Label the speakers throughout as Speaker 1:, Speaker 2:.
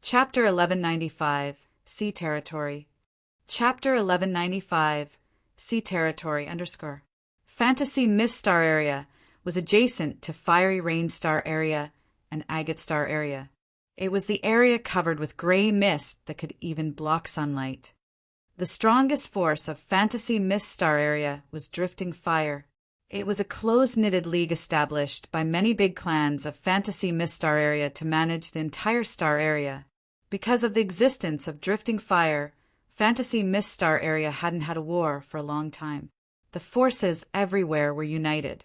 Speaker 1: Chapter 1195, Sea Territory. Chapter 1195, Sea Territory _ Fantasy Mist Star Area was adjacent to Fiery Rain Star Area and Agate Star Area. It was the area covered with gray mist that could even block sunlight. The strongest force of Fantasy Mist Star Area was Drifting Fire. It was a close-knitted league established by many big clans of Fantasy Mist Star Area to manage the entire star area. Because of the existence of Drifting Fire, Fantasy Mist Star Area hadn't had a war for a long time. The forces everywhere were united.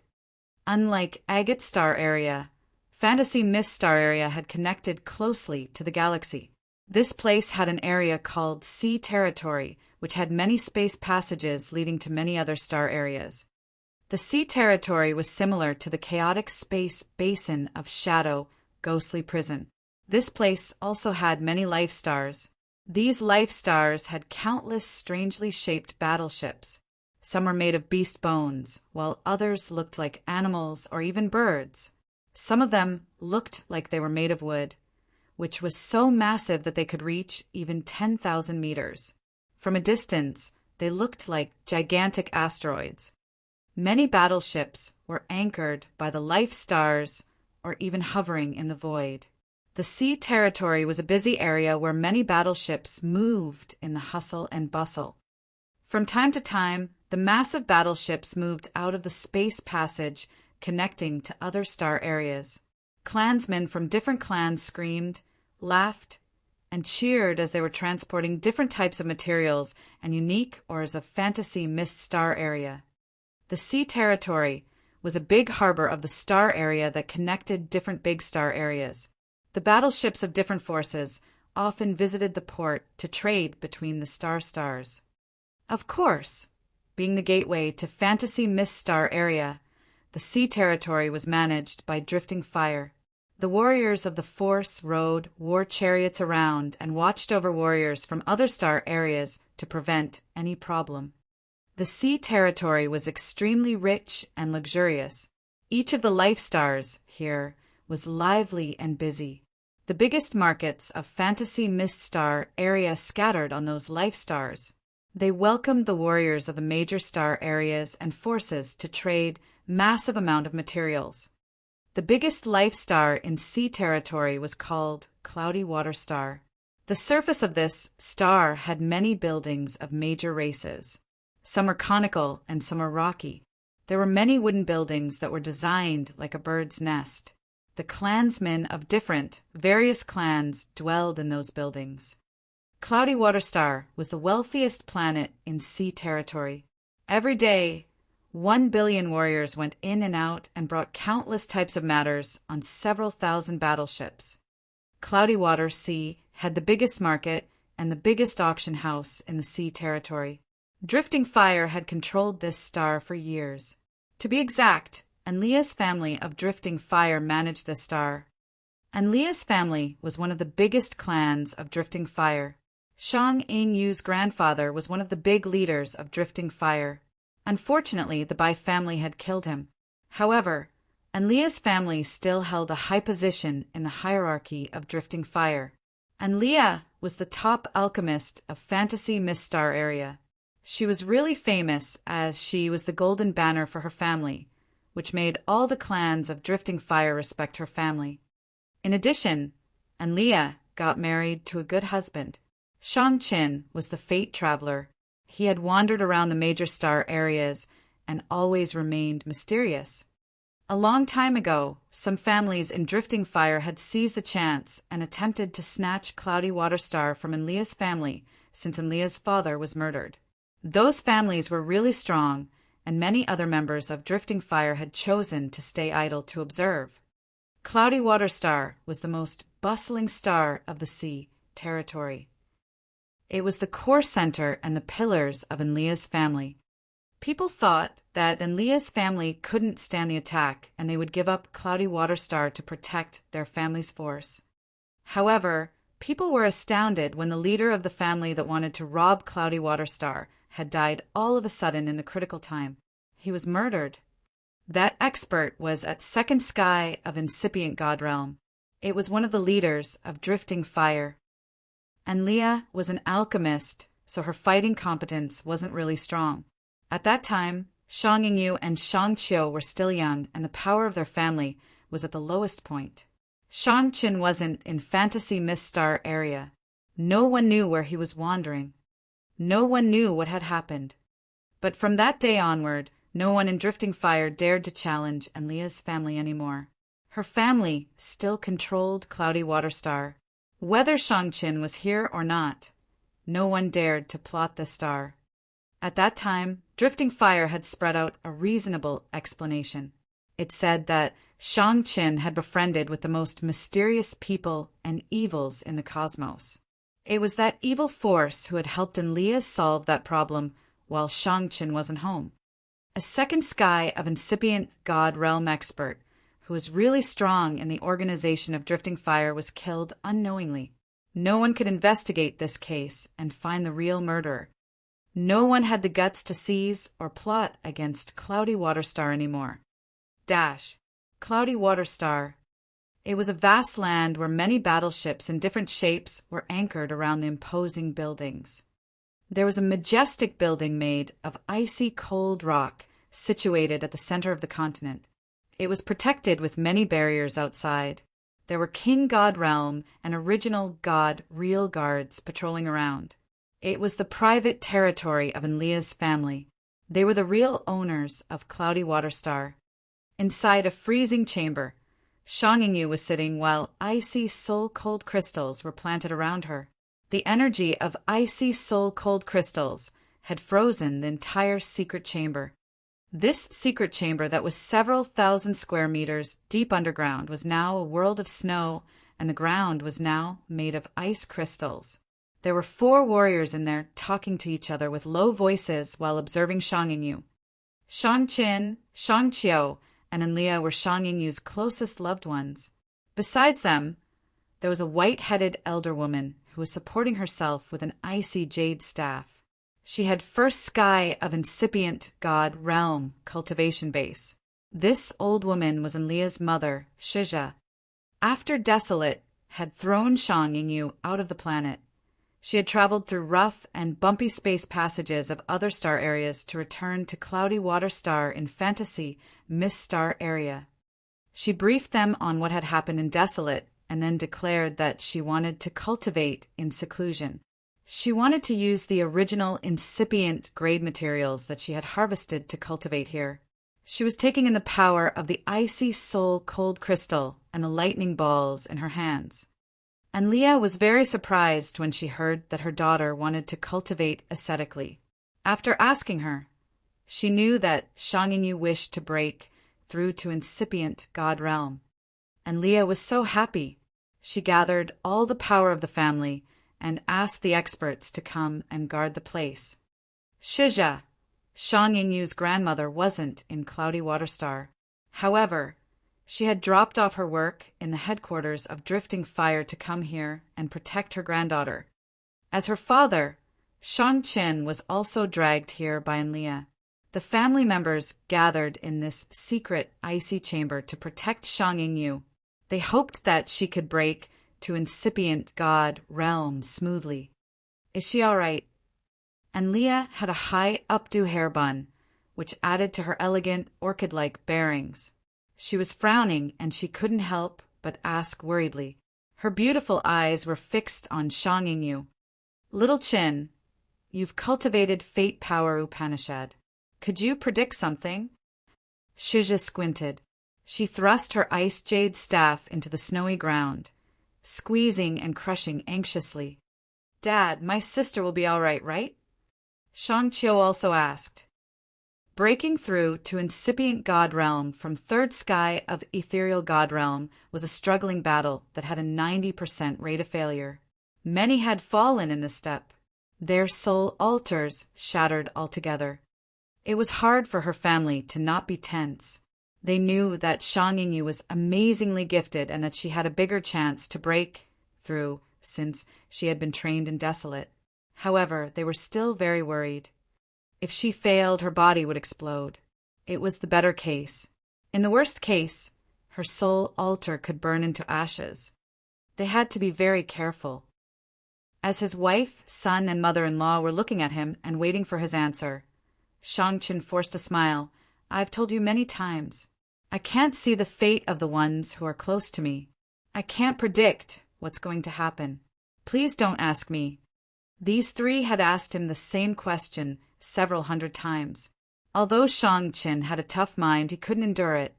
Speaker 1: Unlike Agate Star Area, Fantasy Mist Star Area had connected closely to the galaxy. This place had an area called Sea Territory, which had many space passages leading to many other star areas. The Sea Territory was similar to the chaotic space basin of Shadow, Ghostly Prison. This place also had many life stars. These life stars had countless strangely shaped battleships. Some were made of beast bones, while others looked like animals or even birds. Some of them looked like they were made of wood, which was so massive that they could reach even 10,000 meters. From a distance, they looked like gigantic asteroids. Many battleships were anchored by the life stars or even hovering in the void. The Sea Territory was a busy area where many battleships moved in the hustle and bustle. From time to time, the massive battleships moved out of the space passage connecting to other star areas. Clansmen from different clans screamed, laughed, and cheered as they were transporting different types of materials and unique ores of Fantasy Mist Star Area. The Sea Territory was a big harbor of the star area that connected different big star areas. The battleships of different forces often visited the port to trade between the stars. Of course, being the gateway to Fantasy Mist Star Area, the Sea Territory was managed by Drifting Fire. The warriors of the Force rode war chariots around and watched over warriors from other star areas to prevent any problem. The Sea Territory was extremely rich and luxurious. Each of the life stars here was lively and busy. The biggest markets of Fantasy Mist Star Area scattered on those life stars. They welcomed the warriors of the major star areas and forces to trade massive amount of materials. The biggest life star in Sea Territory was called Cloudy Water Star. The surface of this star had many buildings of major races. Some were conical and some were rocky. There were many wooden buildings that were designed like a bird's nest. The clansmen of various clans dwelled in those buildings. Cloudy Water Star was the wealthiest planet in Sea Territory. Every day, 1 billion warriors went in and out and brought countless types of matters on several thousand battleships. Cloudy Water Sea had the biggest market and the biggest auction house in the Sea Territory. Drifting Fire had controlled this star for years. To be exact, Anlia's family of Drifting Fire managed this star. Anlia's family was one of the biggest clans of Drifting Fire. Shang Yingyu's grandfather was one of the big leaders of Drifting Fire. Unfortunately, the Bai family had killed him. However, Anlia's family still held a high position in the hierarchy of Drifting Fire. Anlia was the top alchemist of Fantasy Mist Star Area. She was really famous as she was the golden banner for her family, which made all the clans of Drifting Fire respect her family. In addition, Anlia got married to a good husband. Shang Qin was the fate traveler. He had wandered around the major star areas and always remained mysterious. A long time ago, some families in Drifting Fire had seized the chance and attempted to snatch Cloudy Water Star from Anlia's family since Anlia's father was murdered. Those families were really strong, and many other members of Drifting Fire had chosen to stay idle to observe. Cloudy Water Star was the most bustling star of the Sea Territory. It was the core center and the pillars of Anlia's family. People thought that Anlia's family couldn't stand the attack and they would give up Cloudy Water Star to protect their family's force. However, people were astounded when the leader of the family that wanted to rob Cloudy Water Star had died all of a sudden in the critical time. He was murdered. That expert was at Second Sky of Incipient God Realm. It was one of the leaders of Drifting Fire. And Leah was an alchemist, so her fighting competence wasn't really strong. At that time, Shang Yingyu and Shang Qiu were still young, and the power of their family was at the lowest point. Shang Qin wasn't in Fantasy Mist Star area. No one knew where he was wandering. No one knew what had happened. But from that day onward, no one in Drifting Fire dared to challenge Enlia's family anymore. Her family still controlled Cloudy Water Star. Whether Shang Qin was here or not, no one dared to plot the star. At that time, Drifting Fire had spread out a reasonable explanation. It said that Shang Qin had befriended with the most mysterious people and evils in the cosmos. It was that evil force who had helped Enlia solve that problem while Shang Qin wasn't home. A second sky of incipient God realm expert who was really strong in the organization of Drifting Fire was killed unknowingly. No one could investigate this case and find the real murderer. No one had the guts to seize or plot against Cloudy Water Star anymore. Cloudy Water Star. It was a vast land where many battleships in different shapes were anchored around the imposing buildings. There was a majestic building made of icy cold rock situated at the center of the continent. It was protected with many barriers outside. There were King God Realm and Original God Real guards patrolling around. It was the private territory of Enlia's family. They were the real owners of Cloudy Water Star. Inside a freezing chamber, Shang Yingyu was sitting while icy soul-cold crystals were planted around her. The energy of icy soul-cold crystals had frozen the entire secret chamber. This secret chamber that was several thousand square meters deep underground was now a world of snow, and the ground was now made of ice crystals. There were 4 warriors in there talking to each other with low voices while observing Shang Yingyu. Shang Qin, Shang Qiu, and Enlia were Shang Yingyu's closest loved ones. Besides them, there was a white-headed elder woman who was supporting herself with an icy jade staff. She had first sky of incipient God realm cultivation base. This old woman was Enlia's mother, Shizha. After Desolate had thrown Shang Yingyu out of the planet, she had traveled through rough and bumpy space passages of other star areas to return to Cloudy Water Star in Fantasy Mist Star area. She briefed them on what had happened in Desolate and then declared that she wanted to cultivate in seclusion. She wanted to use the original incipient grade materials that she had harvested to cultivate here. She was taking in the power of the icy soul cold crystal and the lightning balls in her hands. And Leah was very surprised when she heard that her daughter wanted to cultivate ascetically. After asking her, she knew that Shang Yingyu wished to break through to incipient God realm. And Leah was so happy. She gathered all the power of the family and asked the experts to come and guard the place. Shizha, Shang Yingyu's grandmother, wasn't in Cloudy Water Star. However, she had dropped off her work in the headquarters of Drifting Fire to come here and protect her granddaughter. As her father, Shang Qin was also dragged here by Enlia. The family members gathered in this secret icy chamber to protect Shang Yingyu. They hoped that she could break to incipient God realm smoothly. Is she all right? And Leah had a high updo hair bun, which added to her elegant orchid-like bearings. She was frowning, and she couldn't help but ask worriedly. Her beautiful eyes were fixed on Shang Yingyu. Little Chin, you've cultivated fate power Upanishad. Could you predict something? Shizha squinted. She thrust her ice jade staff into the snowy ground, squeezing and crushing anxiously. Dad, my sister will be all right, right? Shang Qiu also asked. Breaking through to incipient God realm from third sky of ethereal God realm was a struggling battle that had a 90% rate of failure. Many had fallen in the step. Their soul altars shattered altogether. It was hard for her family to not be tense. They knew that Shang Yingyu was amazingly gifted and that she had a bigger chance to break through since she had been trained in Desolate. However, they were still very worried. If she failed, her body would explode. It was the better case. In the worst case, her soul altar could burn into ashes. They had to be very careful. As his wife, son, and mother-in-law were looking at him and waiting for his answer, Shang-Chen forced a smile. I've told you many times. I can't see the fate of the ones who are close to me. I can't predict what's going to happen. Please don't ask me. These three had asked him the same question several hundred times. Although Shang-Chen had a tough mind, he couldn't endure it.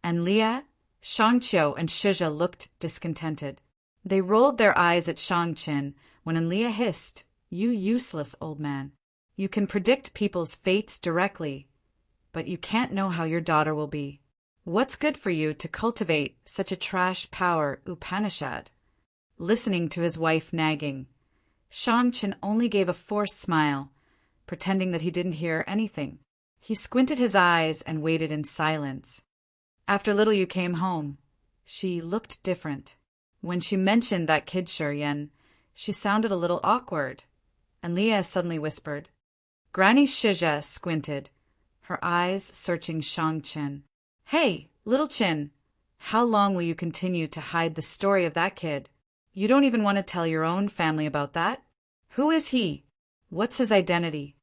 Speaker 1: And Leah, Shang-Chiu, and Shizha looked discontented. They rolled their eyes at Shang-Chen when Leah hissed, "You useless old man. You can predict people's fates directly, but you can't know how your daughter will be. What's good for you to cultivate such a trash power Upanishad?" Listening to his wife nagging, Shang-Chen only gave a forced smile, pretending that he didn't hear anything. He squinted his eyes and waited in silence. After Little Yu came home, she looked different. When she mentioned that kid Shiryan, she sounded a little awkward, and Leah suddenly whispered. Granny Shizha squinted, her eyes searching Shang-Chen. "Hey, Little Chin, how long will you continue to hide the story of that kid? You don't even want to tell your own family about that? Who is he? What's his identity?"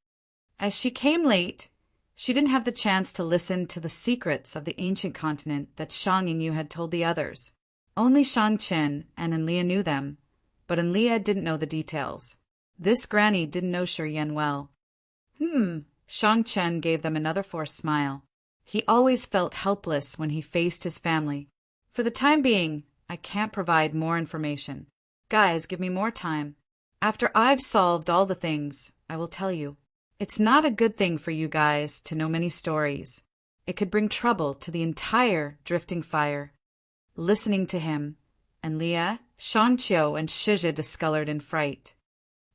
Speaker 1: As she came late, she didn't have the chance to listen to the secrets of the ancient continent that Shang Yingyu had told the others. Only Shang-Chen and Enlia knew them, but Enlia didn't know the details. This granny didn't know Shiryan well. Shang-Chen gave them another forced smile. He always felt helpless when he faced his family. "For the time being, I can't provide more information. Guys, give me more time. After I've solved all the things, I will tell you. It's not a good thing for you guys to know many stories. It could bring trouble to the entire drifting fire." Listening to him, Enlia, Shang-Chiu, and Shizha discolored in fright.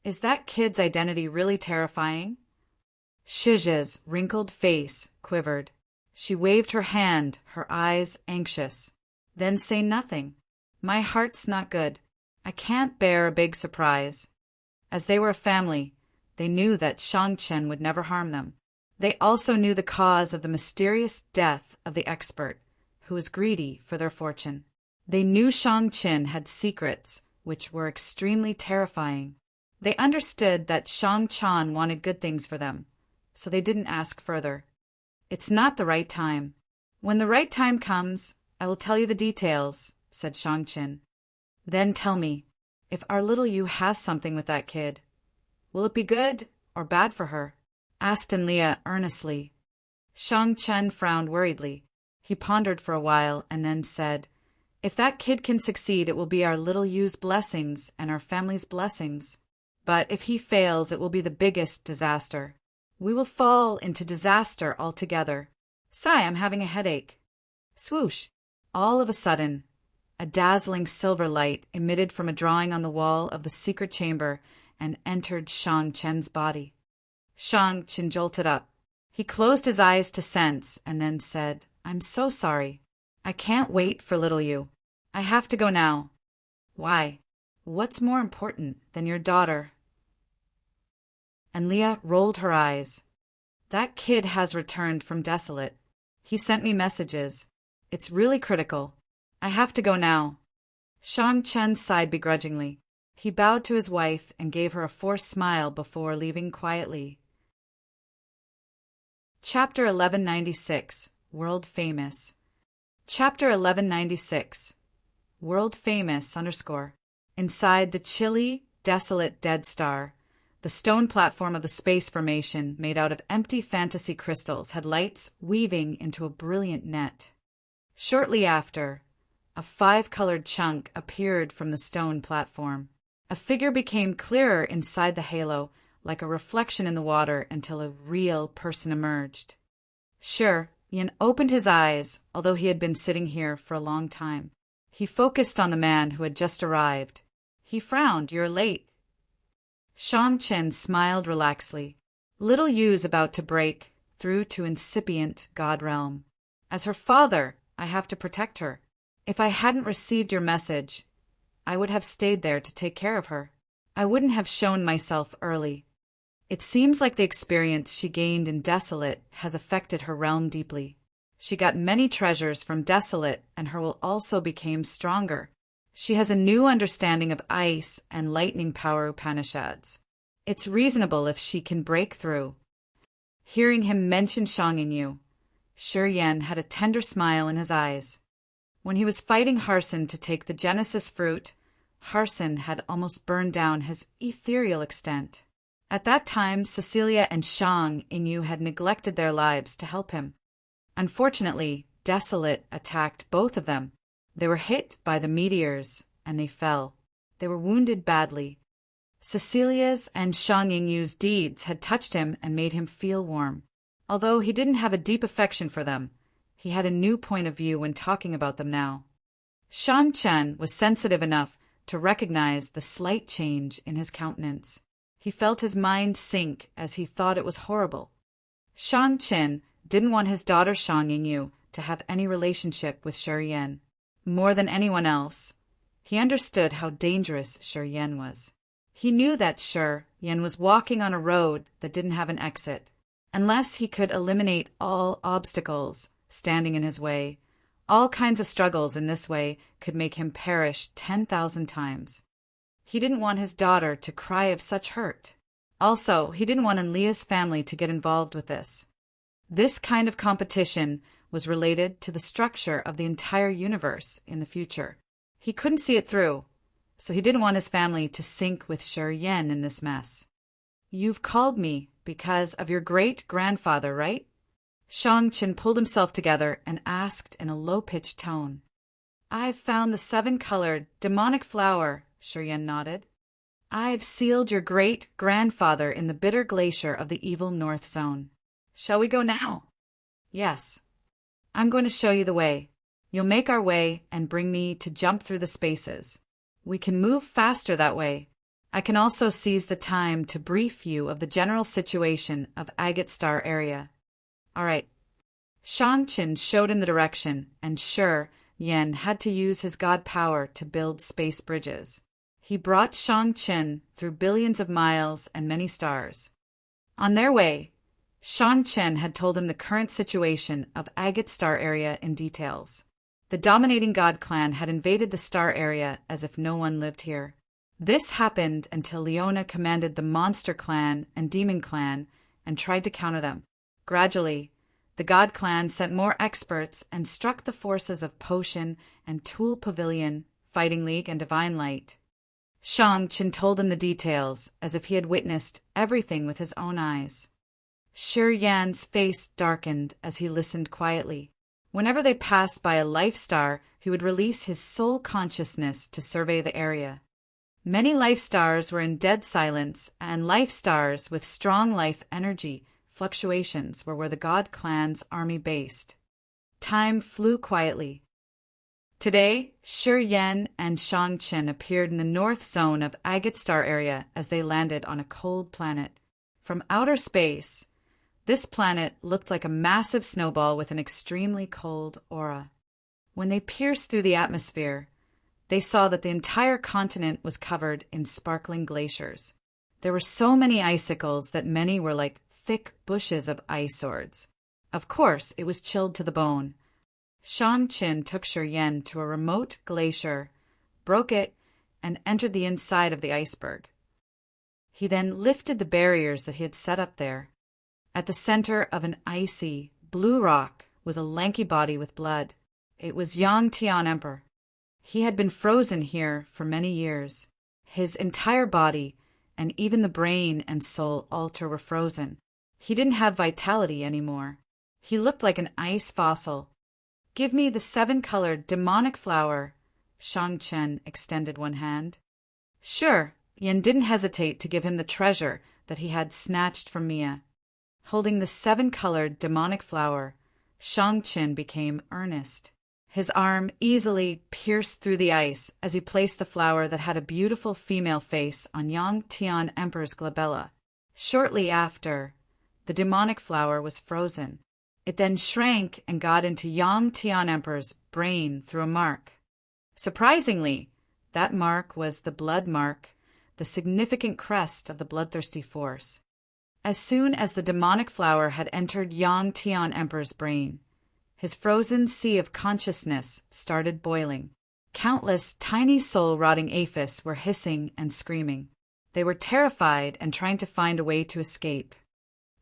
Speaker 1: "Is that kid's identity really terrifying?" Shizha's wrinkled face quivered. She waved her hand, her eyes anxious. "Then say nothing. My heart's not good. I can't bear a big surprise." As they were a family, they knew that Shang-Chen would never harm them. They also knew the cause of the mysterious death of the expert, who was greedy for their fortune. They knew Shang-Chen had secrets which were extremely terrifying. They understood that Shang-Chan wanted good things for them, so they didn't ask further. "It's not the right time. When the right time comes, I will tell you the details," said Shang-Chen. "Then tell me, if our Little Yu has something with that kid, will it be good or bad for her?" asked Enlia earnestly. Shang-Chen frowned worriedly. He pondered for a while and then said, "If that kid can succeed, it will be our Little Yu's blessings and our family's blessings. But if he fails, it will be the biggest disaster. We will fall into disaster altogether. Sigh, I'm having a headache." Swoosh! All of a sudden, a dazzling silver light emitted from a drawing on the wall of the secret chamber and entered Shang-Chen's body. Shang-Chen jolted up. He closed his eyes to sense and then said, "I'm so sorry. I can't wait for Little Yu. I have to go now." "Why? What's more important than your daughter?" And Leah rolled her eyes. "That kid has returned from Desolate. He sent me messages. It's really critical. I have to go now." Shang-Chen sighed begrudgingly. He bowed to his wife and gave her a forced smile before leaving quietly. Chapter 1196, World Famous. Chapter 1196, World Famous _ Inside the chilly, desolate Dead Star, the stone platform of the space formation made out of empty fantasy crystals had lights weaving into a brilliant net. Shortly after, a 5-colored chunk appeared from the stone platform. A figure became clearer inside the halo, like a reflection in the water, until a real person emerged. Sure, Yin opened his eyes, although he had been sitting here for a long time. He focused on the man who had just arrived. He frowned. "You're late." Shang-Chen smiled relaxedly. Little Yu's about to break through to incipient God realm. As her father, I have to protect her. If I hadn't received your message, I would have stayed there to take care of her. I wouldn't have shown myself early. It seems like the experience she gained in Desolate has affected her realm deeply. She got many treasures from Desolate, and her will also became stronger. She has a new understanding of ice and lightning power Upanishads. It's reasonable if she can break through. Hearing him mention Shang Yinyu, Shi Yan had a tender smile in his eyes. When he was fighting Harson to take the Genesis fruit, Harson had almost burned down his ethereal extent. At that time, Cecilia and Shang Yinyu had neglected their lives to help him. Unfortunately, Desolate attacked both of them. They were hit by the meteors, and they fell. They were wounded badly. Cecilia's and Shang Yingyu's deeds had touched him and made him feel warm. Although he didn't have a deep affection for them, he had a new point of view when talking about them now. Shan Chen was sensitive enough to recognize the slight change in his countenance. He felt his mind sink as he thought it was horrible. Shang Chen didn't want his daughter Shang Yinyu to have any relationship with Shi Yan. More than anyone else, he understood how dangerous Shi Yan was. He knew that Shi Yan was walking on a road that didn't have an exit. Unless he could eliminate all obstacles standing in his way, all kinds of struggles in this way could make him perish 10,000 times. He didn't want his daughter to cry of such hurt. Also, he didn't want Enlia's family to get involved with this. This kind of competition was related to the structure of the entire universe in the future. He couldn't see it through, so he didn't want his family to sink with Shi Yan in this mess. "You've called me because of your great-grandfather, right?" Shang Chen pulled himself together and asked in a low-pitched tone. "I've found the 7-colored demonic flower," Shi Yan nodded. "I've sealed your great-grandfather in the bitter glacier of the evil North Zone. Shall we go now?" "Yes. I'm going to show you the way. You'll make our way and bring me to jump through the spaces. We can move faster that way. I can also seize the time to brief you of the general situation of Agate Star area." "All right." Shang Chen showed him the direction, and Shi Yan had to use his god power to build space bridges. He brought Shang Chen through billions of miles and many stars. On their way, Shang Chen had told him the current situation of Agate Star area in details. The dominating god clan had invaded the star area as if no one lived here. This happened until Leona commanded the Monster Clan and Demon Clan and tried to counter them. Gradually, the God Clan sent more experts and struck the forces of Potion and Tool Pavilion, Fighting League, and Divine Light. Shang Chen told him the details as if he had witnessed everything with his own eyes. Shi Yan's face darkened as he listened quietly. Whenever they passed by a life star, he would release his soul consciousness to survey the area. Many life stars were in dead silence, and life stars with strong life energy fluctuations were where the God Clan's army based. Time flew quietly. Today, Shi Yan and Shang Chen appeared in the north zone of Agate Star area as they landed on a cold planet. From outer space, this planet looked like a massive snowball with an extremely cold aura. When they pierced through the atmosphere, they saw that the entire continent was covered in sparkling glaciers. There were so many icicles that many were like thick bushes of ice swords. Of course, it was chilled to the bone. Shang Chen took Shi Yan to a remote glacier, broke it, and entered the inside of the iceberg. He then lifted the barriers that he had set up there. At the center of an icy, blue rock was a lanky body with blood. It was Yang Tian Emperor. He had been frozen here for many years. His entire body, and even the brain and soul altar were frozen. He didn't have vitality anymore. He looked like an ice fossil. "Give me the 7-colored demonic flower." Shang Chen extended one hand. Sure, Yan didn't hesitate to give him the treasure that he had snatched from Mia. Holding the 7-colored demonic flower, Shang Chen became earnest. His arm easily pierced through the ice as he placed the flower that had a beautiful female face on Yang Tian Emperor's glabella. Shortly after, the demonic flower was frozen. It then shrank and got into Yang Tian Emperor's brain through a mark. Surprisingly, that mark was the blood mark, the significant crest of the bloodthirsty force. As soon as the demonic flower had entered Yang Tian Emperor's brain, his frozen sea of consciousness started boiling. Countless tiny soul-rotting aphids were hissing and screaming. They were terrified and trying to find a way to escape.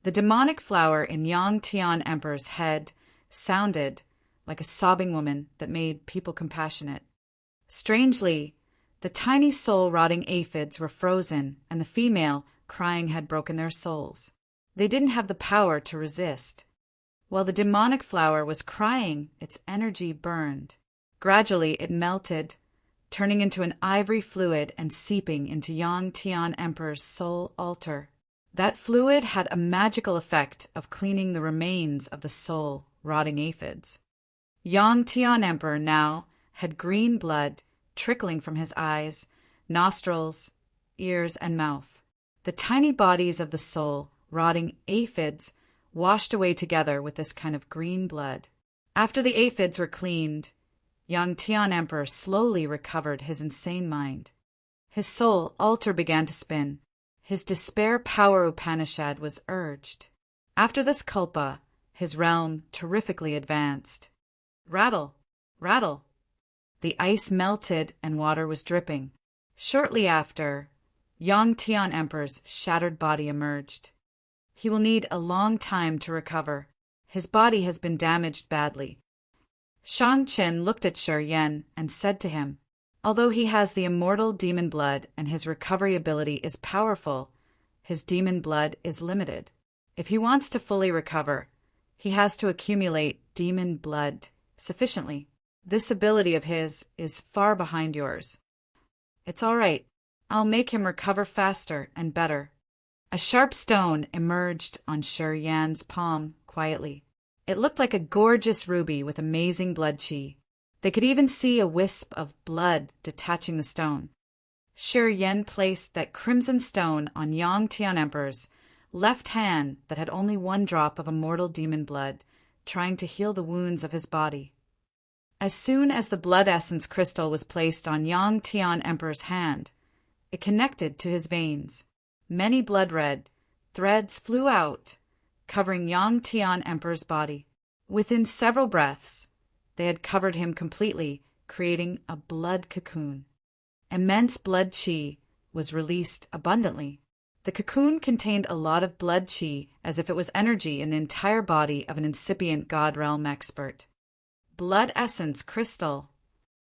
Speaker 1: The demonic flower in Yang Tian Emperor's head sounded like a sobbing woman that made people compassionate. Strangely, the tiny soul-rotting aphids were frozen, and the female crying had broken their souls. They didn't have the power to resist. While the demonic flower was crying, its energy burned. Gradually it melted, turning into an ivory fluid and seeping into Yang Tian Emperor's soul altar. That fluid had a magical effect of cleaning the remains of the soul-rotting aphids. Yang Tian Emperor now had green blood trickling from his eyes, nostrils, ears, and mouth. The tiny bodies of the soul-rotting aphids washed away together with this kind of green blood. After the aphids were cleaned, Yang Tian Emperor slowly recovered his insane mind. His soul altar began to spin. His despair power Upanishad was urged. After this kalpa, his realm terrifically advanced. Rattle, rattle. The ice melted and water was dripping. Shortly after, Yang Tian Emperor's shattered body emerged. He will need a long time to recover. His body has been damaged badly. Shang Qin looked at Shi Yan and said to him, although he has the immortal demon blood and his recovery ability is powerful, his demon blood is limited. If he wants to fully recover, he has to accumulate demon blood sufficiently. This ability of his is far behind yours. It's all right. I'll make him recover faster and better. A sharp stone emerged on Shi Yan's palm quietly. It looked like a gorgeous ruby with amazing blood chi. They could even see a wisp of blood detaching the stone. Shi Yan placed that crimson stone on Yang Tian Emperor's left hand that had only one drop of immortal demon blood, trying to heal the wounds of his body. As soon as the blood essence crystal was placed on Yang Tian Emperor's hand, it connected to his veins. Many blood-red threads flew out, covering Yang Tian Emperor's body. Within several breaths, they had covered him completely, creating a blood cocoon. Immense blood chi was released abundantly. The cocoon contained a lot of blood chi, as if it was energy in the entire body of an incipient God realm expert. Blood essence crystal.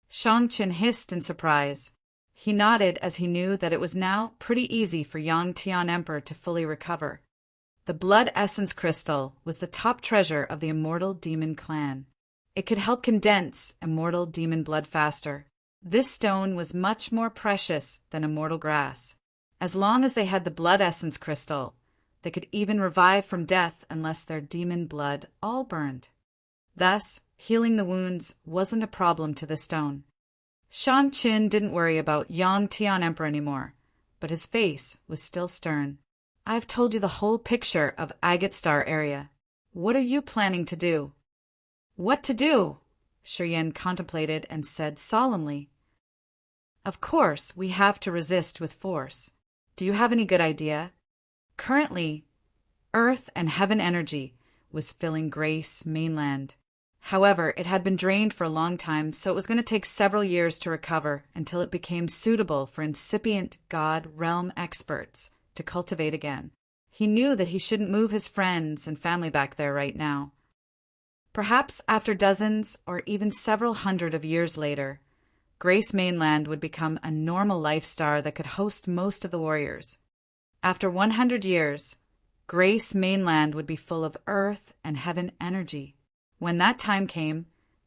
Speaker 1: Shang Qin hissed in surprise. He nodded as he knew that it was now pretty easy for Yang Tian Emperor to fully recover. The blood essence crystal was the top treasure of the immortal demon clan. It could help condense immortal demon blood faster. This stone was much more precious than immortal grass. As long as they had the blood essence crystal, they could even revive from death unless their demon blood all burned. Thus, healing the wounds wasn't a problem to the stone. Shang Qin didn't worry about Yang Tian Emperor anymore, but his face was still stern. I've told you the whole picture of Agate Star area. What are you planning to do? What to do? Shi Yan contemplated and said solemnly. Of course, we have to resist with force. Do you have any good idea? Currently, earth and heaven energy was filling Grace mainland. However, it had been drained for a long time, so it was going to take several years to recover until it became suitable for incipient God realm experts to cultivate again. He knew that he shouldn't move his friends and family back there right now. Perhaps after dozens or even several hundred of years later, Grace Mainland would become a normal life star that could host most of the warriors. After 100 years, Grace Mainland would be full of earth and heaven energy. When that time came,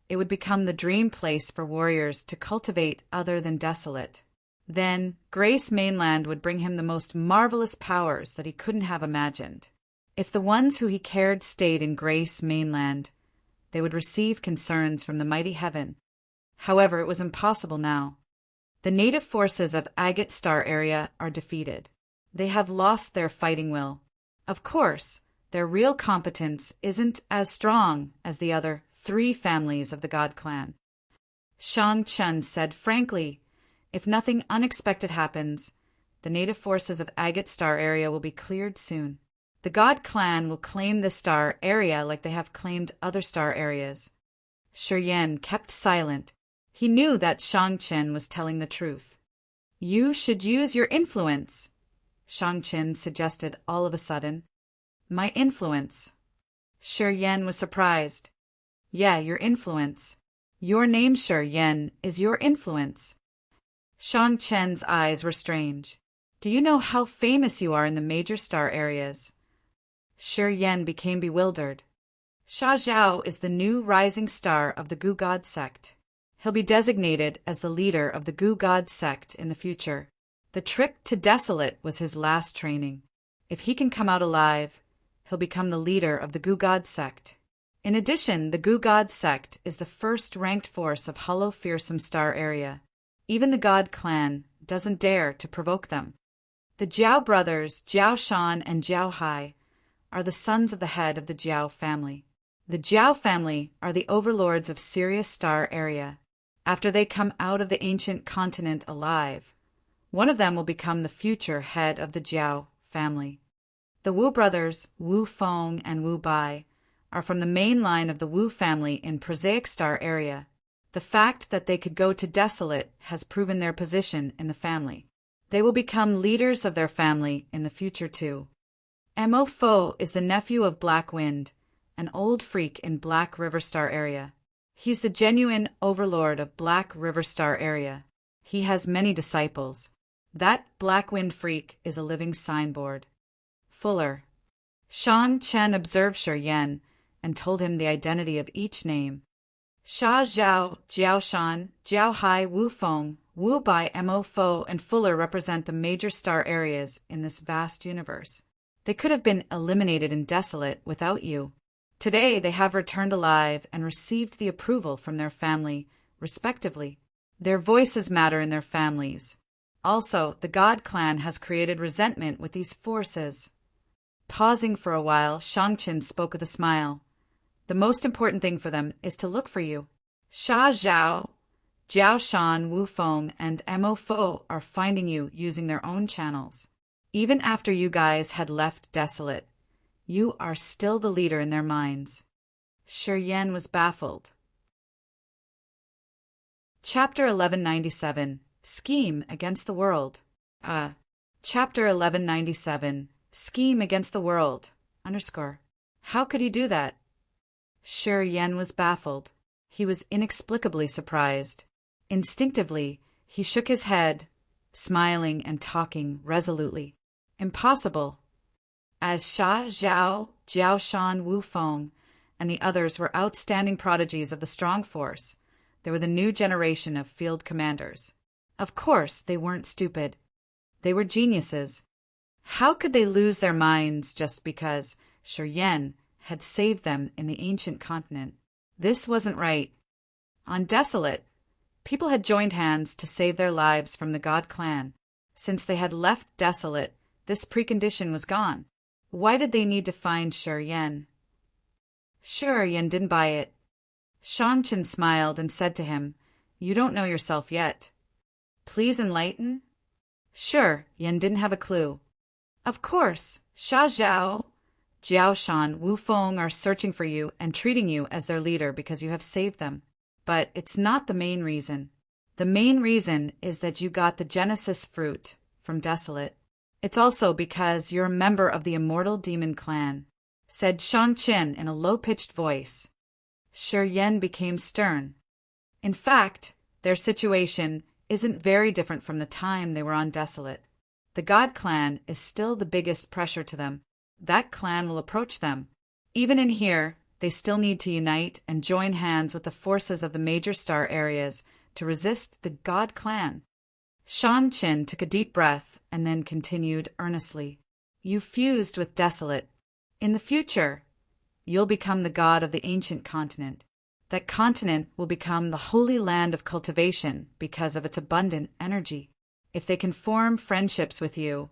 Speaker 1: it would become the dream place for warriors to cultivate other than desolate. Then, Grace Mainland would bring him the most marvelous powers that he couldn't have imagined. If the ones who he cared stayed in Grace Mainland, they would receive concerns from the mighty heaven. However, it was impossible now. The native forces of Agate Star area are defeated. They have lost their fighting will. Of course, their real competence isn't as strong as the other 3 families of the God clan. Shang Qin said frankly, if nothing unexpected happens, the native forces of Agate Star area will be cleared soon. The God clan will claim this star area like they have claimed other star areas. Shi Yan kept silent. He knew that Shang Chen was telling the truth. You should use your influence, Shang Chen suggested all of a sudden. My influence? Shi Yan was surprised. Yeah, your influence. Your name, Shi Yan, is your influence. Shang Chen's eyes were strange. Do you know how famous you are in the major star areas? Shi Yan became bewildered. Sha Zhao is the new rising star of the Gu God sect. He'll be designated as the leader of the Gu God sect in the future. The trip to Desolate was his last training. If he can come out alive, he'll become the leader of the Gu God sect. In addition, the Gu God sect is the first ranked force of Hollow Fearsome Star area. Even the God clan doesn't dare to provoke them. The Jiao brothers, Jiao Shan and Jiao Hai, are the sons of the head of the Jiao family. The Jiao family are the overlords of Sirius Star area. After they come out of the ancient continent alive, one of them will become the future head of the Jiao family. The Wu brothers, Wu Feng and Wu Bai, are from the main line of the Wu family in Prosaic Star area. The fact that they could go to Desolate has proven their position in the family. They will become leaders of their family in the future too. Mo Fo is the nephew of Black Wind, an old freak in Black River Star area. He's the genuine overlord of Black River Star area. He has many disciples. That Black Wind freak is a living signboard. Fuller. Shang Chen observed Shi Yan and told him the identity of each name. Sha Zhao, Jiao Shan, Jiao Hai, Wu Feng, Wu Bai, Mo Fo, and Fuller represent the major star areas in this vast universe. They could have been eliminated in Desolate without you. Today they have returned alive and received the approval from their family, respectively. Their voices matter in their families. Also, the God clan has created resentment with these forces. Pausing for a while, Shang Chen spoke with a smile. The most important thing for them is to look for you. Sha Zhao, Jiao Shan, Wu Feng, and Mo Fo are finding you using their own channels. Even after you guys had left Desolate, you are still the leader in their minds. Shi Yan was baffled. Chapter 1197, Scheme Against the World. Chapter 1197, Scheme Against the World, _ How could he do that? Shi Yan was baffled. He was inexplicably surprised. Instinctively, he shook his head, smiling and talking resolutely. Impossible. As Sha Zhao, Jiao Shan, Wu Feng, and the others were outstanding prodigies of the strong force, they were the new generation of field commanders. Of course, they weren't stupid. They were geniuses. How could they lose their minds just because Shi Yan had saved them in the ancient continent? This wasn't right. On Desolate, people had joined hands to save their lives from the God clan. Since they had left Desolate, this precondition was gone. Why did they need to find Shi Yan? Shi Yan didn't buy it. Shang Chen smiled and said to him, You don't know yourself yet. Please enlighten? Shi Yan didn't have a clue. Of course, Sha Zhao, Jiao Shan, Wu Feng are searching for you and treating you as their leader because you have saved them. But it's not the main reason. The main reason is that you got the Genesis fruit from Desolate. It's also because you're a member of the Immortal Demon Clan, said Shang Chen in a low-pitched voice. Shi Yan became stern. In fact, their situation isn't very different from the time they were on Desolate. The God clan is still the biggest pressure to them. That clan will approach them. Even in here, they still need to unite and join hands with the forces of the major star areas to resist the God clan. Shang Chen took a deep breath and then continued earnestly. You fused with Desolate. In the future, you'll become the god of the ancient continent. That continent will become the holy land of cultivation because of its abundant energy. If they can form friendships with you,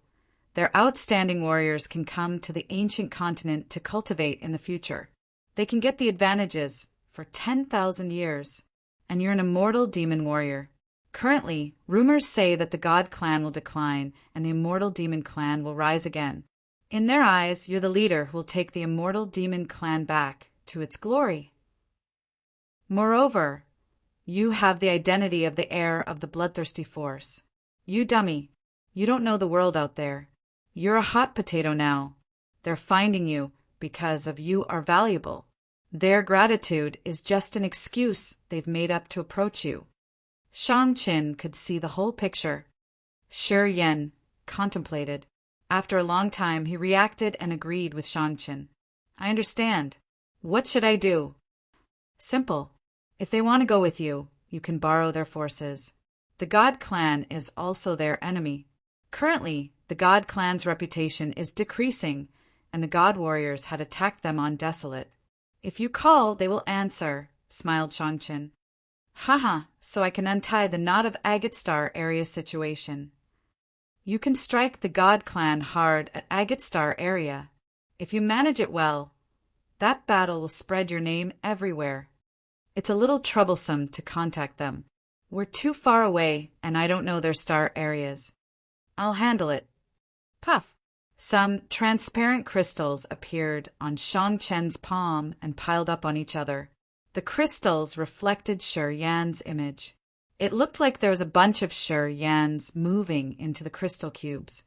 Speaker 1: their outstanding warriors can come to the ancient continent to cultivate in the future. They can get the advantages for 10,000 years. And you're an immortal demon warrior. Currently, rumors say that the God clan will decline and the immortal demon clan will rise again. In their eyes, you're the leader who will take the immortal demon clan back to its glory. Moreover, You have the identity of the heir of the bloodthirsty force. You dummy. You don't know the world out there. You're a hot potato now. They're finding you because of you are valuable. Their gratitude is just an excuse they've made up to approach you. Shang-Chin could see the whole picture. Shi Yan contemplated. After a long time, he reacted and agreed with Shang-Chin. I understand. What should I do? Simple. If they want to go with you, you can borrow their forces. The God Clan is also their enemy. Currently, the God Clan's reputation is decreasing, and the God Warriors had attacked them on Desolate. If you call, they will answer, smiled Shang-Chin. Haha, so I can untie the knot of Agate Star area situation. You can strike the God Clan hard at Agate Star area. If you manage it well, that battle will spread your name everywhere. It's a little troublesome to contact them. We're too far away, and I don't know their star areas. I'll handle it. Puff! Some transparent crystals appeared on Shang-Chin's palm and piled up on each other. The crystals reflected Shi Yan's image. It looked like there was a bunch of Shi Yans moving into the crystal cubes.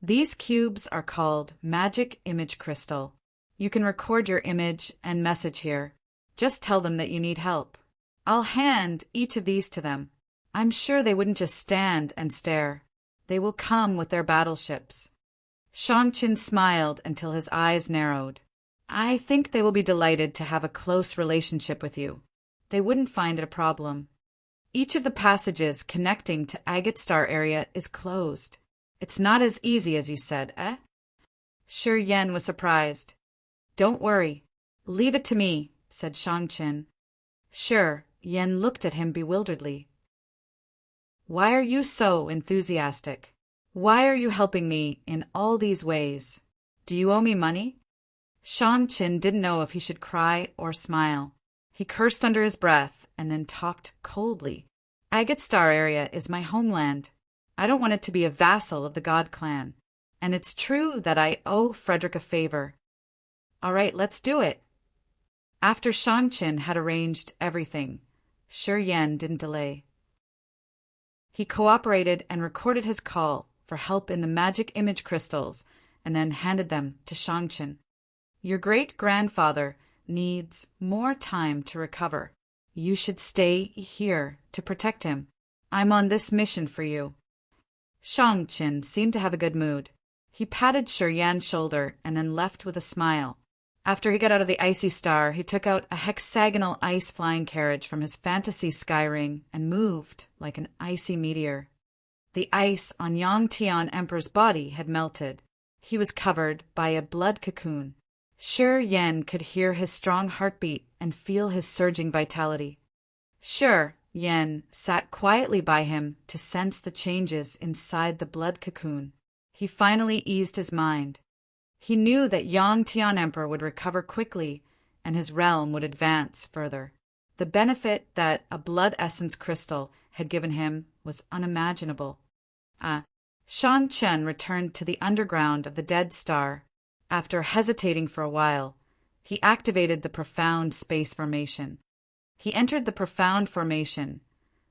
Speaker 1: These cubes are called Magic Image Crystal. You can record your image and message here. Just tell them that you need help. I'll hand each of these to them. I'm sure they wouldn't just stand and stare. They will come with their battleships. Shang-Chin smiled until his eyes narrowed. I think they will be delighted to have a close relationship with you. They wouldn't find it a problem. Each of the passages connecting to Agate Star area is closed. It's not as easy as you said, eh? Shi Yan was surprised. Don't worry. Leave it to me, said Shang-Chin. Shi Yan looked at him bewilderedly. Why are you so enthusiastic? Why are you helping me in all these ways? Do you owe me money? Shang-Chin didn't know if he should cry or smile. He cursed under his breath and then talked coldly. Agate Star area is my homeland. I don't want it to be a vassal of the God Clan. And it's true that I owe Frederick a favor. All right, let's do it. After Shang-Chin had arranged everything, Shi Yan didn't delay. He cooperated and recorded his call for help in the magic image crystals and then handed them to Shang-Chin. Your great-grandfather needs more time to recover. You should stay here to protect him. I'm on this mission for you. Shang-Chin seemed to have a good mood. He patted Shi Yan's shoulder and then left with a smile. After he got out of the icy star, he took out a hexagonal ice flying carriage from his fantasy sky ring and moved like an icy meteor. The ice on Yang Tian Emperor's body had melted. He was covered by a blood cocoon. Shi Yan could hear his strong heartbeat and feel his surging vitality. Shi Yan sat quietly by him to sense the changes inside the blood cocoon. He finally eased his mind. He knew that Yang Tian Emperor would recover quickly and his realm would advance further. The benefit that a blood essence crystal had given him was unimaginable. Shang-Chen returned to the underground of the Dead Star. After hesitating for a while, he activated the Profound Space Formation. He entered the Profound Formation,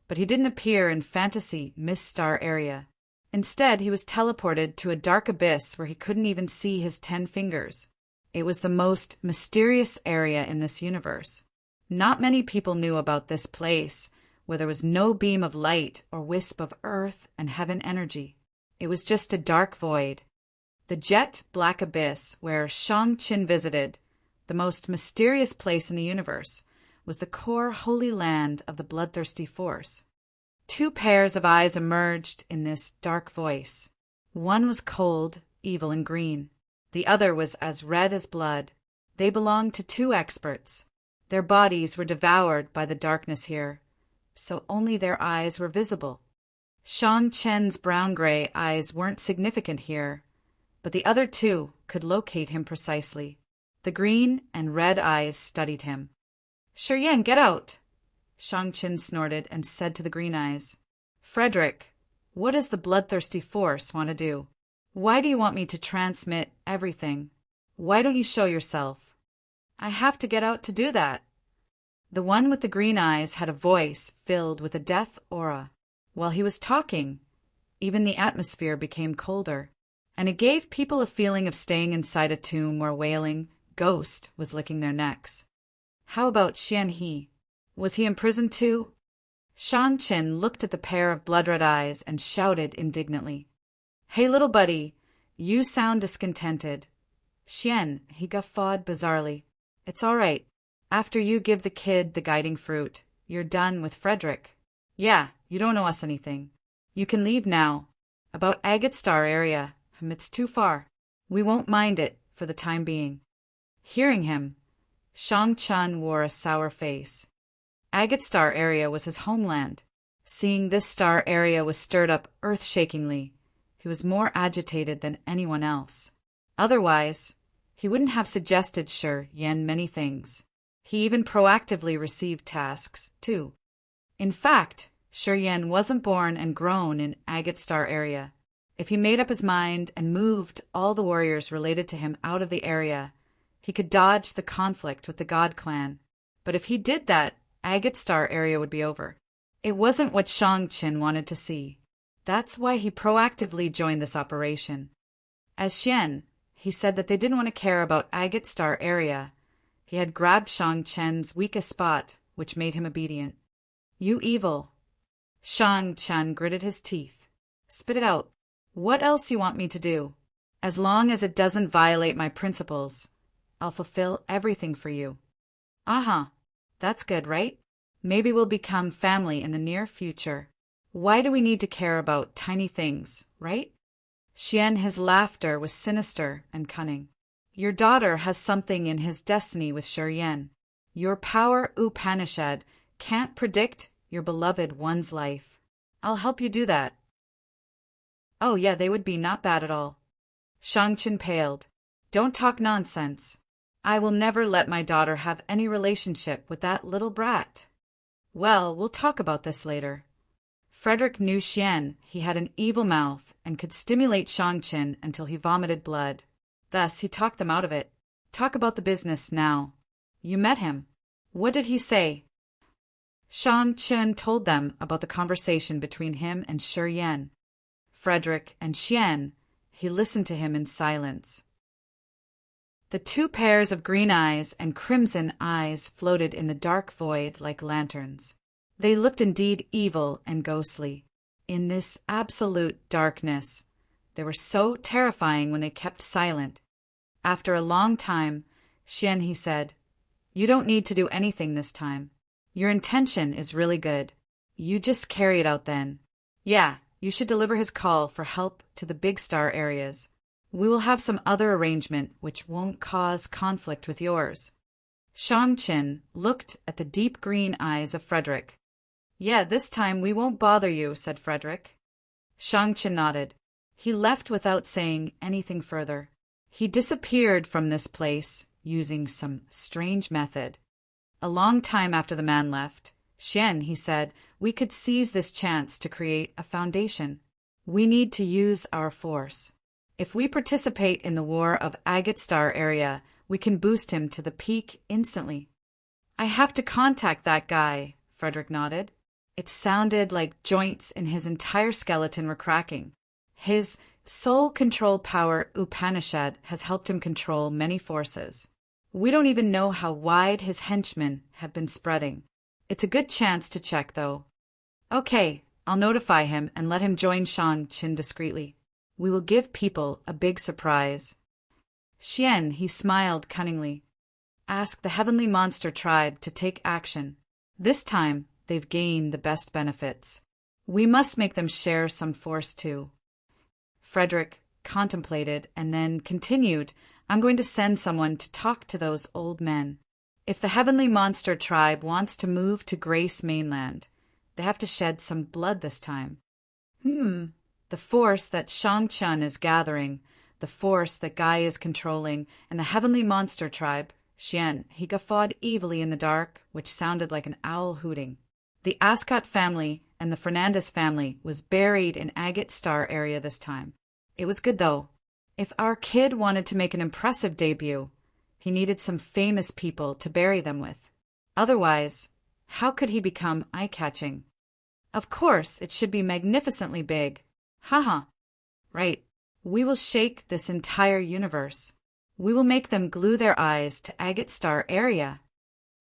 Speaker 1: but he didn't appear in Fantasy Mist Star area. Instead, he was teleported to a dark abyss where he couldn't even see his 10 fingers. It was the most mysterious area in this universe. Not many people knew about this place, where there was no beam of light or wisp of earth and heaven energy. It was just a dark void. The jet black abyss where Shang-Chin visited, the most mysterious place in the universe, was the core holy land of the bloodthirsty force. 2 pairs of eyes emerged in this dark voice. One was cold, evil, and green. The other was as red as blood. They belonged to 2 experts. Their bodies were devoured by the darkness here, so only their eyes were visible. Shang-Chen's brown-gray eyes weren't significant here, but the other 2 could locate him precisely. The green and red eyes studied him. Shi Yan, get out! Shang-Chin snorted and said to the green eyes, Frederick, what does the bloodthirsty force want to do? Why do you want me to transmit everything? Why don't you show yourself? I have to get out to do that. The one with the green eyes had a voice filled with a death aura. While he was talking, even the atmosphere became colder, and it gave people a feeling of staying inside a tomb where wailing ghost was licking their necks. How about Xian He? Was he imprisoned too? Shang Qin looked at the pair of blood-red eyes and shouted indignantly. Hey, little buddy, you sound discontented. Xian, he guffawed bizarrely. It's all right. After you give the kid the guiding fruit, you're done with Frederick. Yeah, you don't owe us anything. You can leave now. About Agate Star area, it's too far. We won't mind it for the time being. Hearing him, Shang Chun wore a sour face. Agate Star area was his homeland. Seeing this star area was stirred up earth-shakingly. He was more agitated than anyone else. Otherwise, he wouldn't have suggested Shi Yan many things. He even proactively received tasks, too. In fact, Shi Yan wasn't born and grown in Agate Star area. If he made up his mind and moved all the warriors related to him out of the area, he could dodge the conflict with the God Clan. But if he did that, Agate Star area would be over. It wasn't what Shang Qin wanted to see. That's why he proactively joined this operation. As Xian, he said that they didn't want to care about Agate Star area. He had grabbed Shang Chen's weakest spot, which made him obedient. You evil. Shang Chen gritted his teeth. Spit it out. What else you want me to do? As long as it doesn't violate my principles, I'll fulfill everything for you. That's good, right? Maybe we'll become family in the near future. Why do we need to care about tiny things, right? Xian, his laughter was sinister and cunning. Your daughter has something in his destiny with Shi Yan. Your power Upanishad can't predict your beloved one's life. I'll help you do that. Oh yeah, they would be not bad at all. Shang Qin paled. Don't talk nonsense. I will never let my daughter have any relationship with that little brat. Well, we'll talk about this later. Frederick knew Xian. He had an evil mouth and could stimulate Shang Qin until he vomited blood. Thus, he talked them out of it. Talk about the business now. You met him. What did he say? Shang Qin told them about the conversation between him and Shi Yan. Frederick and Xian, he listened to him in silence. The two pairs of green eyes and crimson eyes floated in the dark void like lanterns. They looked indeed evil and ghostly. In this absolute darkness, they were so terrifying when they kept silent. After a long time, Xian, he said, You don't need to do anything this time. Your intention is really good. You just carry it out then. Yeah, you should deliver his call for help to the big star areas. We will have some other arrangement which won't cause conflict with yours. Shang Qin looked at the deep green eyes of Frederick. Yeah, this time we won't bother you, said Frederick. Shang Qin nodded. He left without saying anything further. He disappeared from this place using some strange method. A long time after the man left, Xian, he said, we could seize this chance to create a foundation. We need to use our force. If we participate in the war of Agate Star area, we can boost him to the peak instantly. I have to contact that guy, Frederick nodded. It sounded like joints in his entire skeleton were cracking. His soul control power Upanishad has helped him control many forces. We don't even know how wide his henchmen have been spreading. It's a good chance to check, though. Okay, I'll notify him and let him join Shang Qin discreetly. We will give people a big surprise. Xian, he smiled cunningly. Ask the Heavenly Monster Tribe to take action. This time, they've gained the best benefits. We must make them share some force, too. Frederick contemplated and then continued, I'm going to send someone to talk to those old men. If the Heavenly Monster Tribe wants to move to Grace Mainland, they have to shed some blood this time. The force that Shang Chun is gathering, the force that Guy is controlling, and the Heavenly Monster Tribe, Xian, he guffawed evilly in the dark, which sounded like an owl hooting. The Ascot family and the Fernandez family was buried in Agate Star area this time. It was good, though. If our kid wanted to make an impressive debut, he needed some famous people to bury them with. Otherwise, how could he become eye-catching? Of course, it should be magnificently big. Haha. Right. We will shake this entire universe. We will make them glue their eyes to Agate Star area.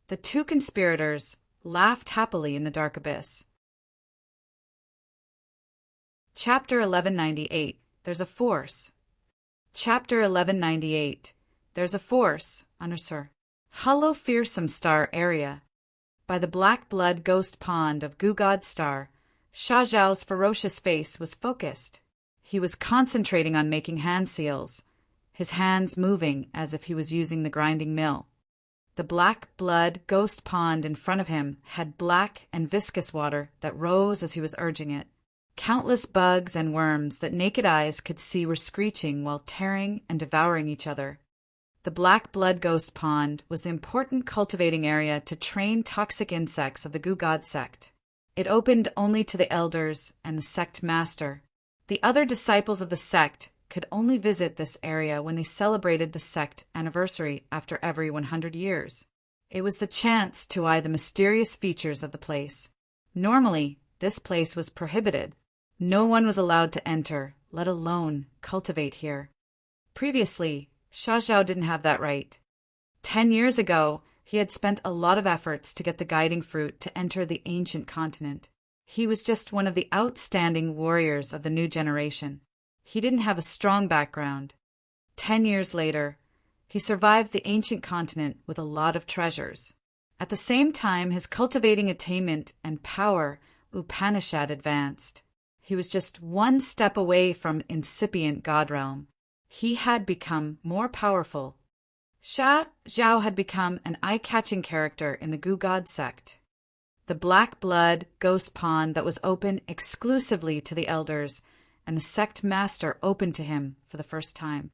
Speaker 1: The two conspirators laughed happily in the dark abyss. Chapter 1198. There's a force. Chapter 1198. There's a force, Sir. Hollow fearsome star area. By the black blood ghost pond of Gugod Star, Sha Zhao's ferocious face was focused. He was concentrating on making hand seals, his hands moving as if he was using the grinding mill. The black blood ghost pond in front of him had black and viscous water that rose as he was urging it. Countless bugs and worms that naked eyes could see were screeching while tearing and devouring each other. The black blood ghost pond was the important cultivating area to train toxic insects of the Gugod sect. It opened only to the elders and the sect master. The other disciples of the sect could only visit this area when they celebrated the sect anniversary after every 100 years. It was the chance to eye the mysterious features of the place. Normally, this place was prohibited. No one was allowed to enter, let alone cultivate here. Previously, Sha Zhao didn't have that right. 10 years ago, he had spent a lot of efforts to get the guiding fruit to enter the ancient continent. He was just one of the outstanding warriors of the new generation. He didn't have a strong background. 10 years later, he survived the ancient continent with a lot of treasures. At the same time, his cultivating attainment and power Upanishad advanced. He was just one step away from incipient God realm. He had become more powerful. Sha Zhao had become an eye-catching character in the Gugod sect. The black blood ghost pond that was open exclusively to the elders, and the sect master opened to him for the first time.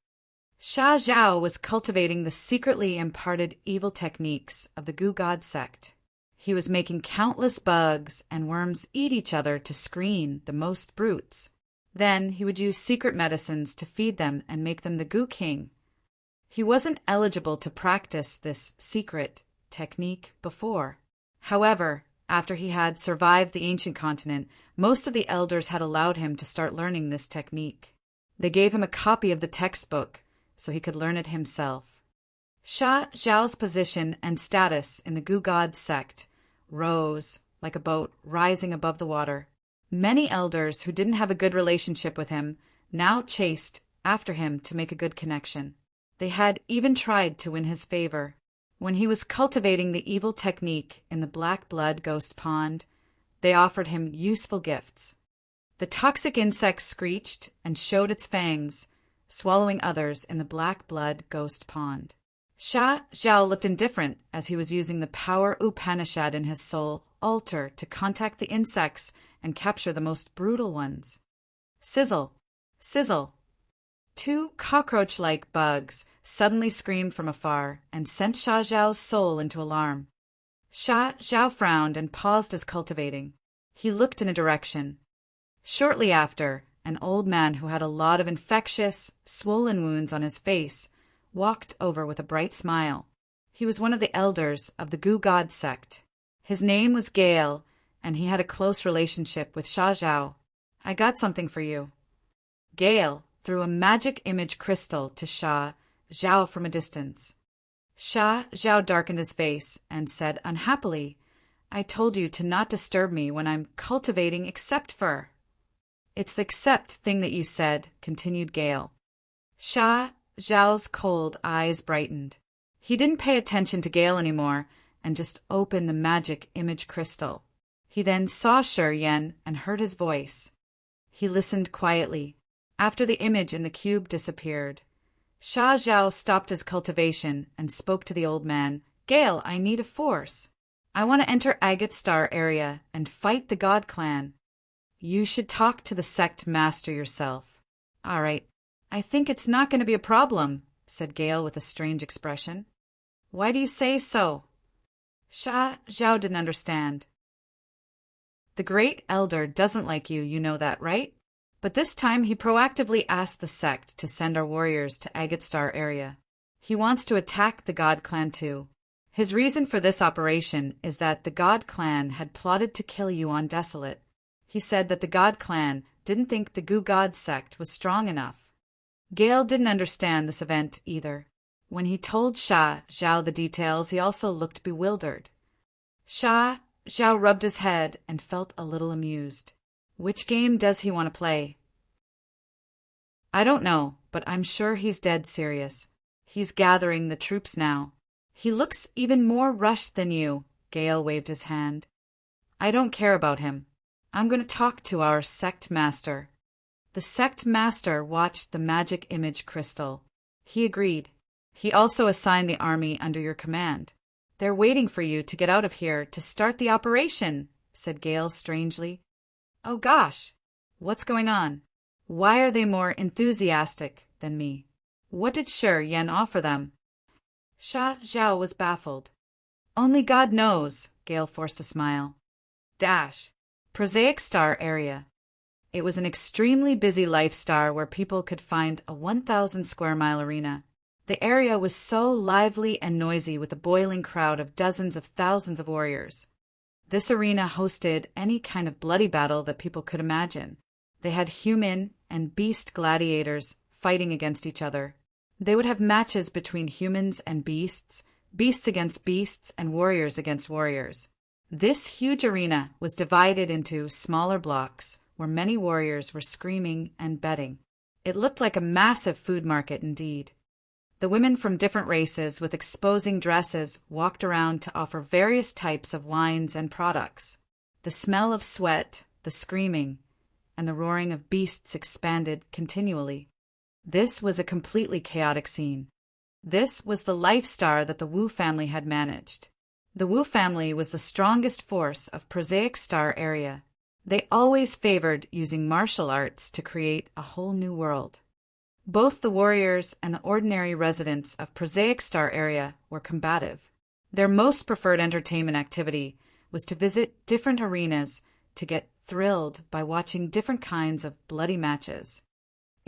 Speaker 1: Sha Zhao was cultivating the secretly imparted evil techniques of the Gugod sect. He was making countless bugs and worms eat each other to screen the most brutes. Then he would use secret medicines to feed them and make them the Gu King. He wasn't eligible to practice this secret technique before. However, after he had survived the ancient continent, most of the elders had allowed him to start learning this technique. They gave him a copy of the textbook so he could learn it himself. Sha Zhao's position and status in the Gugod sect rose like a boat rising above the water. Many elders who didn't have a good relationship with him now chased after him to make a good connection. They had even tried to win his favor. When he was cultivating the evil technique in the black blood ghost pond, they offered him useful gifts. The toxic insect screeched and showed its fangs, swallowing others in the black blood ghost pond. Sha Zhao looked indifferent as he was using the power Upanishad in his soul altar to contact the insects and capture the most brutal ones. Sizzle! Sizzle! 2 cockroach-like bugs suddenly screamed from afar and sent Sha Zhao's soul into alarm. Sha Zhao frowned and paused his cultivating. He looked in a direction. Shortly after, an old man who had a lot of infectious, swollen wounds on his face walked over with a bright smile. He was one of the elders of the Gugod sect. His name was Gale, and he had a close relationship with Sha Zhao. "I got something for you." Gale threw a magic image crystal to Sha Zhao from a distance. Sha Zhao darkened his face and said unhappily, "I told you to not disturb me when I'm cultivating except for." "It's the except thing that you said," continued Gale. Sha Zhao's cold eyes brightened. He didn't pay attention to Gale anymore and just opened the magic image crystal. He then saw Shi Yan and heard his voice. He listened quietly. After the image in the cube disappeared, Sha Zhao stopped his cultivation and spoke to the old man. "Gale, I need a force. I want to enter Agate Star area and fight the God clan." "You should talk to the sect master yourself." "All right. I think it's not going to be a problem," said Gale with a strange expression. "Why do you say so?" Sha Zhao didn't understand. "The great elder doesn't like you, you know that, right? But this time he proactively asked the sect to send our warriors to Agate Star area. He wants to attack the God clan too. His reason for this operation is that the God Clan had plotted to kill you on Desolate. He said that the God Clan didn't think the Goo God sect was strong enough. Gale didn't understand this event either. When he told Sha Zhao the details, he also looked bewildered. Sha Zhao rubbed his head and felt a little amused. Which game does he want to play? I don't know, but I'm sure he's dead serious. He's gathering the troops now. He looks even more rushed than you. Gale waved his hand. I don't care about him. I'm going to talk to our sect master. The sect master watched the magic image crystal. He agreed. He also assigned the army under your command. They're waiting for you to get out of here to start the operation, said Gale strangely. Oh gosh, what's going on? Why are they more enthusiastic than me? What did Shi Yan offer them? Sha Zhao was baffled. Only God knows, Gale forced a smile. Prosaic Star area. It was an extremely busy life star where people could find a 1,000 square mile arena. The area was so lively and noisy with a boiling crowd of dozens of thousands of warriors. This arena hosted any kind of bloody battle that people could imagine. They had human and beast gladiators fighting against each other. They would have matches between humans and beasts, beasts against beasts, and warriors against warriors. This huge arena was divided into smaller blocks where many warriors were screaming and betting. It looked like a massive food market indeed. The women from different races with exposing dresses walked around to offer various types of wines and products. The smell of sweat, the screaming, and the roaring of beasts expanded continually. This was a completely chaotic scene. This was the life star that the Wu family had managed. The Wu family was the strongest force of Prosaic Star area. They always favored using martial arts to create a whole new world. Both the warriors and the ordinary residents of Prosaic Star area were combative. Their most preferred entertainment activity was to visit different arenas to get thrilled by watching different kinds of bloody matches.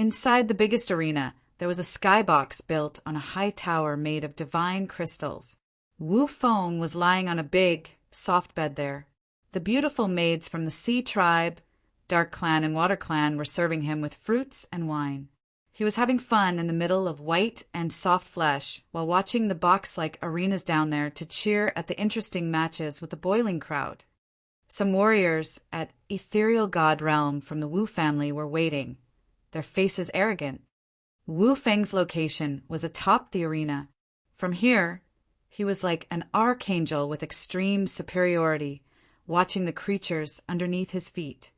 Speaker 1: Inside the biggest arena, there was a skybox built on a high tower made of divine crystals. Wu Feng was lying on a big, soft bed there. The beautiful maids from the Sea Tribe, Dark Clan, and Water Clan were serving him with fruits and wine. He was having fun in the middle of white and soft flesh while watching the box-like arenas down there to cheer at the interesting matches with the boiling crowd. Some warriors at Ethereal God Realm from the Wu family were waiting, their faces arrogant. Wu Feng's location was atop the arena. From here, he was like an archangel with extreme superiority, watching the creatures underneath his feet.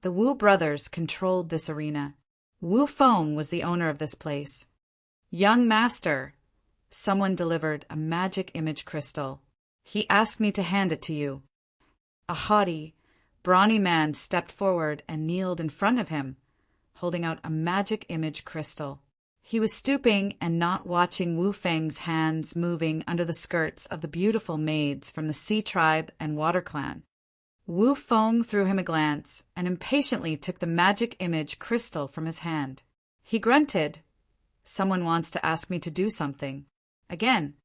Speaker 1: The Wu brothers controlled this arena. Wu Feng was the owner of this place. Young master, someone delivered a magic image crystal. He asked me to hand it to you. A haughty, brawny man stepped forward and kneeled in front of him, holding out a magic image crystal. He was stooping and not watching Wu Feng's hands moving under the skirts of the beautiful maids from the Sea Tribe and Water Clan. Wu Feng threw him a glance and impatiently took the magic image crystal from his hand. He grunted. Someone wants to ask me to do something. Again.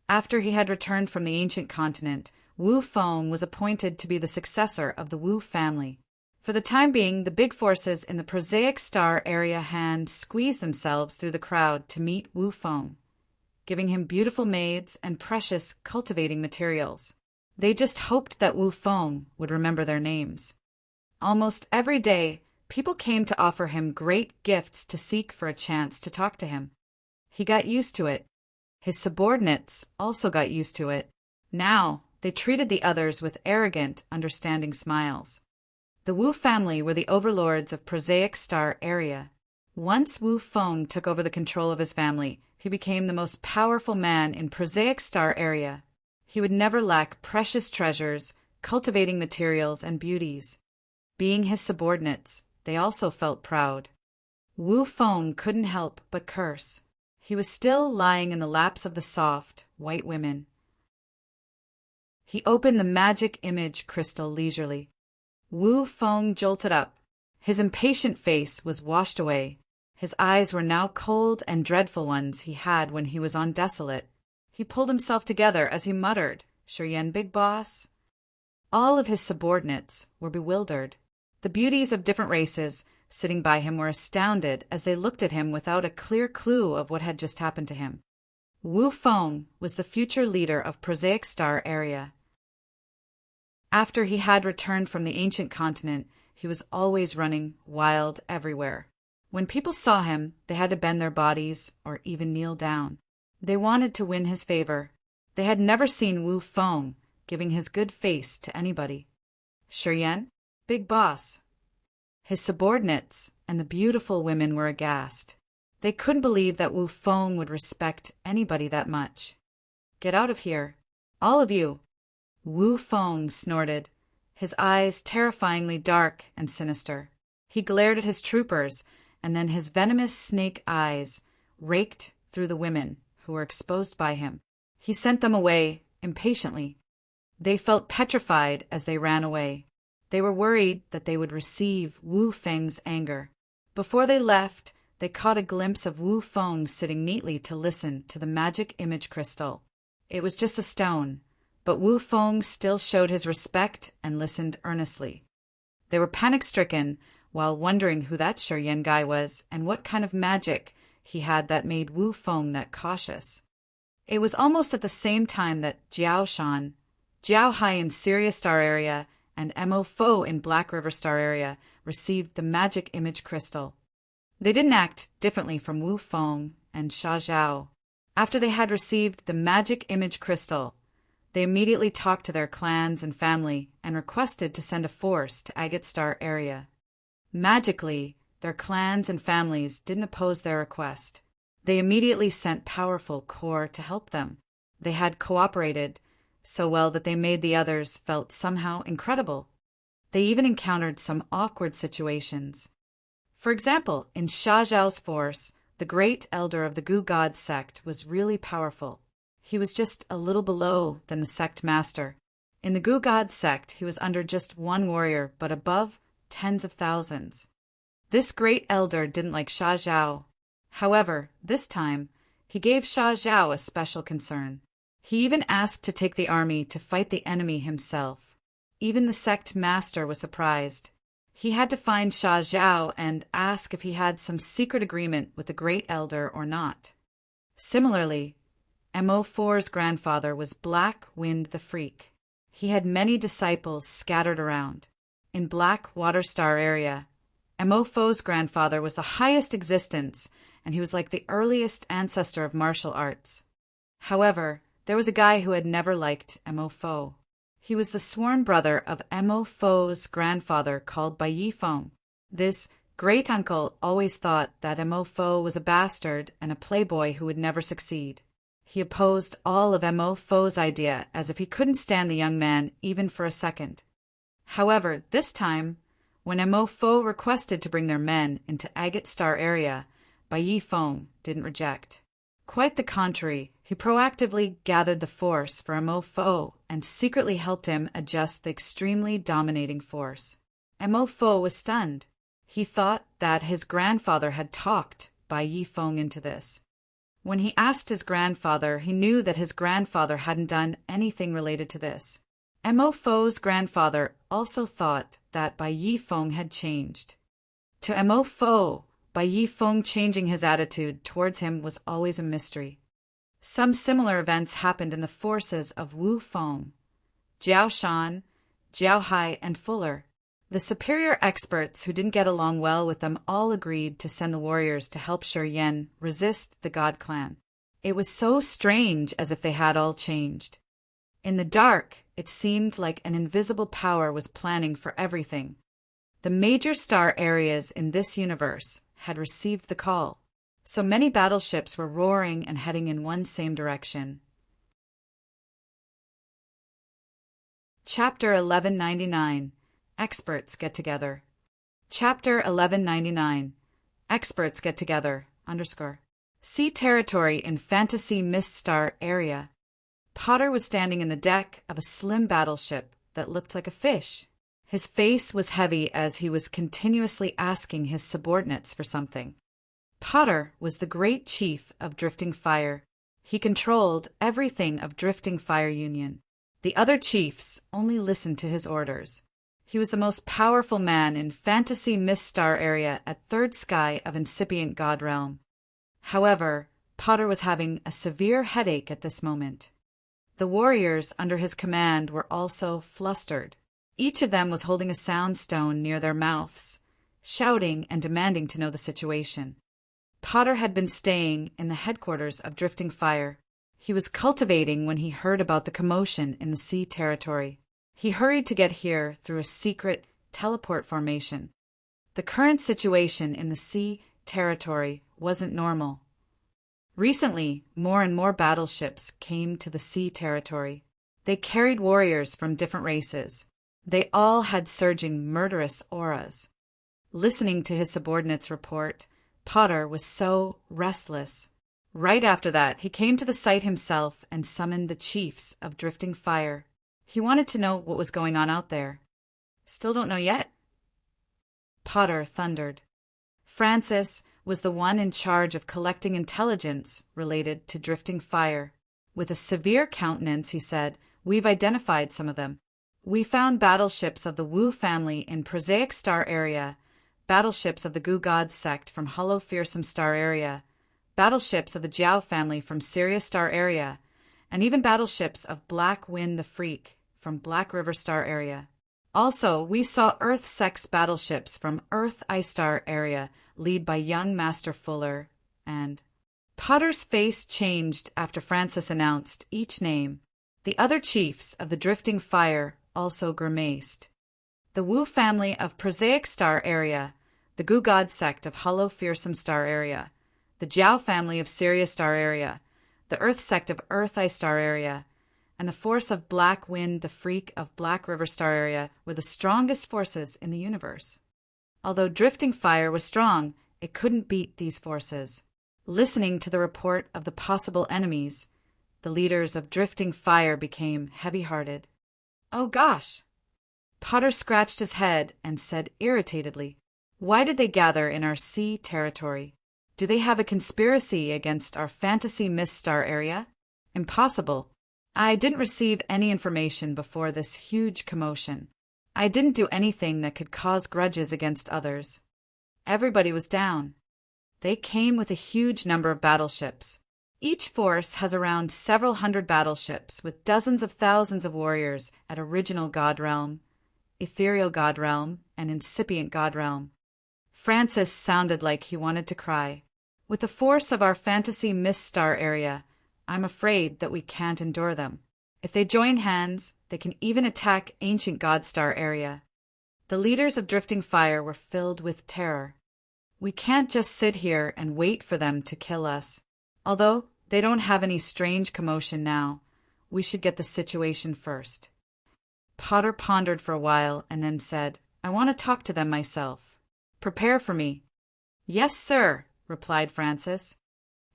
Speaker 1: After he had returned from the ancient continent, Wu Feng was appointed to be the successor of the Wu family. For the time being, the big forces in the Prosaic Star area hand squeezed themselves through the crowd to meet Wu Feng, giving him beautiful maids and precious cultivating materials. They just hoped that Wu Feng would remember their names. Almost every day, people came to offer him great gifts to seek for a chance to talk to him. He got used to it. His subordinates also got used to it. Now, they treated the others with arrogant, understanding smiles. The Wu family were the overlords of Prosaic Star area. Once Wu Feng took over the control of his family, he became the most powerful man in Prosaic Star area. He would never lack precious treasures, cultivating materials, and beauties. Being his subordinates, they also felt proud. Wu Feng couldn't help but curse. He was still lying in the laps of the soft, white women. He opened the magic image crystal leisurely. Wu Feng jolted up. His impatient face was washed away. His eyes were now cold and dreadful ones he had when he was on Desolate. He pulled himself together as he muttered, "Sure yen, big boss?" All of his subordinates were bewildered. The beauties of different races sitting by him were astounded as they looked at him without a clear clue of what had just happened to him. Wu Feng was the future leader of Prosaic Star area. After he had returned from the ancient continent, he was always running wild everywhere. When people saw him, they had to bend their bodies or even kneel down. They wanted to win his favor. They had never seen Wu Feng giving his good face to anybody. "Sure yen, big boss." His subordinates and the beautiful women were aghast. They couldn't believe that Wu Feng would respect anybody that much. "Get out of here, all of you," Wu Feng snorted, his eyes terrifyingly dark and sinister. He glared at his troopers, and then his venomous snake eyes raked through the women who were exposed by him. He sent them away impatiently. They felt petrified as they ran away. They were worried that they would receive Wu Feng's anger. Before they left, they caught a glimpse of Wu Feng sitting neatly to listen to the magic image crystal. It was just a stone, but Wu Feng still showed his respect and listened earnestly. They were panic-stricken while wondering who that Sure Yen guy was and what kind of magic he had that made Wu Feng that cautious. It was almost at the same time that Jiao Shan, Jiao Hai in Sirius Star area, and Mo Fo in Black River Star area received the magic image crystal. They didn't act differently from Wu Feng and Sha Zhao. After they had received the magic image crystal, they immediately talked to their clans and family and requested to send a force to Agate Star area. Magically, their clans and families didn't oppose their request. They immediately sent powerful corps to help them. They had cooperated so well that they made the others felt somehow incredible. They even encountered some awkward situations. For example, in Sha Zhao's force, the great elder of the Gu God sect was really powerful. He was just a little below than the sect master. In the Gu God sect, he was under just one warrior, but above tens of thousands. This great elder didn't like Sha Zhao. However, this time, he gave Sha Zhao a special concern. He even asked to take the army to fight the enemy himself. Even the sect master was surprised. He had to find Sha Zhao and ask if he had some secret agreement with the great elder or not. Similarly, Mo Fo's grandfather was Black Wind the Freak. He had many disciples scattered around. In Black Water Star area, Mo Fo's grandfather was the highest existence, and he was like the earliest ancestor of martial arts. However, there was a guy who had never liked Mo Fo. He was the sworn brother of Mo Fo's grandfather called Bai Yifeng. This great-uncle always thought that Mo Fo was a bastard and a playboy who would never succeed. He opposed all of Mo Fo's idea as if he couldn't stand the young man even for a second. However, this time, when Mo Fo requested to bring their men into Agate Star area, Bai Yifeng didn't reject. Quite the contrary, he proactively gathered the force for Mo Fo and secretly helped him adjust the extremely dominating force. Mo Fo was stunned. He thought that his grandfather had talked Bai Yifeng into this. When he asked his grandfather, he knew that his grandfather hadn't done anything related to this. Mo Fo's grandfather also thought that Bai Yifeng had changed. To Mo Fo, Bai Yifeng changing his attitude towards him was always a mystery. Some similar events happened in the forces of Wu Feng, Jiao Shan, Jiao Hai, and Fuller. The superior experts who didn't get along well with them all agreed to send the warriors to help Sure Yen resist the God clan. It was so strange, as if they had all changed. In the dark, it seemed like an invisible power was planning for everything. The major star areas in this universe had received the call, so many battleships were roaring and heading in one same direction. Chapter 1199. Experts Get Together. Chapter 1199. Experts Get Together, _ Sea territory in Fantasy Mist Star area. Potter was standing in the deck of a slim battleship that looked like a fish. His face was heavy as he was continuously asking his subordinates for something. Potter was the great chief of Drifting Fire. He controlled everything of Drifting Fire Union. The other chiefs only listened to his orders. He was the most powerful man in Fantasy Mist Star area at Third Sky of Incipient God Realm. However, Potter was having a severe headache at this moment. The warriors under his command were also flustered. Each of them was holding a sound stone near their mouths, shouting and demanding to know the situation. Potter had been staying in the headquarters of Drifting Fire. He was cultivating when he heard about the commotion in the sea territory. He hurried to get here through a secret teleport formation. The current situation in the sea territory wasn't normal. Recently, more and more battleships came to the sea territory. They carried warriors from different races. They all had surging, murderous auras. Listening to his subordinates' report, Potter was so restless. Right after that, he came to the site himself and summoned the chiefs of Drifting Fire. He wanted to know what was going on out there. Still don't know yet? Potter thundered. Francis was the one in charge of collecting intelligence related to Drifting Fire. With a severe countenance, he said, "We've identified some of them. We found battleships of the Wu family in Prosaic Star area, battleships of the Gu God sect from Hollow Fearsome Star area, battleships of the Jiao family from Sirius Star area, and even battleships of Black Wind the Freak from Black River Star area. Also, we saw Earth Sex battleships from Earth Ice Star area, led by young Master Fuller, and..." Potter's face changed after Francis announced each name. The other chiefs of the Drifting Fire also grimaced. The Wu family of Prosaic Star area, the Gu God sect of Hollow Fearsome Star area, the Jiao family of Sirius Star area, the Earth sect of Earth Ice Star area, and the force of Black Wind the Freak of Black River Star area were the strongest forces in the universe. Although Drifting Fire was strong, it couldn't beat these forces. Listening to the report of the possible enemies, the leaders of Drifting Fire became heavy-hearted. "Oh gosh!" Potter scratched his head and said irritatedly, "Why did they gather in our sea territory? Do they have a conspiracy against our Fantasy Mist Star area? Impossible. I didn't receive any information before this huge commotion. I didn't do anything that could cause grudges against others. Everybody was down. They came with a huge number of battleships. Each force has around several hundred battleships with dozens of thousands of warriors at Original God Realm, Ethereal God Realm, and Incipient God Realm." Francis sounded like he wanted to cry. "With the force of our Fantasy Mist Star area, I'm afraid that we can't endure them. If they join hands, they can even attack Ancient God Star area." The leaders of Drifting Fire were filled with terror. "We can't just sit here and wait for them to kill us. Although they don't have any strange commotion now, we should get the situation first." Potter pondered for a while and then said, "I want to talk to them myself. Prepare for me." "Yes, sir," replied Francis.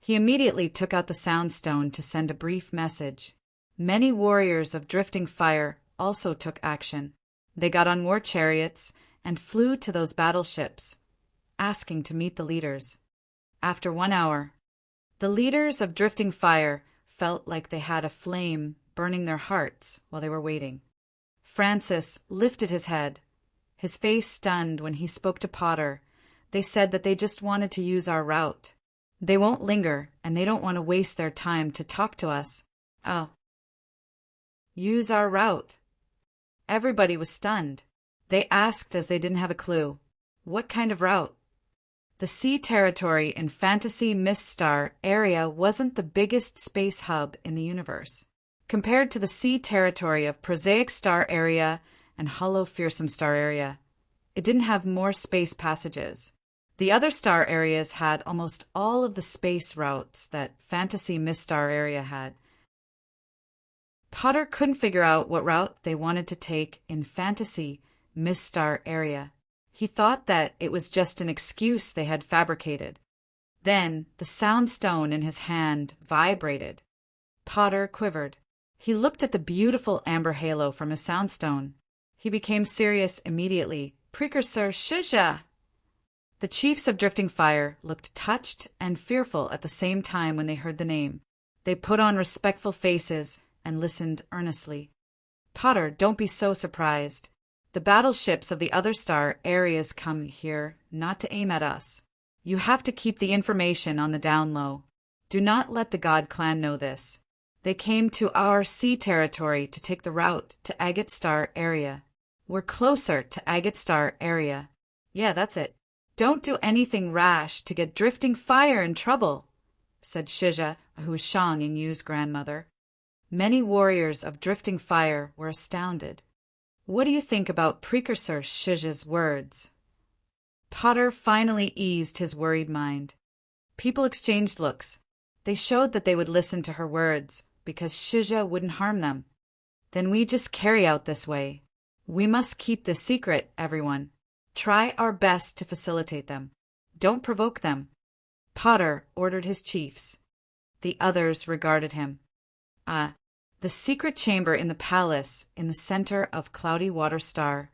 Speaker 1: He immediately took out the sound stone to send a brief message. Many warriors of Drifting Fire also took action. They got on war chariots and flew to those battleships, asking to meet the leaders. After 1 hour, the leaders of Drifting Fire felt like they had a flame burning their hearts while they were waiting. Francis lifted his head, his face stunned when he spoke to Potter. They said that they just wanted to use our route. They won't linger, and they don't want to waste their time to talk to us. Oh. Use our route. Everybody was stunned. They asked as they didn't have a clue. What kind of route? The sea territory in Fantasy Mist Star area wasn't the biggest space hub in the universe. Compared to the sea territory of Prosaic Star area and Hollow Fearsome Star area, it didn't have more space passages. The other star areas had almost all of the space routes that Fantasy Mist Star area had. Potter couldn't figure out what route they wanted to take in Fantasy Mist Star area. He thought that it was just an excuse they had fabricated. Then the sound stone in his hand vibrated. Potter quivered. He looked at the beautiful amber halo from his sound stone. He became serious immediately. "Precursor Shija!" The chiefs of Drifting Fire looked touched and fearful at the same time when they heard the name. They put on respectful faces and listened earnestly. Potter, don't be so surprised. The battleships of the other star areas come here not to aim at us. You have to keep the information on the down low. Do not let the God Clan know this. They came to our sea territory to take the route to Agate Star area. We're closer to Agate Star area. Yeah, that's it. Don't do anything rash to get drifting fire in trouble, said Shija, who was Shang and Yu's grandmother. Many warriors of drifting fire were astounded. What do you think about Precursor Shija's words? Potter finally eased his worried mind. People exchanged looks. They showed that they would listen to her words, because Shija wouldn't harm them. Then we just carry out this way. We must keep this secret, everyone. Try our best to facilitate them. Don't provoke them. Potter ordered his chiefs. The others regarded him. The secret chamber in the palace in the center of Cloudy Water Star.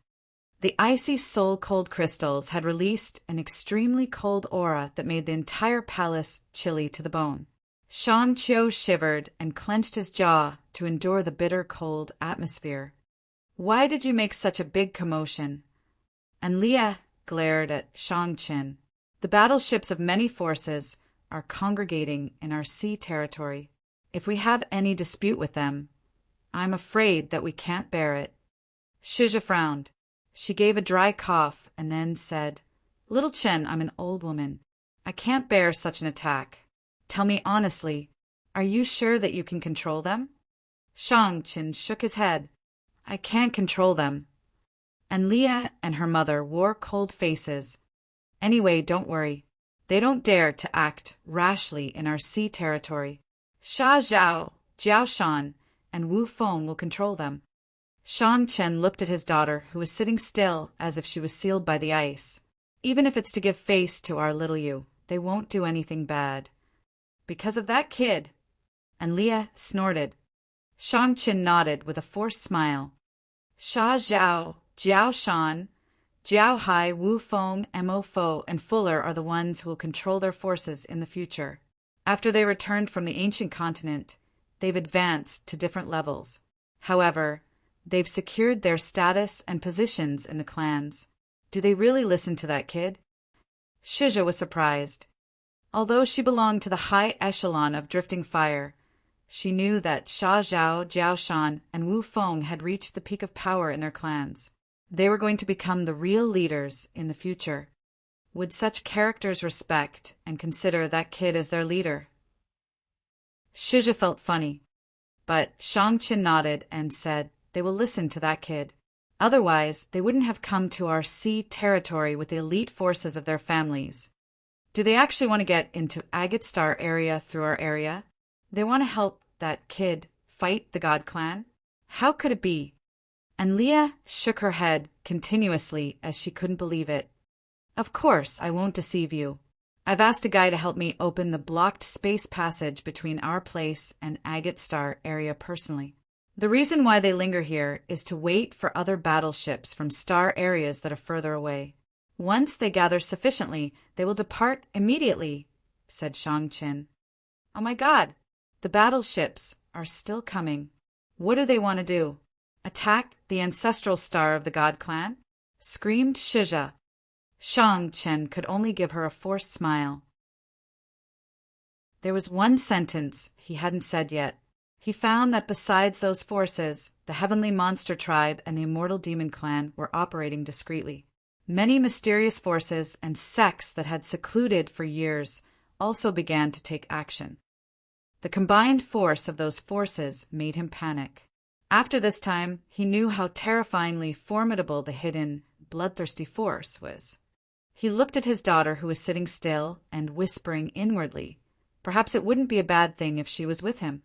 Speaker 1: The icy soul-cold crystals had released an extremely cold aura that made the entire palace chilly to the bone. Shang Qiu shivered and clenched his jaw to endure the bitter cold atmosphere. Why did you make such a big commotion? And Leah glared at Shang Qin. The battleships of many forces are congregating in our sea territory. If we have any dispute with them, I'm afraid that we can't bear it. Shija frowned. She gave a dry cough and then said, Little Chen, I'm an old woman. I can't bear such an attack. Tell me honestly, are you sure that you can control them? Shang Qin shook his head. I can't control them. And Leah and her mother wore cold faces. Anyway, don't worry. They don't dare to act rashly in our sea territory. Sha Zhao, Jiao Shan, and Wu Feng will control them. Shang Chen looked at his daughter, who was sitting still as if she was sealed by the ice. Even if it's to give face to our little you, they won't do anything bad. Because of that kid. And Leah snorted. Shang Chen nodded with a forced smile. Sha Zhao, Jiao Shan, Jiao Hai, Wu Feng, Mo Fo, and Fuller are the ones who will control their forces in the future. After they returned from the ancient continent, they've advanced to different levels. However, they've secured their status and positions in the clans. Do they really listen to that kid? Shija was surprised. Although she belonged to the high echelon of drifting fire, she knew that Sha Zhao, Jiao Shan, and Wu Feng had reached the peak of power in their clans. They were going to become the real leaders in the future. Would such characters respect and consider that kid as their leader? Shija felt funny, but Shang Qin nodded and said they will listen to that kid. Otherwise, they wouldn't have come to our sea territory with the elite forces of their families. Do they actually want to get into Agate Star area through our area? They want to help that kid fight the God Clan? How could it be? And Leah shook her head continuously as she couldn't believe it. Of course, I won't deceive you. I've asked a guy to help me open the blocked space passage between our place and Agate Star area personally. The reason why they linger here is to wait for other battleships from star areas that are further away. Once they gather sufficiently, they will depart immediately, said Shang Qin. Oh my God, the battleships are still coming. What do they want to do? Attack the ancestral star of the God Clan? Screamed Shija. Shang Chen could only give her a forced smile. There was one sentence he hadn't said yet. He found that besides those forces, the Heavenly Monster Tribe and the Immortal Demon Clan were operating discreetly. Many mysterious forces and sects that had secluded for years also began to take action. The combined force of those forces made him panic. After this time, he knew how terrifyingly formidable the hidden, bloodthirsty force was. He looked at his daughter, who was sitting still and whispering inwardly. Perhaps it wouldn't be a bad thing if she was with him.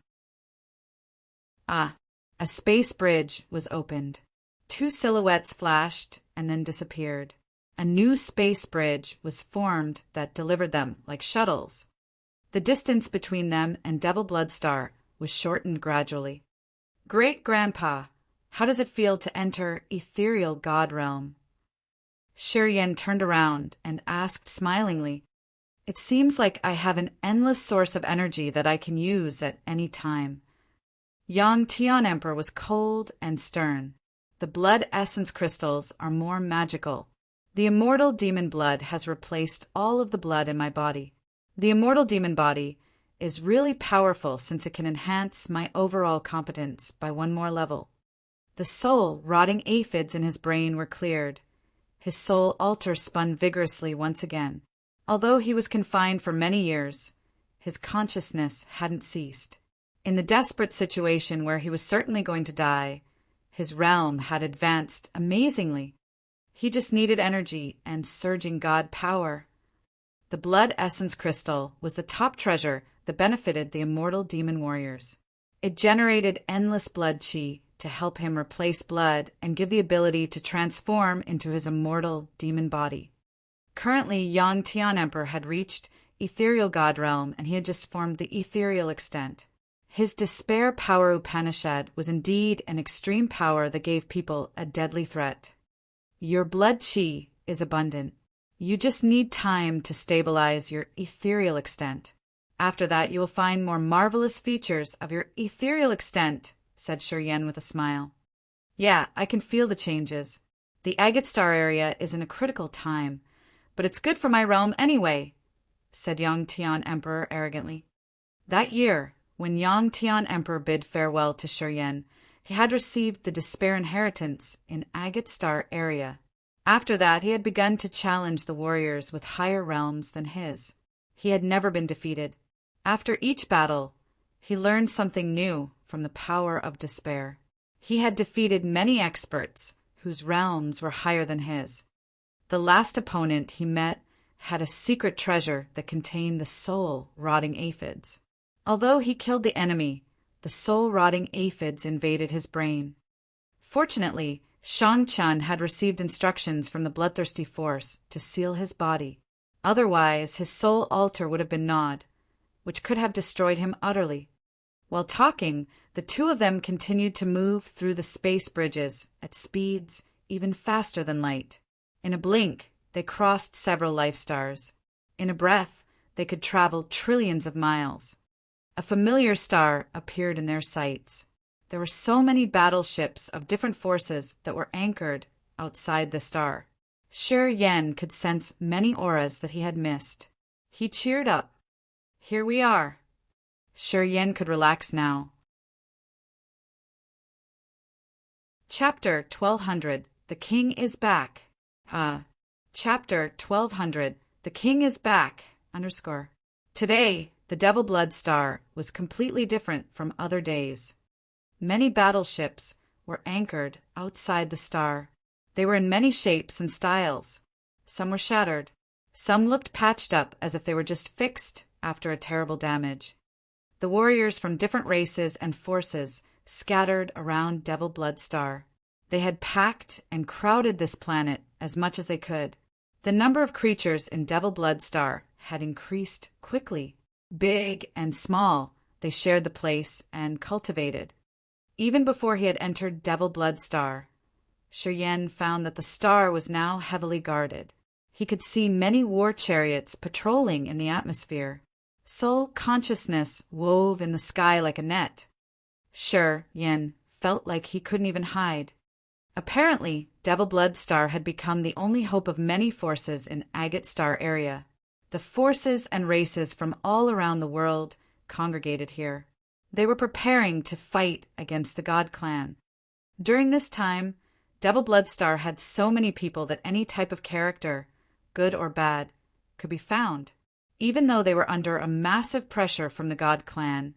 Speaker 1: A space bridge was opened. 2 silhouettes flashed and then disappeared. A new space bridge was formed that delivered them like shuttles. The distance between them and Devil Blood Star was shortened gradually. Great-grandpa, how does it feel to enter ethereal God realm? Shiryan turned around and asked smilingly. It seems like I have an endless source of energy that I can use at any time. Yang Tian Emperor was cold and stern. The blood essence crystals are more magical. The immortal demon blood has replaced all of the blood in my body. The immortal demon body is really powerful since it can enhance my overall competence by one more level. The soul rotting aphids in his brain were cleared. His soul altar spun vigorously once again. Although he was confined for many years, his consciousness hadn't ceased. In the desperate situation where he was certainly going to die, his realm had advanced amazingly. He just needed energy and surging God power. The blood essence crystal was the top treasure that benefited the immortal demon warriors. It generated endless blood chi to help him replace blood and give the ability to transform into his immortal demon body. Currently, Yang Tian Emperor had reached ethereal god realm, and he had just formed the ethereal extent. His despair power Upanishad was indeed an extreme power that gave people a deadly threat. Your blood chi is abundant. You just need time to stabilize your ethereal extent. After that, you will find more marvelous features of your ethereal extent, said Shiryen with a smile. Yeah, I can feel the changes. The agate star area is in a critical time, but it's good for my realm anyway, said Yang Tian Emperor arrogantly. That year, when Yang Tian Emperor bid farewell to Shiryen, he had received the despair inheritance in agate star area. After that, he had begun to challenge the warriors with higher realms than his. He had never been defeated. After each battle, he learned something new from the power of despair. He had defeated many experts whose realms were higher than his. The last opponent he met had a secret treasure that contained the soul-rotting aphids. Although he killed the enemy, the soul-rotting aphids invaded his brain. Fortunately, Shang Chun had received instructions from the bloodthirsty force to seal his body. Otherwise, his soul altar would have been gnawed, which could have destroyed him utterly. While talking, the two of them continued to move through the space bridges at speeds even faster than light. In a blink, they crossed several life stars. In a breath, they could travel trillions of miles. A familiar star appeared in their sights. There were so many battleships of different forces that were anchored outside the star. Shiryen could sense many auras that he had missed. He cheered up. Here we are. Shiryen could relax now. Chapter 1200. The King is Back. Chapter 1200. The King is Back. Today, the Devil Blood Star was completely different from other days. Many battleships were anchored outside the star. They were in many shapes and styles. Some were shattered. Some looked patched up as if they were just fixed after a terrible damage. The warriors from different races and forces scattered around Devil Blood Star. They had packed and crowded this planet as much as they could. The number of creatures in Devil Blood Star had increased quickly. Big and small, they shared the place and cultivated. Even before he had entered Devil Blood Star, Shiryen found that the star was now heavily guarded. He could see many war chariots patrolling in the atmosphere. Soul consciousness wove in the sky like a net. Shiryen felt like he couldn't even hide. Apparently, Devil Blood Star had become the only hope of many forces in Agate Star area. The forces and races from all around the world congregated here. They were preparing to fight against the God Clan. During this time, Devil Blood Star had so many people that any type of character, good or bad, could be found. Even though they were under a massive pressure from the God Clan,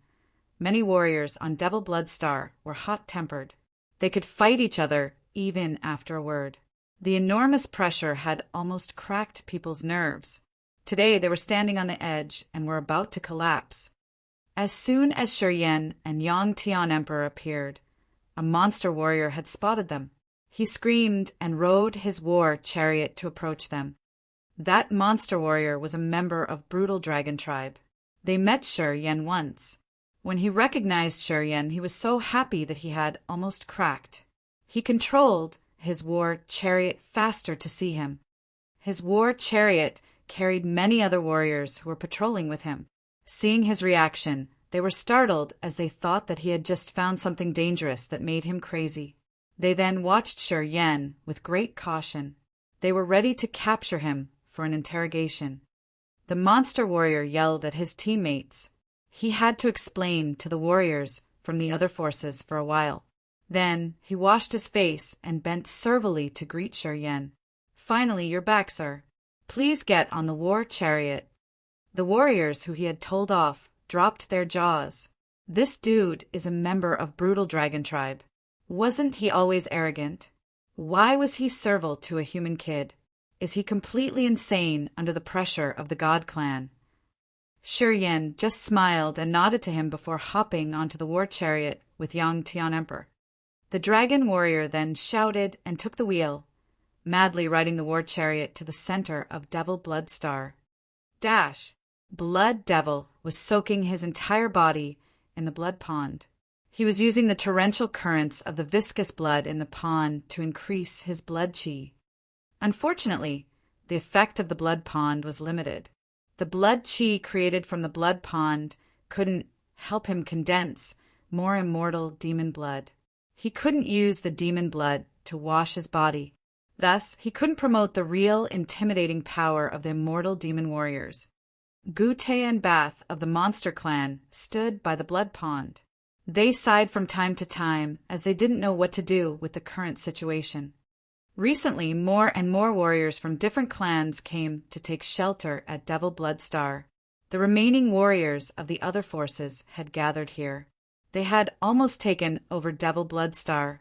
Speaker 1: many warriors on Devil Blood Star were hot-tempered. They could fight each other even after a word. The enormous pressure had almost cracked people's nerves. Today they were standing on the edge and were about to collapse. As soon as Shiryen and Yang Tian Emperor appeared, a monster warrior had spotted them. He screamed and rode his war chariot to approach them. That monster warrior was a member of Brutal Dragon Tribe. They met Shiryen once. When he recognized Shiryen, he was so happy that he had almost cracked. He controlled his war chariot faster to see him. His war chariot carried many other warriors who were patrolling with him. Seeing his reaction, they were startled as they thought that he had just found something dangerous that made him crazy. They then watched Shi Yan with great caution. They were ready to capture him for an interrogation. The monster warrior yelled at his teammates. He had to explain to the warriors from the other forces for a while. Then he washed his face and bent servilely to greet Shi Yan. "Finally, you're back, sir. Please get on the war chariot." The warriors who he had told off dropped their jaws. This dude is a member of brutal dragon tribe. Wasn't he always arrogant? Why was he servile to a human kid? Is he completely insane under the pressure of the God clan? Shi Yan just smiled and nodded to him before hopping onto the war chariot with Yang Tian Emperor. The dragon warrior then shouted and took the wheel, madly riding the war chariot to the center of Devil Blood Star. Dash! Blood Devil was soaking his entire body in the blood pond. He was using the torrential currents of the viscous blood in the pond to increase his blood chi. Unfortunately, the effect of the blood pond was limited. The blood chi created from the blood pond couldn't help him condense more immortal demon blood. He couldn't use the demon blood to wash his body. Thus, he couldn't promote the real, intimidating power of the immortal demon warriors. Gute and Bath of the Monster Clan stood by the blood pond. They sighed from time to time as they didn't know what to do with the current situation. Recently, more and more warriors from different clans came to take shelter at Devil Blood Star. The remaining warriors of the other forces had gathered here. They had almost taken over Devil Blood Star.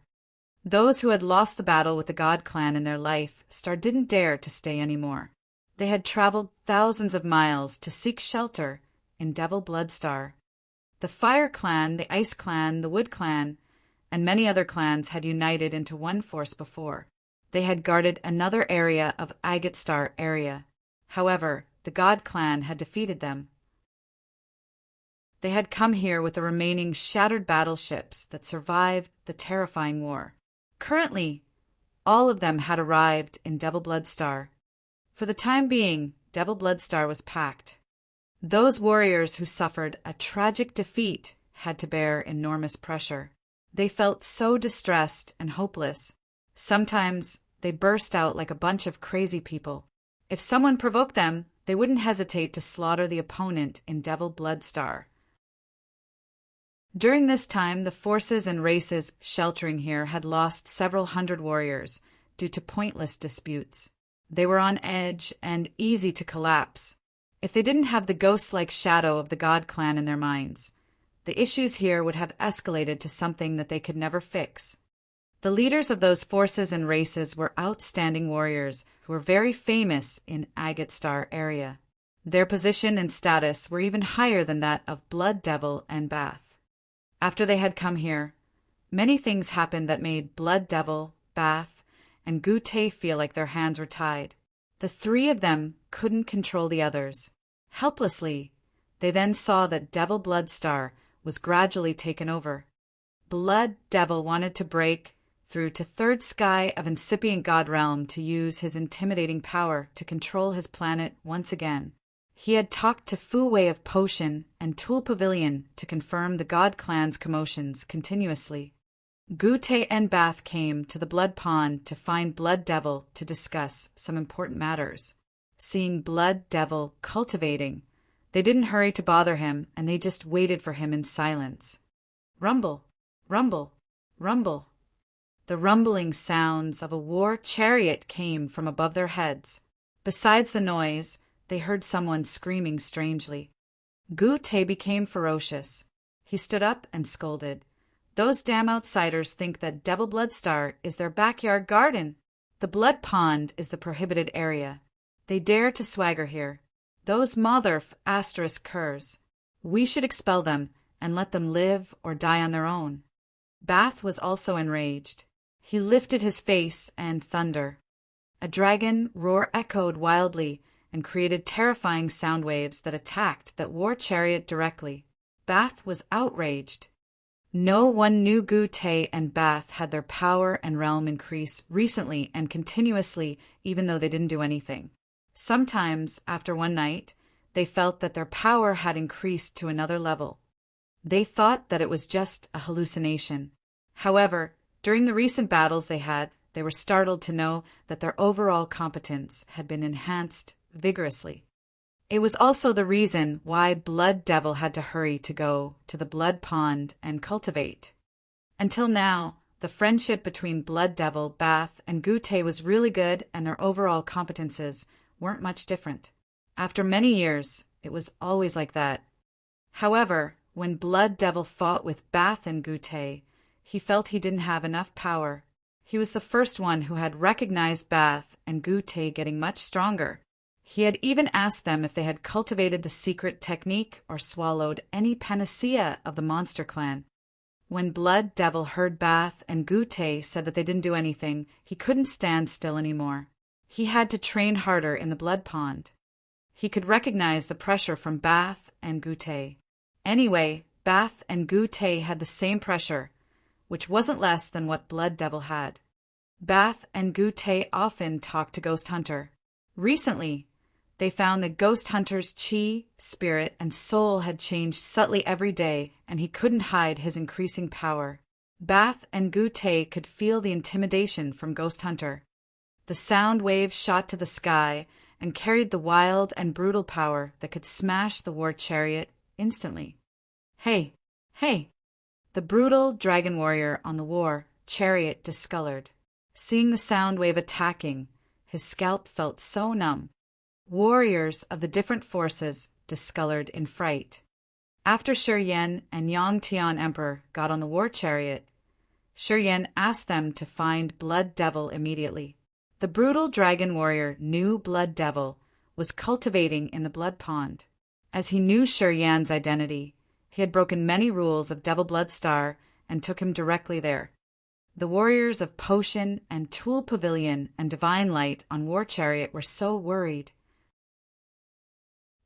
Speaker 1: Those who had lost the battle with the God clan in their life star didn't dare to stay anymore. They had traveled thousands of miles to seek shelter in Devil Blood Star. The Fire Clan, the Ice Clan, the Wood Clan, and many other clans had united into one force before. They had guarded another area of Agate Star area. However, the God clan had defeated them. They had come here with the remaining shattered battleships that survived the terrifying war. Currently, all of them had arrived in Devil Blood Star. For the time being, Devil Blood Star was packed. Those warriors who suffered a tragic defeat had to bear enormous pressure. They felt so distressed and hopeless. Sometimes they burst out like a bunch of crazy people. If someone provoked them, they wouldn't hesitate to slaughter the opponent in Devil Blood Star. During this time, the forces and races sheltering here had lost several hundred warriors due to pointless disputes. They were on edge and easy to collapse if they didn't have the ghost-like shadow of the God clan in their minds. The issues here would have escalated to something that they could never fix. The leaders of those forces and races were outstanding warriors who were very famous in Agate Star area. Their position and status were even higher than that of Blood Devil and Bath. After they had come here, many things happened that made Blood Devil, Bath, and Gute feel like their hands were tied. The three of them couldn't control the others. Helplessly, they then saw that Devil Blood Star was gradually taken over. Blood Devil wanted to break through to third sky of incipient God realm to use his intimidating power to control his planet once again. He had talked to Fu Wei of Potion and Tool Pavilion to confirm the God clan's commotions continuously. Gute and Bath came to the Blood Pond to find Blood Devil to discuss some important matters. Seeing Blood Devil cultivating, they didn't hurry to bother him, and they just waited for him in silence. Rumble, rumble, rumble. The rumbling sounds of a war chariot came from above their heads. Besides the noise, they heard someone screaming strangely. Gute became ferocious. He stood up and scolded. Those damn outsiders think that Devil Blood Star is their backyard garden. The Blood Pond is the prohibited area. They dare to swagger here. Those motherf asterisk curs. We should expel them and let them live or die on their own. Bath was also enraged. He lifted his face and thunder. A dragon roar echoed wildly and created terrifying sound waves that attacked that war chariot directly. Bath was outraged. No one knew Gute and Bath had their power and realm increase recently and continuously, even though they didn't do anything. Sometimes, after one night, they felt that their power had increased to another level. They thought that it was just a hallucination. However, during the recent battles they were startled to know that their overall competence had been enhanced vigorously. It was also the reason why Blood Devil had to hurry to go to the Blood Pond and cultivate. Until now, the friendship between Blood Devil, Bath, and Gute was really good, and their overall competences weren't much different. After many years, it was always like that. However, when Blood Devil fought with Bath and Gute, he felt he didn't have enough power. He was the first one who had recognized Bath and Gute getting much stronger. He had even asked them if they had cultivated the secret technique or swallowed any panacea of the monster clan. When Blood Devil heard Bath and Gute said that they didn't do anything, he couldn't stand still anymore. He had to train harder in the Blood Pond. He could recognize the pressure from Bath and Gute. Anyway, Bath and Gute had the same pressure, which wasn't less than what Blood Devil had. Bath and Gute often talked to Ghost Hunter. Recently, they found that Ghost Hunter's chi, spirit, and soul had changed subtly every day, and he couldn't hide his increasing power. Bath and Gute could feel the intimidation from Ghost Hunter. The sound waves shot to the sky and carried the wild and brutal power that could smash the war chariot instantly. Hey! Hey! The brutal dragon warrior on the war chariot discolored. Seeing the sound wave attacking, his scalp felt so numb. Warriors of the different forces discolored in fright. After Shi Yan and Yang Tian Emperor got on the war chariot, Shi Yan asked them to find Blood Devil immediately. The brutal dragon warrior knew Blood Devil was cultivating in the Blood Pond. As he knew Shi Yan's identity, he had broken many rules of Devil Blood Star and took him directly there. The warriors of Potion and Tool Pavilion and Divine Light on War Chariot were so worried.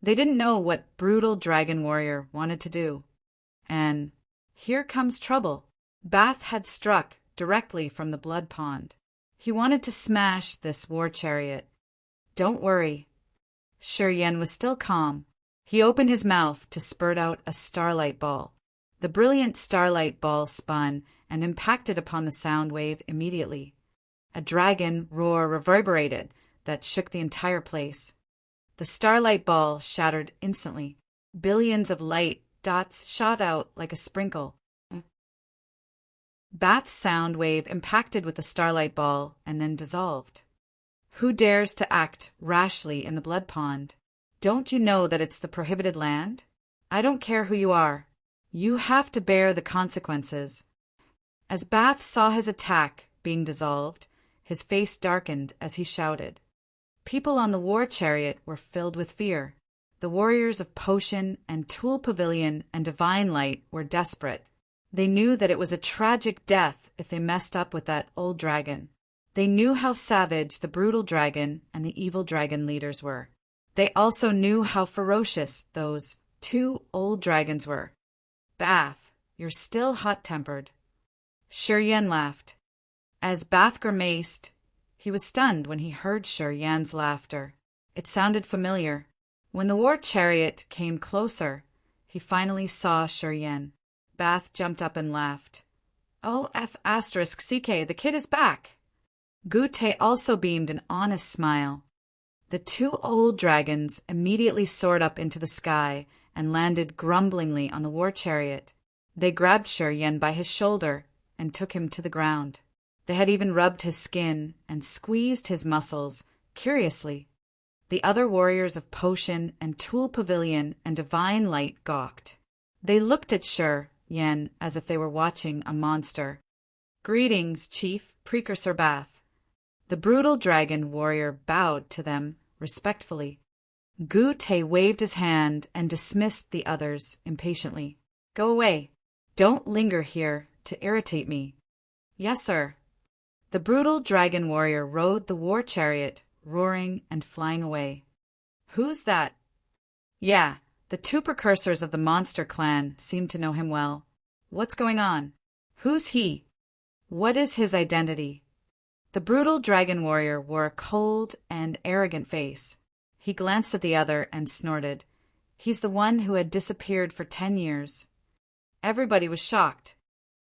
Speaker 1: They didn't know what brutal dragon warrior wanted to do. And here comes trouble. Bath had struck directly from the Blood Pond. He wanted to smash this war chariot. Don't worry. Shi Yan was still calm. He opened his mouth to spurt out a starlight ball. The brilliant starlight ball spun and impacted upon the sound wave immediately. A dragon roar reverberated that shook the entire place. The starlight ball shattered instantly. Billions of light dots shot out like a sprinkle. Bath's sound wave impacted with the starlight ball and then dissolved. Who dares to act rashly in the Blood Pond? Don't you know that it's the prohibited land? I don't care who you are. You have to bear the consequences. As Bath saw his attack being dissolved, his face darkened as he shouted. People on the war chariot were filled with fear. The warriors of Potion and Tool Pavilion and Divine Light were desperate. They knew that it was a tragic death if they messed up with that old dragon. They knew how savage the brutal dragon and the evil dragon leaders were. They also knew how ferocious those two old dragons were. Bath, you're still hot-tempered. Shi Yan laughed. As Bath grimaced, he was stunned when he heard Shi Yan's laughter. It sounded familiar. When the war chariot came closer, he finally saw Shi Yan. Bath jumped up and laughed. Oh, F***CK, the kid is back! Gute also beamed an honest smile. The two old dragons immediately soared up into the sky and landed grumblingly on the war chariot. They grabbed Shi Yan by his shoulder and took him to the ground. They had even rubbed his skin and squeezed his muscles, curiously. The other warriors of Potion and Tool Pavilion and Divine Light gawked. They looked at Shi Yan as if they were watching a monster. Greetings, Chief Precursor Bath. The brutal dragon warrior bowed to them respectfully. Gute waved his hand and dismissed the others impatiently. Go away. Don't linger here to irritate me. Yes, sir. The brutal dragon warrior rode the war chariot, roaring and flying away. Who's that? Yeah, the two precursors of the monster clan seemed to know him well. What's going on? Who's he? What is his identity? The brutal dragon warrior wore a cold and arrogant face. He glanced at the other and snorted. He's the one who had disappeared for 10 years. Everybody was shocked.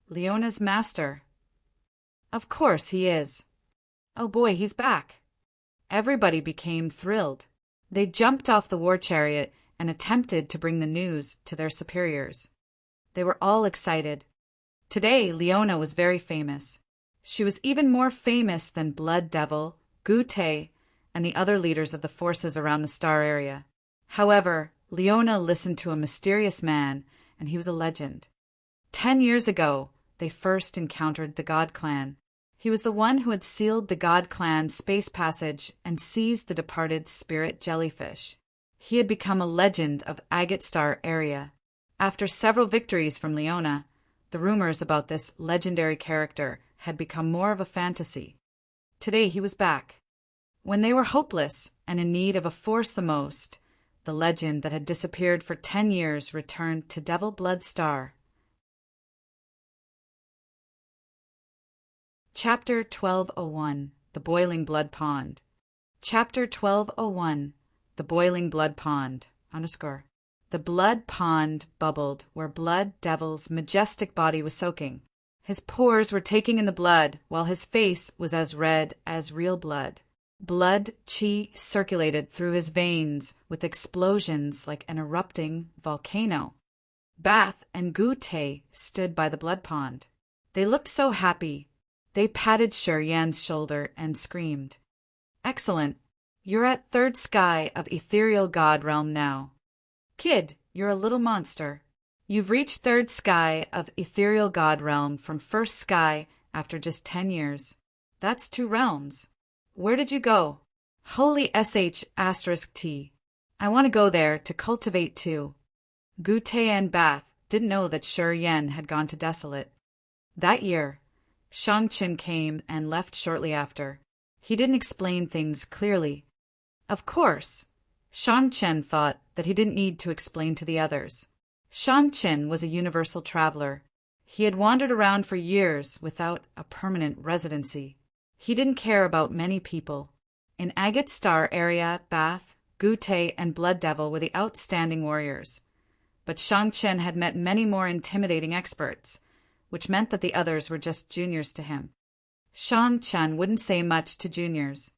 Speaker 1: Leona's master. Of course he is. Oh boy, he's back. Everybody became thrilled. They jumped off the war chariot and attempted to bring the news to their superiors. They were all excited. Today, Leona was very famous. She was even more famous than Blood Devil, Gute, and the other leaders of the forces around the star area. However, Leona listened to a mysterious man, and he was a legend. 10 years ago, they first encountered the God Clan. He was the one who had sealed the God Clan's space passage and seized the departed spirit jellyfish. He had become a legend of Agate Star area. After several victories from Leona, the rumors about this legendary character had become more of a fantasy. Today he was back. When they were hopeless and in need of a force the most, the legend that had disappeared for 10 years returned to Devil Blood Star. Chapter 1201, The Boiling Blood Pond. Chapter 1201, The Boiling Blood Pond, _ The blood pond bubbled where Blood Devil's majestic body was soaking. His pores were taking in the blood, while his face was as red as real blood. Blood chi circulated through his veins with explosions like an erupting volcano. Bath and Gute stood by the blood pond. They looked so happy. They patted Shurian's shoulder and screamed, "Excellent! You're at third sky of ethereal god realm now. Kid, you're a little monster. You've reached third sky of ethereal god realm from first sky after just 10 years. That's 2 realms. Where did you go?" "Holy sh*t. I want to go there to cultivate too." Gute and Bath didn't know that Shurian had gone to Desolate. That year, Shangchen came and left shortly after. He didn't explain things clearly. Of course, Shangchen thought that he didn't need to explain to the others. Shangchen was a universal traveler. He had wandered around for years without a permanent residency. He didn't care about many people. In Agate Star area, Bath, Gute, and Blood Devil were the outstanding warriors. But Shangchen had met many more intimidating experts, which meant that the others were just juniors to him. Shangchen wouldn't say much to juniors.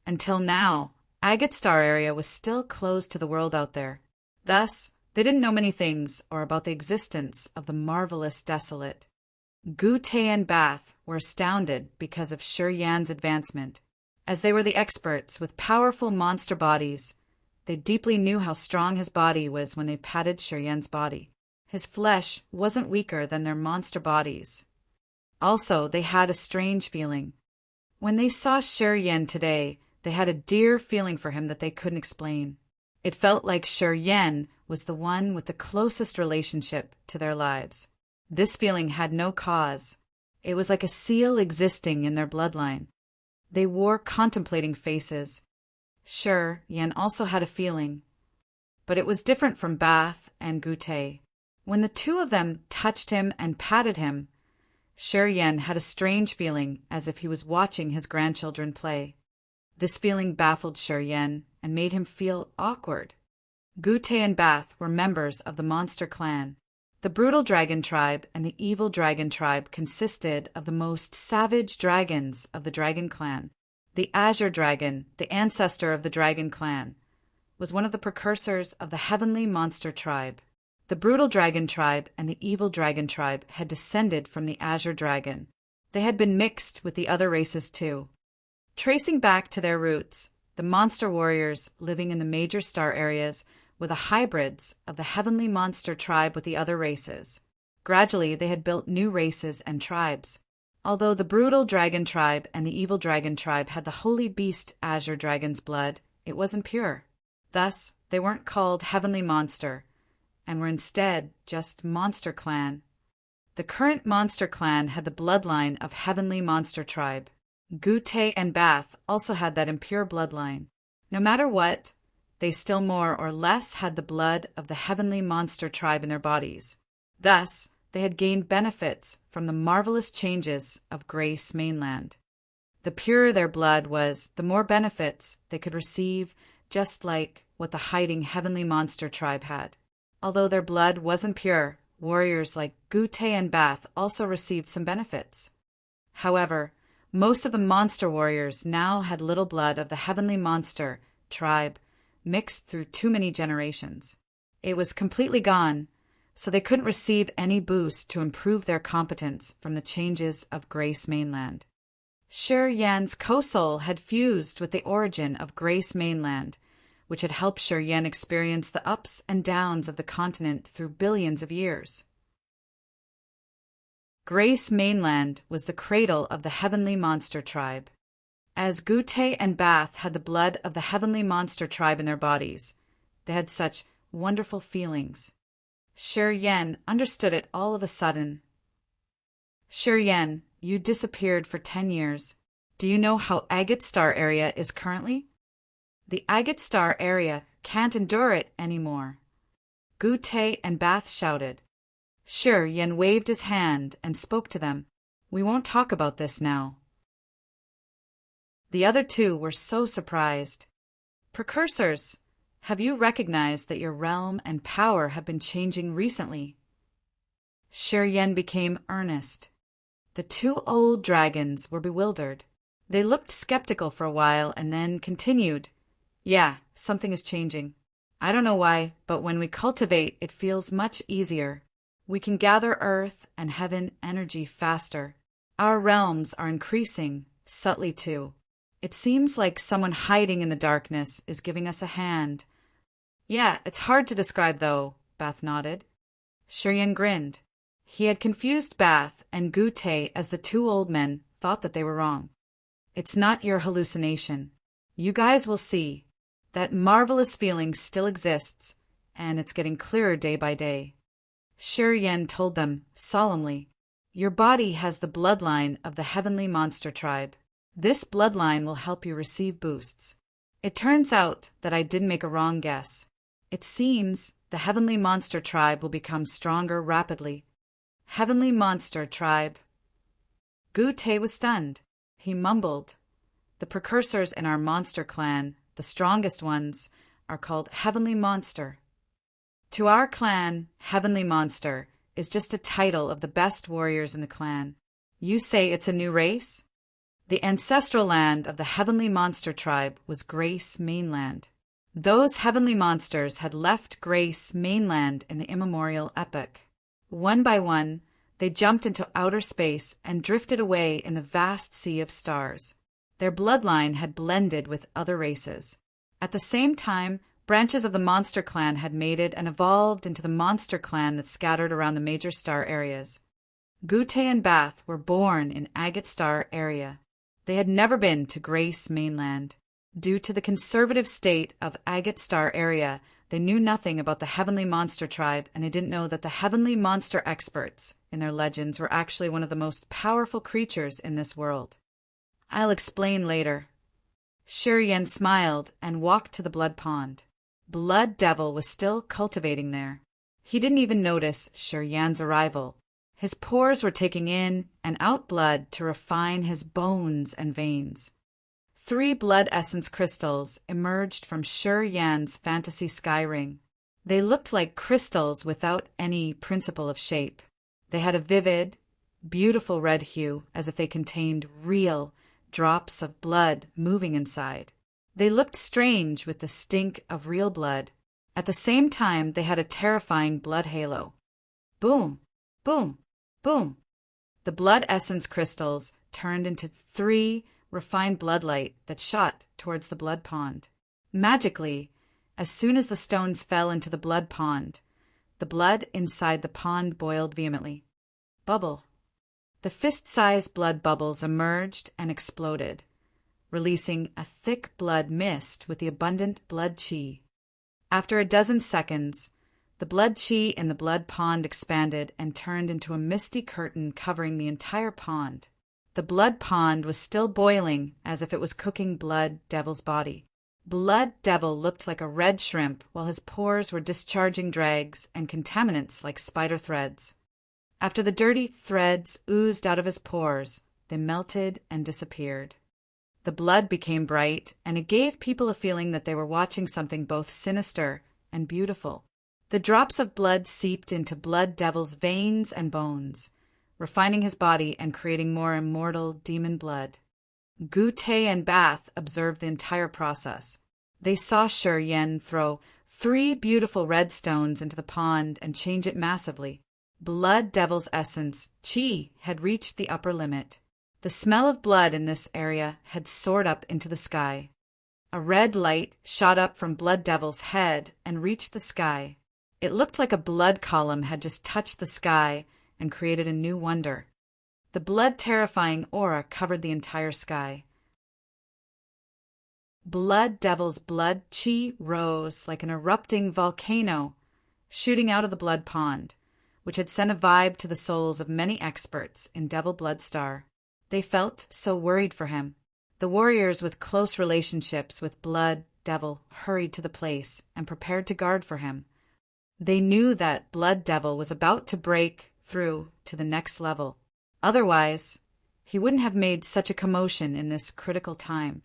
Speaker 1: Until now, Agate Star area was still closed to the world out there. Thus, they didn't know many things or about the existence of the marvelous Desolate. Gute and Bath were astounded because of Shurian's advancement. As they were the experts with powerful monster bodies, they deeply knew how strong his body was when they patted Shurian's body. His flesh wasn't weaker than their monster bodies. Also, they had a strange feeling. When they saw Shurian today, they had a dear feeling for him that they couldn't explain. It felt like Shurian was the one with the closest relationship to their lives. This feeling had no cause. It was like a seal existing in their bloodline. They wore contemplating faces. Shurian also had a feeling, but it was different from Bath and Gute. When the two of them touched him and patted him, Shurian had a strange feeling as if he was watching his grandchildren play. This feeling baffled Shurian and made him feel awkward. Gute and Bath were members of the Monster Clan. The brutal dragon tribe and the evil dragon tribe consisted of the most savage dragons of the Dragon Clan. The Azure Dragon, the ancestor of the Dragon Clan, was one of the precursors of the Heavenly Monster Tribe. The brutal dragon tribe and the evil dragon tribe had descended from the Azure Dragon. They had been mixed with the other races too. Tracing back to their roots, the monster warriors living in the major star areas were the hybrids of the Heavenly Monster Tribe with the other races. Gradually, they had built new races and tribes. Although the brutal dragon tribe and the evil dragon tribe had the holy beast Azure Dragon's blood, it wasn't pure. Thus, they weren't called Heavenly Monster, and were instead just Monster Clan. The current Monster Clan had the bloodline of Heavenly Monster Tribe. Gute and Bath also had that impure bloodline. No matter what, they still more or less had the blood of the Heavenly Monster Tribe in their bodies. Thus, they had gained benefits from the marvelous changes of Grace Mainland. The purer their blood was, the more benefits they could receive just like what the hiding heavenly monster tribe had. Although their blood wasn't pure, warriors like Gute and Bath also received some benefits. However, most of the monster warriors now had little blood of the heavenly monster tribe mixed through too many generations. It was completely gone, so they couldn't receive any boost to improve their competence from the changes of Grace Mainland. Shi Yan's co-soul had fused with the origin of Grace Mainland, which had helped Shi Yan experience the ups and downs of the continent through billions of years. Grace Mainland was the cradle of the heavenly monster tribe. As Gute and Bath had the blood of the heavenly monster tribe in their bodies, they had such wonderful feelings. Shi Yan understood it all of a sudden. Shi Yan, you disappeared for 10 years. Do you know how Agate Star area is currently? The Agate Star area can't endure it anymore. Gute and Bath shouted. Shi Yan waved his hand and spoke to them. We won't talk about this now. The other two were so surprised. Precursors, have you recognized that your realm and power have been changing recently? Shi Yan became earnest. The two old dragons were bewildered. They looked skeptical for a while and then continued. Yeah, something is changing. I don't know why, but when we cultivate, it feels much easier. We can gather earth and heaven energy faster. Our realms are increasing, subtly too. It seems like someone hiding in the darkness is giving us a hand. Yeah, it's hard to describe though, Bath nodded. Shi Yan grinned. He had confused Bath and Gute as the two old men thought that they were wrong. It's not your hallucination. You guys will see. That marvelous feeling still exists, and it's getting clearer day by day. Shi Yan told them solemnly, your body has the bloodline of the heavenly monster tribe. This bloodline will help you receive boosts. It turns out that I didn't make a wrong guess. It seems the heavenly monster tribe will become stronger rapidly. Heavenly monster tribe. Gute was stunned. He mumbled, the precursors in our monster clan, the strongest ones, are called Heavenly Monster. To our clan, Heavenly Monster is just a title of the best warriors in the clan. You say it's a new race? The ancestral land of the Heavenly Monster tribe was Grace Mainland. Those heavenly monsters had left Grace Mainland in the immemorial epoch. One by one, they jumped into outer space and drifted away in the vast sea of stars. Their bloodline had blended with other races. At the same time, branches of the monster clan had mated and evolved into the monster clan that scattered around the major star areas. Gute and Bath were born in Agate Star area. They had never been to Grace Mainland. Due to the conservative state of Agate Star area, they knew nothing about the Heavenly Monster tribe, and they didn't know that the Heavenly Monster experts in their legends were actually one of the most powerful creatures in this world. I'll explain later. Shi Yan smiled and walked to the blood pond. Blood Devil was still cultivating there. He didn't even notice Shi Yan's arrival. His pores were taking in and out blood to refine his bones and veins. 3 blood essence crystals emerged from Shi Yan's fantasy sky ring. They looked like crystals without any principle of shape. They had a vivid, beautiful red hue, as if they contained real drops of blood moving inside. They looked strange with the stink of real blood. At the same time, they had a terrifying blood halo. Boom, boom, boom. The blood essence crystals turned into 3 refined bloodlight that shot towards the blood pond. Magically, as soon as the stones fell into the blood pond, the blood inside the pond boiled vehemently. Bubble. The fist-sized blood bubbles emerged and exploded, releasing a thick blood mist with the abundant blood chi. After a dozen seconds, the blood chi in the blood pond expanded and turned into a misty curtain covering the entire pond. The blood pond was still boiling as if it was cooking Blood Devil's body. Blood Devil looked like a red shrimp while his pores were discharging dregs and contaminants like spider threads. After the dirty threads oozed out of his pores, they melted and disappeared. The blood became bright, and it gave people a feeling that they were watching something both sinister and beautiful. The drops of blood seeped into Blood Devil's veins and bones, refining his body and creating more immortal demon blood. Gute and Bath observed the entire process. They saw Shi Yen throw 3 beautiful red stones into the pond and change it massively. Blood Devil's essence, Qi, had reached the upper limit. The smell of blood in this area had soared up into the sky. A red light shot up from Blood Devil's head and reached the sky. It looked like a blood column had just touched the sky and created a new wonder. The blood-terrifying aura covered the entire sky. Blood Devil's blood Qi rose like an erupting volcano, shooting out of the blood pond, which had sent a vibe to the souls of many experts in Devil Blood Star. They felt so worried for him. The warriors with close relationships with Blood Devil hurried to the place and prepared to guard for him. They knew that Blood Devil was about to break through to the next level. Otherwise, he wouldn't have made such a commotion in this critical time.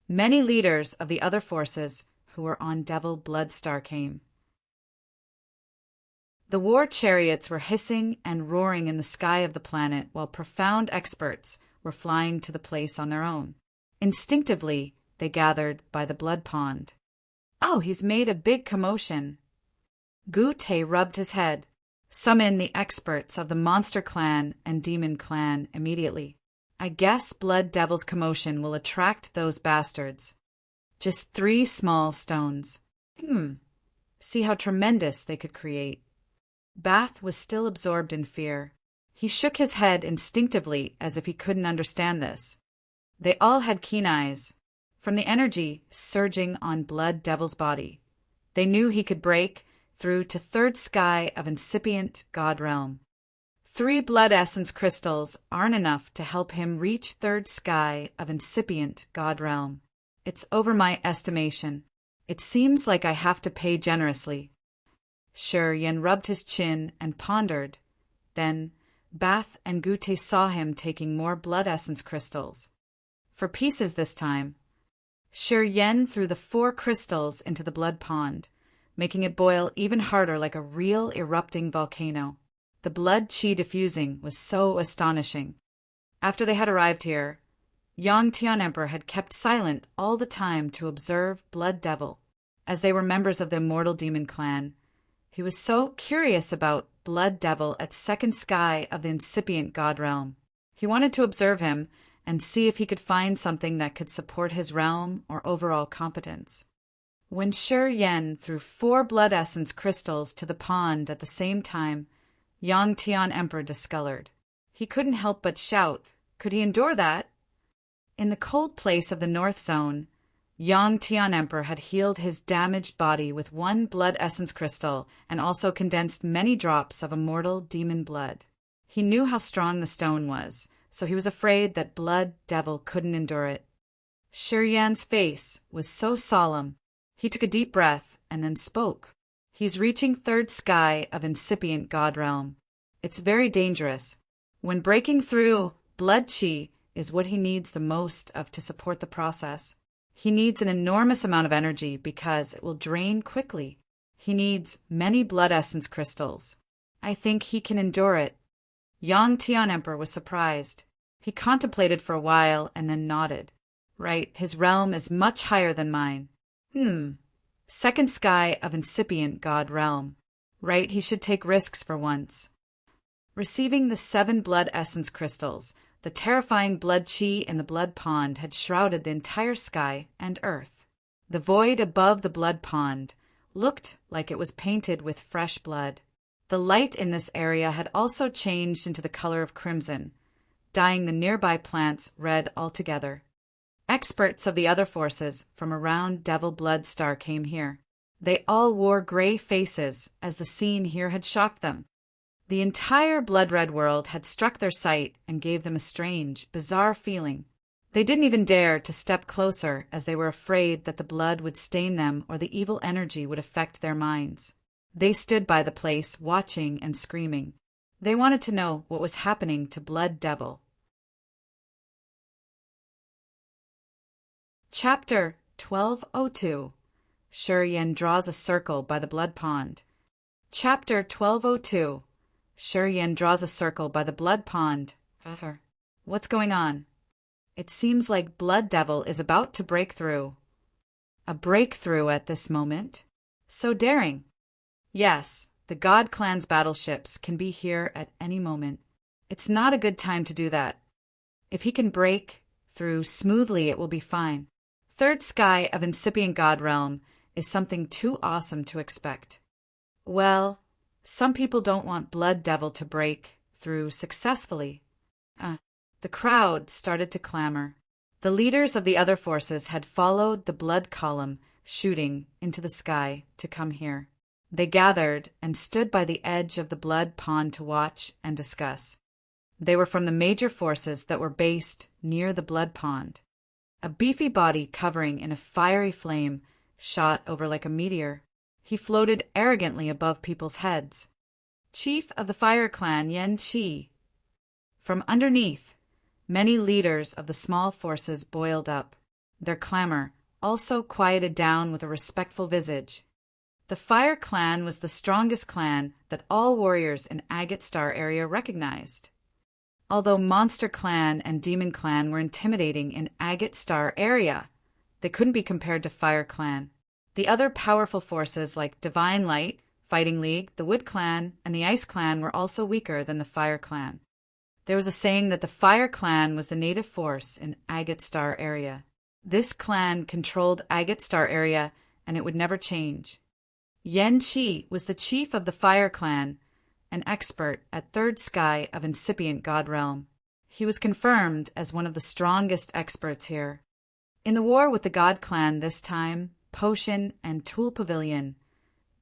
Speaker 1: Many leaders of the other forces who were on Devil Blood Star came. The war chariots were hissing and roaring in the sky of the planet while profound experts were flying to the place on their own. Instinctively, they gathered by the blood pond. "Oh, he's made a big commotion." Gute rubbed his head. "Summon the experts of the Monster Clan and Demon Clan immediately. I guess Blood Devil's commotion will attract those bastards. Just 3 small stones. See how tremendous they could create." Bath was still absorbed in fear. He shook his head instinctively as if he couldn't understand this. They all had keen eyes. From the energy surging on Blood Devil's body, they knew he could break through to 3rd sky of incipient God realm. 3 blood essence crystals aren't enough to help him reach 3rd sky of incipient God realm. It's over my estimation. It seems like I have to pay generously. Shi Yen rubbed his chin and pondered. Then Bath and Gute saw him taking more blood essence crystals. For pieces this time. Shi Yen threw the 4 crystals into the blood pond, making it boil even harder like a real erupting volcano. The blood Qi diffusing was so astonishing. After they had arrived here, Yang Tian Emperor had kept silent all the time to observe Blood Devil. As they were members of the Immortal Demon Clan, he was so curious about Blood Devil at 2nd sky of the incipient God realm. He wanted to observe him and see if he could find something that could support his realm or overall competence. When Shi Yen threw 4 blood essence crystals to the pond at the same time, Yang Tian Emperor discolored. He couldn't help but shout. Could he endure that? In the cold place of the North Zone, Yang Tian Emperor had healed his damaged body with 1 blood essence crystal and also condensed many drops of immortal demon blood. He knew how strong the stone was, so he was afraid that Blood Devil couldn't endure it. Shi Yan's face was so solemn. He took a deep breath and then spoke. "He's reaching 3rd sky of incipient God realm. It's very dangerous. When breaking through, blood Qi is what he needs the most of to support the process. He needs an enormous amount of energy because it will drain quickly. He needs many blood essence crystals. I think he can endure it." Yang Tian Emperor was surprised. He contemplated for a while and then nodded. "Right, his realm is much higher than mine. 2nd sky of incipient God realm. Right, he should take risks for once." Receiving the 7 blood essence crystals, the terrifying blood Qi in the blood pond had shrouded the entire sky and earth. The void above the blood pond looked like it was painted with fresh blood. The light in this area had also changed into the color of crimson, dyeing the nearby plants red altogether. Experts of the other forces from around Devil Blood Star came here. They all wore gray faces, as the scene here had shocked them. The entire blood-red world had struck their sight and gave them a strange, bizarre feeling. They didn't even dare to step closer as they were afraid that the blood would stain them or the evil energy would affect their minds. They stood by the place, watching and screaming. They wanted to know what was happening to Blood Devil. Chapter 1202. Shi Yin draws a circle by the blood pond. Chapter 1202. Shi Yin draws a circle by the blood pond. What's going on? It seems like Blood Devil is about to break through. A breakthrough at this moment? So daring. Yes, the God Clan's battleships can be here at any moment. It's not a good time to do that. If he can break through smoothly, it will be fine. Third sky of incipient God realm is something too awesome to expect. Well, some people don't want Blood Devil to break through successfully. The crowd started to clamor. The leaders of the other forces had followed the blood column shooting into the sky to come here. They gathered and stood by the edge of the blood pond to watch and discuss. They were from the major forces that were based near the blood pond. A beefy body covering in a fiery flame shot over like a meteor. He floated arrogantly above people's heads. Chief of the Fire Clan Yen Qi. From underneath, many leaders of the small forces boiled up. Their clamor also quieted down with a respectful visage. The Fire Clan was the strongest clan that all warriors in Agate Star area recognized. Although Monster Clan and Demon Clan were intimidating in Agate Star area, they couldn't be compared to Fire Clan. The other powerful forces like Divine Light, Fighting League, the Wood Clan, and the Ice Clan were also weaker than the Fire Clan. There was a saying that the Fire Clan was the native force in Agate Star area. This clan controlled Agate Star area, and it would never change. Yen Qi was the chief of the Fire Clan, an expert at Third Sky of incipient God realm. He was confirmed as one of the strongest experts here. In the war with the God Clan this time, Potion and Tool Pavilion,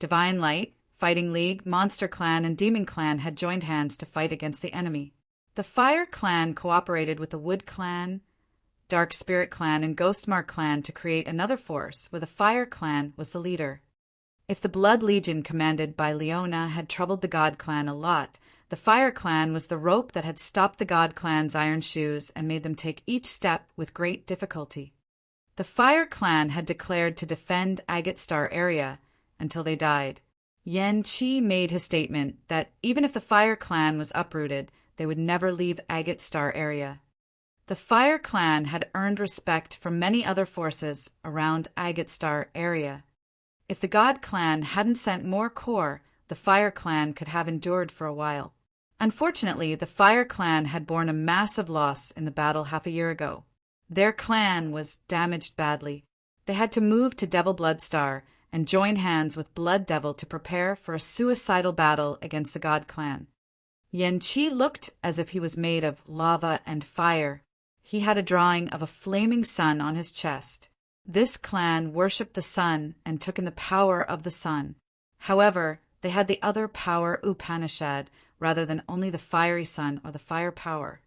Speaker 1: Divine Light, Fighting League, Monster Clan, and Demon Clan had joined hands to fight against the enemy. The Fire Clan cooperated with the Wood Clan, Dark Spirit Clan, and Ghostmark Clan to create another force where the Fire Clan was the leader. If the Blood Legion commanded by Leona had troubled the God Clan a lot, the Fire Clan was the rope that had stopped the God Clan's iron shoes and made them take each step with great difficulty. The Fire Clan had declared to defend Agate Star area until they died. Yen Qi made his statement that even if the Fire Clan was uprooted, they would never leave Agate Star area. The Fire Clan had earned respect from many other forces around Agate Star area. If the God Clan hadn't sent more corps, the Fire Clan could have endured for a while. Unfortunately, the Fire Clan had borne a massive loss in the battle half a year ago. Their clan was damaged badly. They had to move to Devil Blood Star and join hands with Blood Devil to prepare for a suicidal battle against the God Clan. Yen Qi looked as if he was made of lava and fire. He had a drawing of a flaming sun on his chest. This clan worshipped the sun and took in the power of the sun. However, they had the other power Upanishad rather than only the fiery sun or the fire power.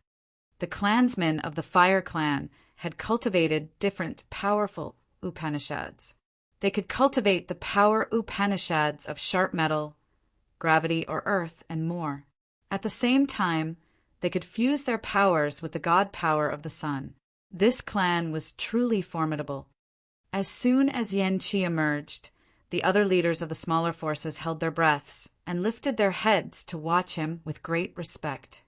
Speaker 1: The clansmen of the Fire Clan had cultivated different powerful Upanishads. They could cultivate the power Upanishads of sharp metal, gravity or earth, and more. At the same time, they could fuse their powers with the god power of the sun. This clan was truly formidable. As soon as Yen Qi emerged, the other leaders of the smaller forces held their breaths and lifted their heads to watch him with great respect.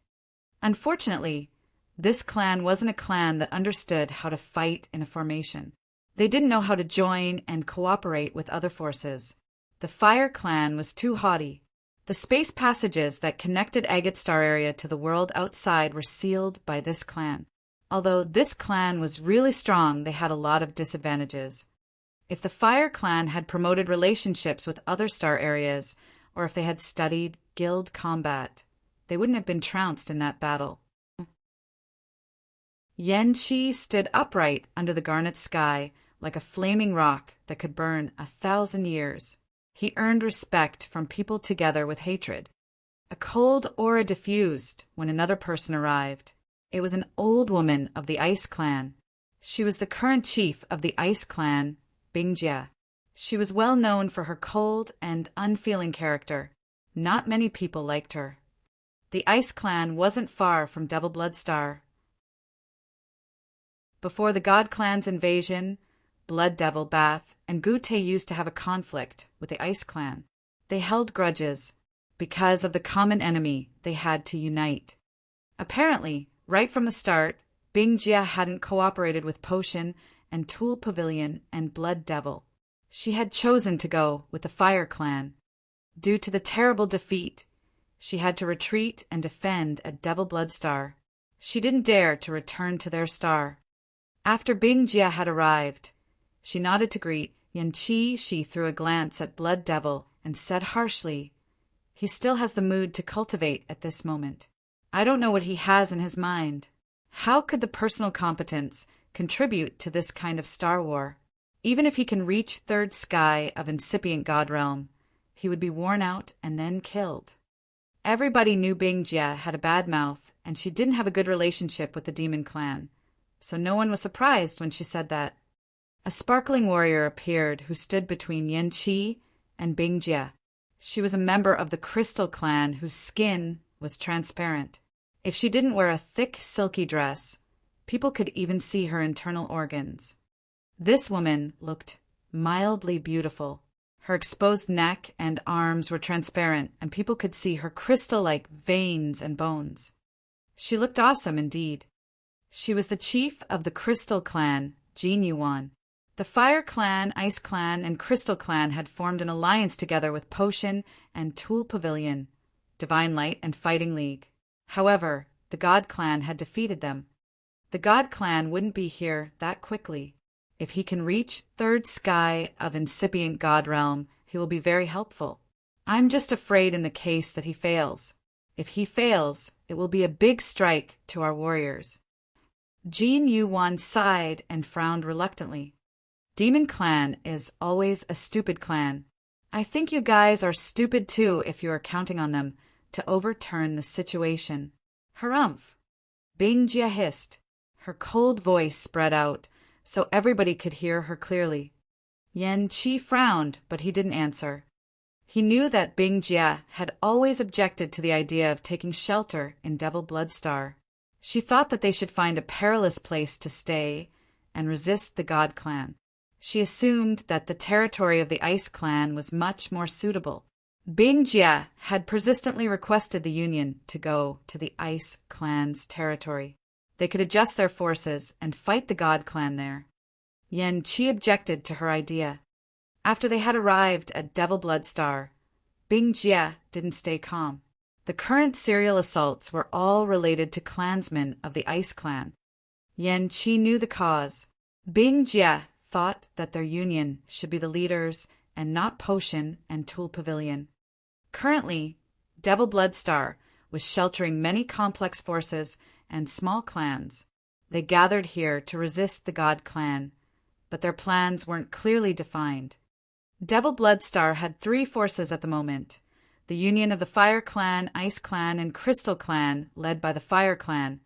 Speaker 1: Unfortunately, this clan wasn't a clan that understood how to fight in a formation. They didn't know how to join and cooperate with other forces. The Fire Clan was too haughty. The space passages that connected Agate Star area to the world outside were sealed by this clan. Although this clan was really strong, they had a lot of disadvantages. If the Fire Clan had promoted relationships with other star areas, or if they had studied guild combat, they wouldn't have been trounced in that battle. Yen Qi stood upright under the garnet sky like a flaming rock that could burn 1,000 years. He earned respect from people together with hatred. A cold aura diffused when another person arrived. It was an old woman of the Ice Clan. She was the current chief of the Ice Clan, Bingjia. She was well known for her cold and unfeeling character. Not many people liked her. The Ice Clan wasn't far from Devil Blood Star. Before the God Clan's invasion, Blood Devil, Bath, and Gute used to have a conflict with the Ice Clan. They held grudges. Because of the common enemy, they had to unite. Apparently, right from the start, Bing Jia hadn't cooperated with Potion and Tool Pavilion and Blood Devil. She had chosen to go with the Fire Clan. Due to the terrible defeat, she had to retreat and defend at Devil Blood Star. She didn't dare to return to their star. After Bing Jia had arrived, she nodded to greet Yan Qi. She threw a glance at Blood Devil and said harshly, "He still has the mood to cultivate at this moment. I don't know what he has in his mind. How could the personal competence contribute to this kind of star war? Even if he can reach third sky of incipient god realm, he would be worn out and then killed." Everybody knew Bing Jia had a bad mouth, and she didn't have a good relationship with the Demon Clan, so no one was surprised when she said that. A sparkling warrior appeared who stood between Yan Qi and Bing Jia. She was a member of the Crystal Clan whose skin was transparent. If she didn't wear a thick, silky dress, people could even see her internal organs. This woman looked mildly beautiful. Her exposed neck and arms were transparent, and people could see her crystal-like veins and bones. She looked awesome indeed. She was the chief of the Crystal Clan, Jin Yuan. The Fire Clan, Ice Clan, and Crystal Clan had formed an alliance together with Potion and Tool Pavilion, Divine Light, and Fighting League. However, the God Clan had defeated them. The God Clan wouldn't be here that quickly. If he can reach third sky of incipient god realm, he will be very helpful. I'm just afraid in the case that he fails. If he fails, it will be a big strike to our warriors. Jin Yuan sighed and frowned reluctantly. Demon Clan is always a stupid clan. I think you guys are stupid too if you are counting on them to overturn the situation. Harumph! Bing Jia hissed. Her cold voice spread out, so everybody could hear her clearly. Yan Qi frowned, but he didn't answer. He knew that Bing Jia had always objected to the idea of taking shelter in Devil Blood Star. She thought that they should find a perilous place to stay and resist the God Clan. She assumed that the territory of the Ice Clan was much more suitable. Bing Jia had persistently requested the Union to go to the Ice Clan's territory. They could adjust their forces and fight the God Clan there. Yan Qi objected to her idea. After they had arrived at Devil Blood Star, Bing Jia didn't stay calm. The current serial assaults were all related to clansmen of the Ice Clan. Yan Qi knew the cause. Bing Jia thought that their union should be the leaders and not Potion and Tool Pavilion. Currently, Devil Blood Star was sheltering many complex forces and small clans. They gathered here to resist the God Clan, but their plans weren't clearly defined. Devil Blood Star had 3 forces at the moment: the union of the Fire Clan, Ice Clan, and Crystal Clan, led by the Fire Clan,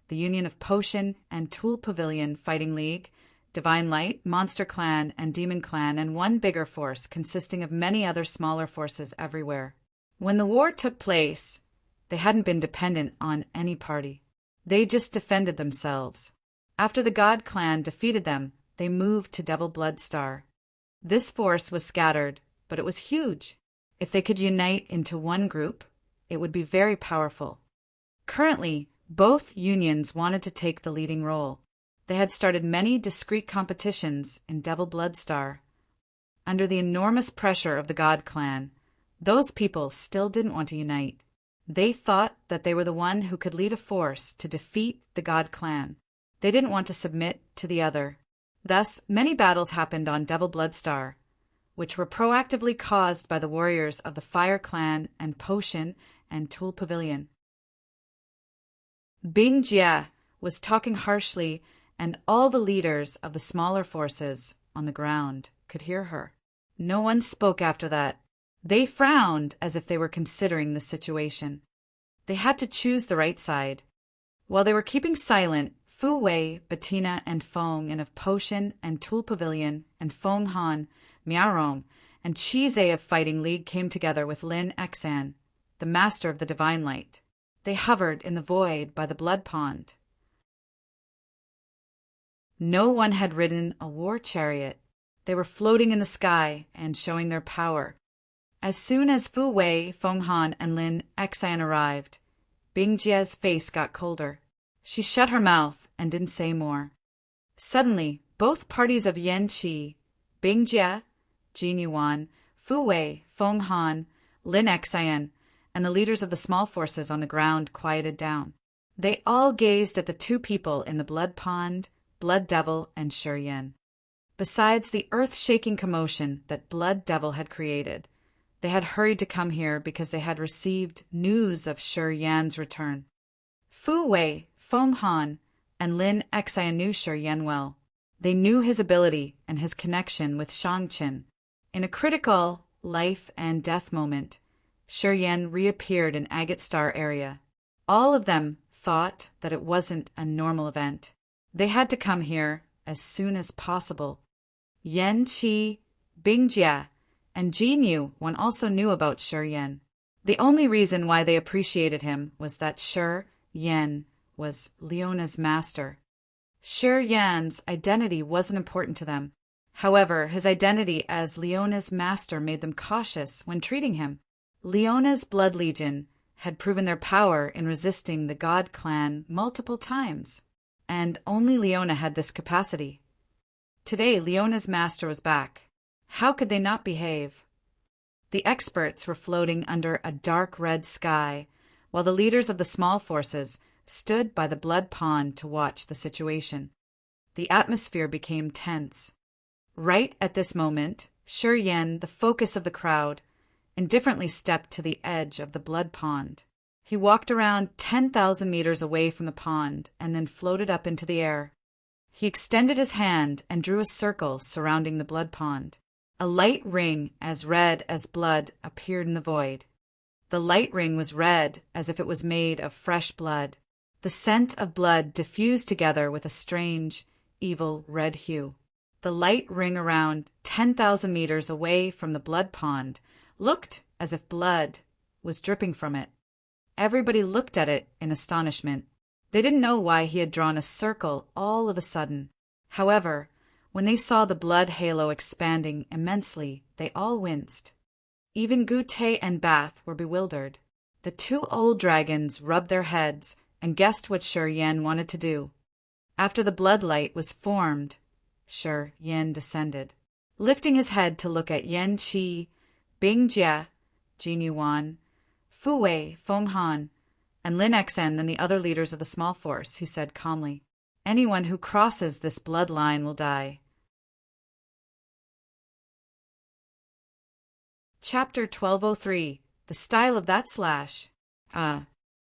Speaker 1: the union of Potion and Tool Pavilion Fighting League, Divine Light, Monster Clan, and Demon Clan, and one bigger force consisting of many other smaller forces everywhere. When the war took place, they hadn't been dependent on any party. They just defended themselves. After the God Clan defeated them, they moved to Devil Blood Star. This force was scattered, but it was huge. If they could unite into one group, it would be very powerful. Currently, both unions wanted to take the leading role. They had started many discrete competitions in Devil Blood Star. Under the enormous pressure of the God Clan, those people still didn't want to unite. They thought that they were the one who could lead a force to defeat the God Clan. They didn't want to submit to the other. Thus, many battles happened on Devil Blood Star, which were proactively caused by the warriors of the Fire Clan and Potion and Tool Pavilion. Bing Jia was talking harshly, and all the leaders of the smaller forces on the ground could hear her. No one spoke after that. They frowned as if they were considering the situation. They had to choose the right side. While they were keeping silent, Fu Wei, Bettina, and Feng and of Potion and Tool Pavilion, and Feng Han, Miaorong, and Chize of Fighting League came together with Lin Exan, the master of the Divine Light. They hovered in the void by the blood pond. No one had ridden a war chariot. They were floating in the sky and showing their power. As soon as Fu Wei, Feng Han, and Lin Xian arrived, Bing Jie's face got colder. She shut her mouth and didn't say more. Suddenly, both parties of Yan Qi, Bing Jie, Jin Yuan, Fu Wei, Feng Han, Lin Xian, and the leaders of the small forces on the ground quieted down. They all gazed at the two people in the blood pond, Blood Devil and Shi Yan. Besides the earth-shaking commotion that Blood Devil had created, they had hurried to come here because they had received news of Shi Yan's return. Fu Wei, Feng Han, and Lin Xian knew Shi Yan well. They knew his ability and his connection with Shangqin. In a critical life and death moment, Shi Yan reappeared in Agate Star area. All of them thought that it wasn't a normal event. They had to come here as soon as possible. Yan Qi, Bing Jie, and Jin Yuan also knew about Shi Yan. The only reason why they appreciated him was that Shi Yan was Leona's master. Shi Yan's identity wasn't important to them. However, his identity as Leona's master made them cautious when treating him. Leona's Blood Legion had proven their power in resisting the God Clan multiple times, and only Leona had this capacity. Today, Leona's master was back. How could they not behave? The experts were floating under a dark red sky, while the leaders of the small forces stood by the blood pond to watch the situation. The atmosphere became tense. Right at this moment, Shi Yan, the focus of the crowd, indifferently stepped to the edge of the blood pond. He walked around 10,000 meters away from the pond and then floated up into the air. He extended his hand and drew a circle surrounding the blood pond. A light ring as red as blood appeared in the void. The light ring was red as if it was made of fresh blood. The scent of blood diffused together with a strange, evil red hue. The light ring around 10,000 meters away from the blood pond looked as if blood was dripping from it. Everybody looked at it in astonishment. They didn't know why he had drawn a circle all of a sudden. However, when they saw the blood halo expanding immensely, they all winced. Even Gute and Bath were bewildered. The two old dragons rubbed their heads and guessed what Shi Yan wanted to do. After the blood light was formed, Shi Yan descended. Lifting his head to look at Yan Qi, Bing Jie, Jin Yuan, Fu Wei, Feng Han, and Lin Xian and the other leaders of the small force, he said calmly, "Anyone who crosses this bloodline will die." Chapter 1203, The Style of That Slash.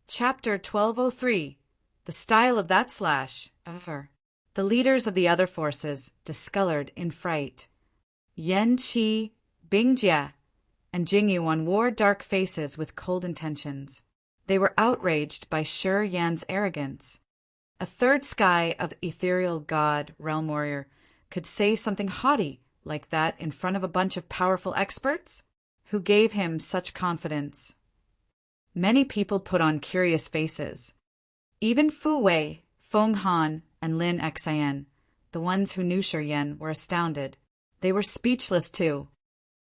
Speaker 1: Chapter 1203, The Style of That Slash. The leaders of the other forces discolored in fright. Yan Qi, Bing Jie, and Jing Yuan wore dark faces with cold intentions. They were outraged by Shi Yan's arrogance. A third sky of ethereal god realm warrior could say something haughty like that in front of a bunch of powerful experts? Who gave him such confidence? Many people put on curious faces. Even Fu Wei, Feng Han, and Lin Xian, the ones who knew Shi Yan, were astounded. They were speechless too.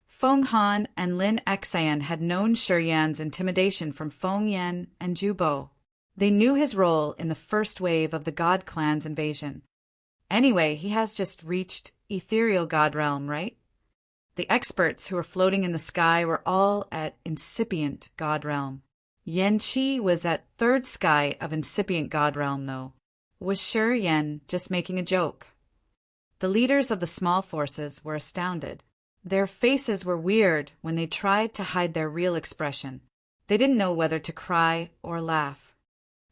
Speaker 1: Feng Han and Lin Xian had known Shi Yan's intimidation from Feng Yan and Zhu Bo. They knew his role in the first wave of the God Clan's invasion. Anyway, he has just reached ethereal God realm, right? The experts who were floating in the sky were all at incipient God realm. Yan Qi was at third sky of incipient God realm, though. Was Shi Yan just making a joke? The leaders of the small forces were astounded. Their faces were weird when they tried to hide their real expression. They didn't know whether to cry or laugh.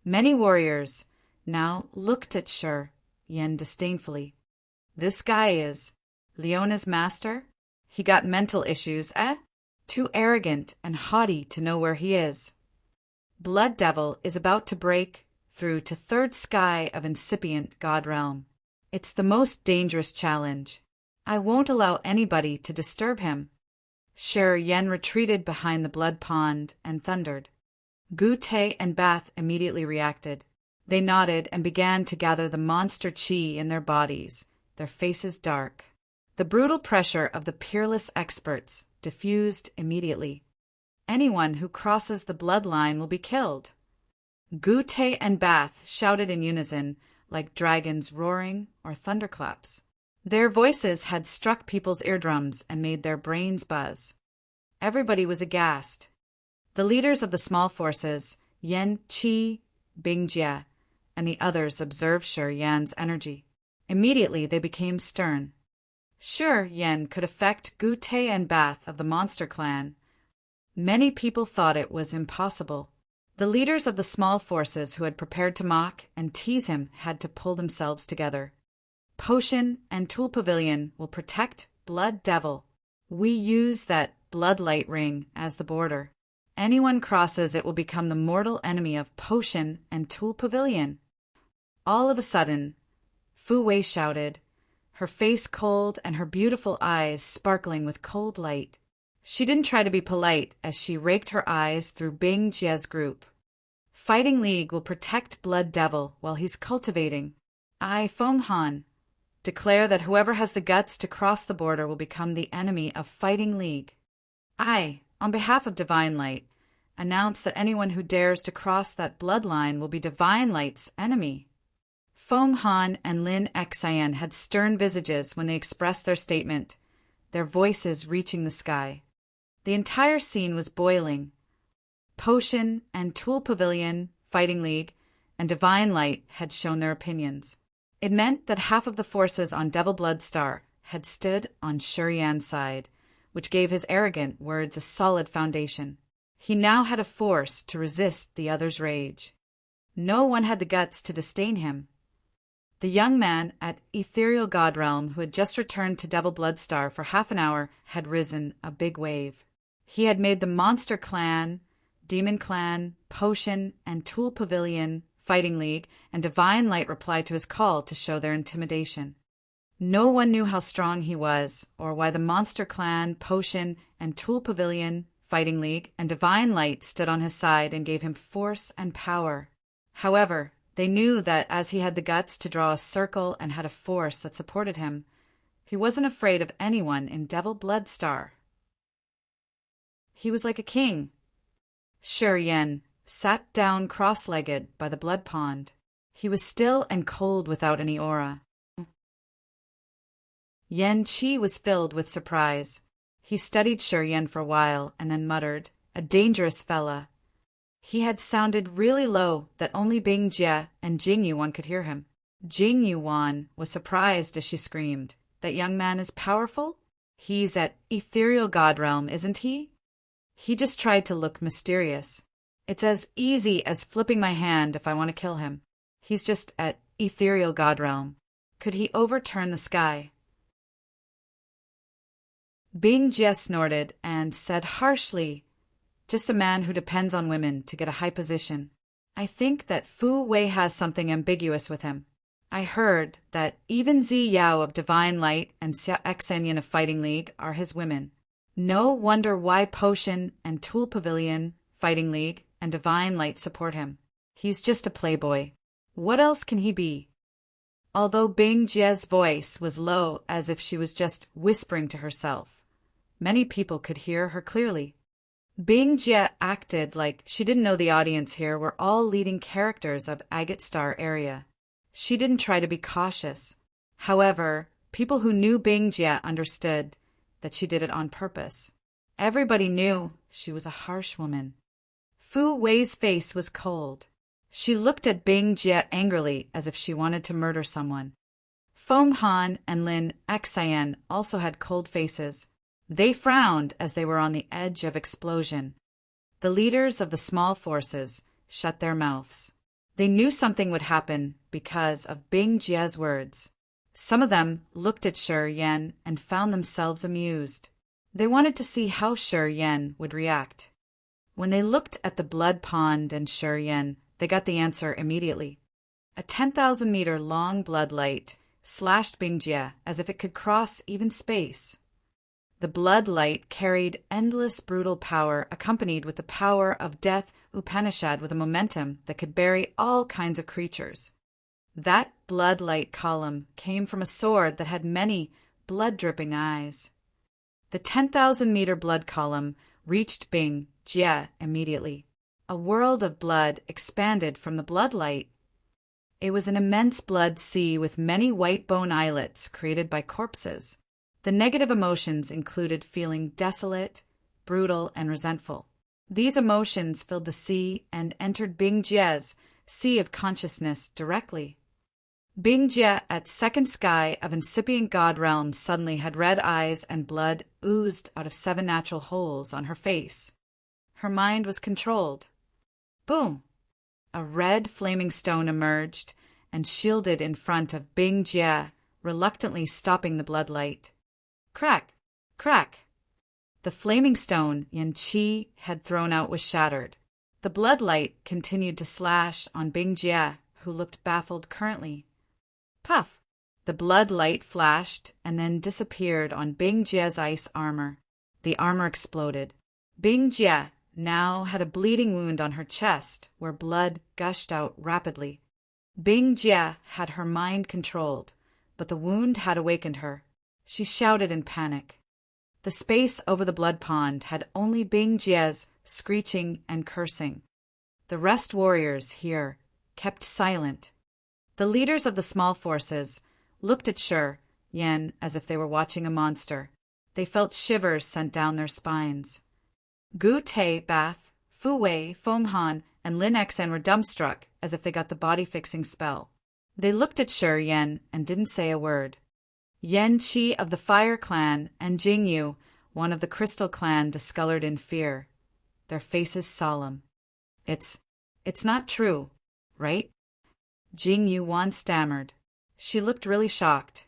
Speaker 1: Many warriors now looked at Shi Yan disdainfully. This guy is Leona's master? He got mental issues, eh? Too arrogant and haughty to know where he is. Blood Devil is about to break through to third sky of incipient God realm. It's the most dangerous challenge. I won't allow anybody to disturb him. Shi Yan retreated behind the blood pond and thundered. Gute and Bath immediately reacted. They nodded and began to gather the monster chi in their bodies, their faces dark. The brutal pressure of the peerless experts diffused immediately. Anyone who crosses the bloodline will be killed. Gute and Bath shouted in unison, like dragons roaring or thunderclaps. Their voices had struck people's eardrums and made their brains buzz. Everybody was aghast. The leaders of the small forces, Yan Qi, Bing Jie, and the others observed Shi Yan's energy. Immediately they became stern. Shi Yan could affect Gute and Bath of the monster clan. Many people thought it was impossible. The leaders of the small forces who had prepared to mock and tease him had to pull themselves together. Potion and Tool Pavilion will protect Blood Devil. We use that Bloodlight ring as the border. Anyone crosses it will become the mortal enemy of Potion and Tool Pavilion. All of a sudden, Fu Wei shouted, her face cold and her beautiful eyes sparkling with cold light. She didn't try to be polite as she raked her eyes through Bing Jie's group. Fighting League will protect Blood Devil while he's cultivating. I, Feng Han, declare that whoever has the guts to cross the border will become the enemy of Fighting League. I, on behalf of Divine Light, announce that anyone who dares to cross that bloodline will be Divine Light's enemy. Feng Han and Lin Xian had stern visages when they expressed their statement, their voices reaching the sky. The entire scene was boiling. Potion and Tool Pavilion, Fighting League, and Divine Light had shown their opinions. It meant that half of the forces on Devil Blood Star had stood on Shi Yan's side, which gave his arrogant words a solid foundation. He now had a force to resist the other's rage. No one had the guts to disdain him. The young man at Ethereal God Realm who had just returned to Devil Blood Star for half an hour had risen a big wave. He had made the Monster Clan, Demon Clan, Potion, and Tool Pavilion, Fighting League, and Divine Light reply to his call to show their intimidation. No one knew how strong he was, or why the Monster Clan, Potion, and Tool Pavilion, Fighting League, and Divine Light stood on his side and gave him force and power. However, they knew that as he had the guts to draw a circle and had a force that supported him, he wasn't afraid of anyone in Devil Blood Star. He was like a king. Shi Yan sat down cross-legged by the blood pond. He was still and cold without any aura. Yan Qi was filled with surprise. He studied Shi Yan for a while and then muttered, "A dangerous fella." He had sounded really low that only Bing Jie and Jing Yuan could hear him. Jing Yuan was surprised as she screamed, "That young man is powerful? He's at Ethereal God Realm, isn't he?" He just tried to look mysterious. "It's as easy as flipping my hand if I want to kill him. He's just at Ethereal God Realm. Could he overturn the sky?" Bing Jie snorted and said harshly, "Just a man who depends on women to get a high position. I think that Fu Wei has something ambiguous with him. I heard that even Zi Yao of Divine Light and Xia Xenyan of Fighting League are his women. No wonder why Potion and Tool Pavilion, Fighting League, and Divine Light support him. He's just a playboy. What else can he be?" Although Bing Jie's voice was low as if she was just whispering to herself, many people could hear her clearly. Bing Jie acted like she didn't know the audience here were all leading characters of Agate Star area. She didn't try to be cautious. However, people who knew Bing Jie understood that she did it on purpose. Everybody knew she was a harsh woman. Fu Wei's face was cold. She looked at Bing Jie angrily as if she wanted to murder someone. Feng Han and Lin Xian also had cold faces. They frowned as they were on the edge of explosion. The leaders of the small forces shut their mouths. They knew something would happen because of Bing Jie's words. Some of them looked at Shi Yan and found themselves amused. They wanted to see how Shi Yan would react. When they looked at the blood pond and Shi Yan, they got the answer immediately. A 10,000-meter long blood light slashed Bing Jie as if it could cross even space. The blood light carried endless brutal power accompanied with the power of death Upanishad with a momentum that could bury all kinds of creatures. That blood light column came from a sword that had many blood-dripping eyes. The 10,000-meter blood column reached Bing Jie immediately. A world of blood expanded from the blood light. It was an immense blood sea with many white bone islets created by corpses. The negative emotions included feeling desolate, brutal, and resentful. These emotions filled the sea and entered Bing Jie's sea of consciousness directly. Bing Jie, at second sky of incipient god realm, suddenly had red eyes and blood oozed out of 7 natural holes on her face. Her mind was controlled. Boom! A red flaming stone emerged and shielded in front of Bing Jie, reluctantly stopping the blood light. Crack! Crack! The flaming stone Yan Qi had thrown out was shattered. The blood light continued to slash on Bing Jie, who looked baffled currently. Puff! The blood light flashed and then disappeared on Bing Jie's ice armor. The armor exploded. Bing Jie now had a bleeding wound on her chest where blood gushed out rapidly. Bing Jie had her mind controlled, but the wound had awakened her. She shouted in panic. The space over the blood pond had only Bing Jie's screeching and cursing. The rest warriors here kept silent. The leaders of the small forces looked at Shi Yan as if they were watching a monster. They felt shivers sent down their spines. Gu Te, Bath, Fu Wei, Feng Han, and Lin Xen were dumbstruck as if they got the body-fixing spell. They looked at Shi Yan and didn't say a word. Yan Qi of the Fire Clan and Jing Yu, one of the Crystal Clan, discolored in fear, their faces solemn. It's not true, right? Jing Yuan stammered. She looked really shocked.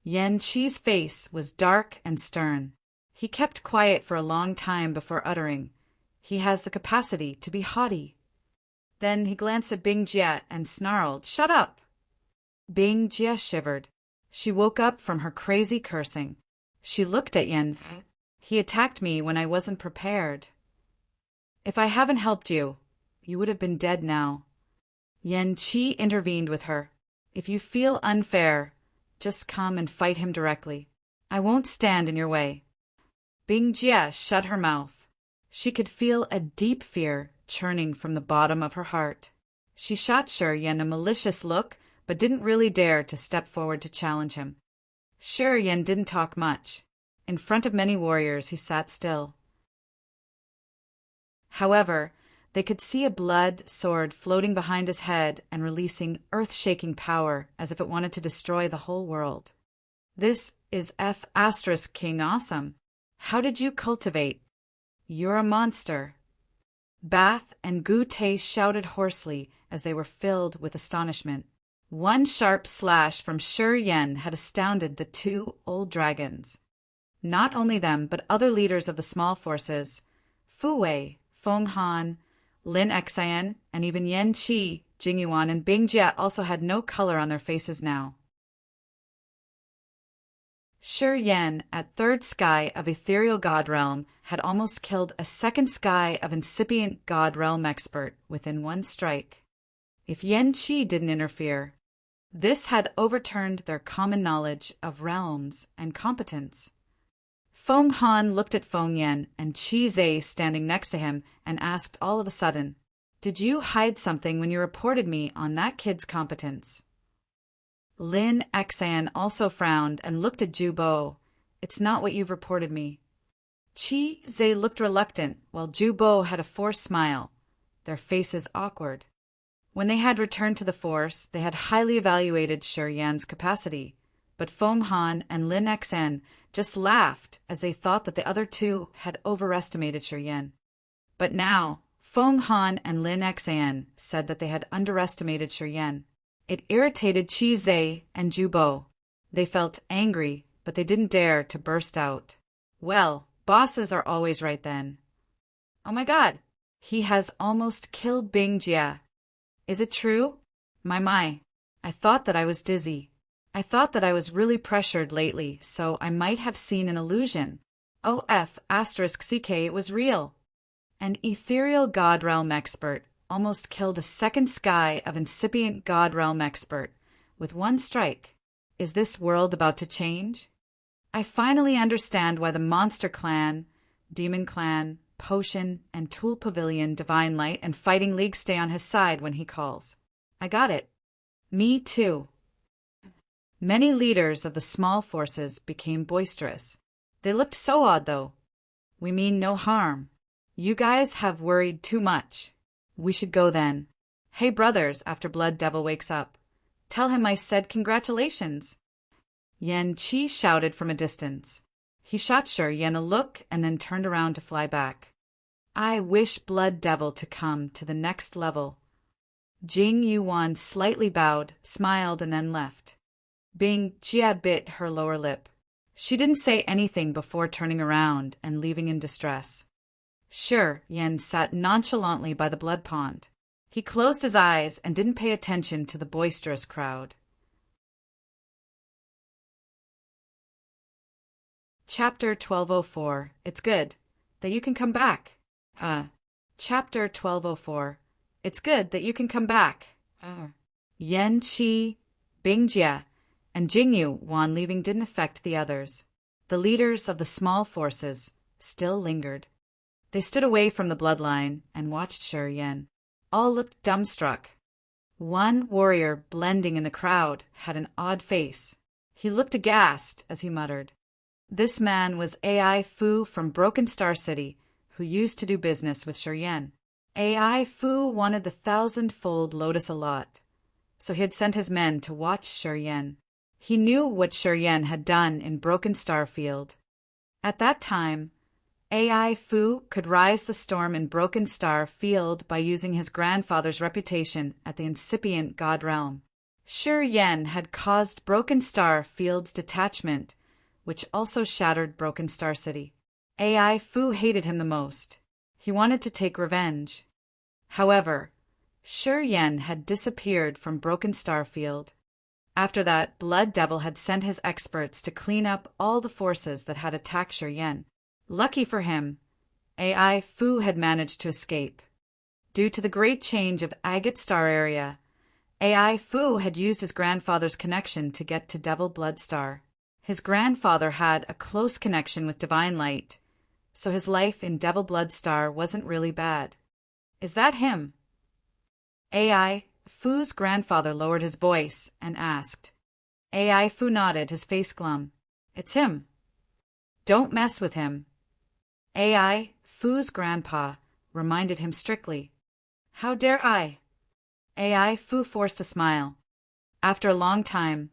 Speaker 1: Yan Qi's face was dark and stern. He kept quiet for a long time before uttering, "He has the capacity to be haughty." Then he glanced at Bing Jie and snarled, "Shut up!" Bing Jie shivered. She woke up from her crazy cursing. She looked at Yan. "He attacked me when I wasn't prepared. If I haven't helped you, you would have been dead now." Yan Qi intervened with her. "If you feel unfair, just come and fight him directly. I won't stand in your way." Bing Jie shut her mouth. She could feel a deep fear churning from the bottom of her heart. She shot Shi Yan a malicious look, but didn't really dare to step forward to challenge him. Shi Yan didn't talk much. In front of many warriors, he sat still. However, they could see a blood sword floating behind his head and releasing earth-shaking power as if it wanted to destroy the whole world. "This is F*** King Awesome. How did you cultivate? You're a monster." Bath and Gu Te shouted hoarsely as they were filled with astonishment. One sharp slash from Shi Yan had astounded the 2 old dragons. Not only them, but other leaders of the small forces, Fu Wei, Feng Han, Lin Xen, and even Yan Qi, Jing Yuan, and Bing Jie also had no color on their faces now. Shi Yan, at third sky of ethereal god realm, had almost killed a second sky of incipient god realm expert within one strike. If Yan Qi didn't interfere, this had overturned their common knowledge of realms and competence. Feng Han looked at Feng Yan and Qi Zhe standing next to him and asked all of a sudden, "Did you hide something when you reported me on that kid's competence?" Lin Xan also frowned and looked at Zhu Bo. "It's not what you've reported me." Qi Zhe looked reluctant, while Zhu Bo had a forced smile, their faces awkward. When they had returned to the force, they had highly evaluated Shi Yan's capacity, but Feng Han and Lin Xen just laughed as they thought that the other 2 had overestimated Shi Yan. But now, Feng Han and Lin Xen said that they had underestimated Shi Yan. It irritated Qi Zhe and Zhu Bo. They felt angry, but they didn't dare to burst out. "Well, bosses are always right then. Oh my God, he has almost killed Bing Jie. Is it true? My. I thought that I was dizzy. I thought that I was really pressured lately, so I might have seen an illusion. Oh, F***, it was real." An ethereal God Realm expert almost killed a second sky of incipient God Realm expert with one strike. Is this world about to change? I finally understand why the Monster Clan, Demon Clan, Potion, and Tool Pavilion, Divine Light, and Fighting League stay on his side when he calls. I got it. Me too. Many leaders of the small forces became boisterous. They looked so odd, though. We mean no harm. You guys have worried too much. We should go then. Hey, brothers, after Blood Devil wakes up. Tell him I said congratulations. Yan Qi shouted from a distance. He shot Shi Yan a look and then turned around to fly back. I wish Blood Devil to come to the next level. Jing Yuan slightly bowed, smiled, and then left. Bing Jia bit her lower lip. She didn't say anything before turning around and leaving in distress. Shi Yan sat nonchalantly by the blood pond. He closed his eyes and didn't pay attention to the boisterous crowd. Chapter 1204. It's good that you can come back. Chapter 1204. It's good that you can come back. Yan Qi, Bing Jia, and Jingyu Wan leaving didn't affect the others. The leaders of the small forces still lingered. They stood away from the bloodline and watched Shi Yan. All looked dumbstruck. One warrior blending in the crowd had an odd face. He looked aghast as he muttered. This man was Ai Fu from Broken Star City, who used to do business with Shi Yan. Ai Fu wanted the 1,000-fold lotus a lot, so he had sent his men to watch Shi Yan. He knew what Shi Yan had done in Broken Star Field. At that time, Ai Fu could rise the storm in Broken Star Field by using his grandfather's reputation at the incipient God Realm. Shi Yan had caused Broken Star Field's detachment, which also shattered Broken Star City. Ai Fu hated him the most. He wanted to take revenge. However, Shi Yan had disappeared from Broken Star Field. After that, Blood Devil had sent his experts to clean up all the forces that had attacked Shi Yan. Lucky for him, Ai Fu had managed to escape. Due to the great change of Agate Star area, Ai Fu had used his grandfather's connection to get to Devil Blood Star. His grandfather had a close connection with Divine Light, so his life in Devil Blood Star wasn't really bad. Is that him? Ai Fu's grandfather lowered his voice and asked. Ai Fu nodded, his face glum. It's him. Don't mess with him. Ai Fu's grandpa reminded him strictly. How dare I? Ai Fu forced a smile. After a long time,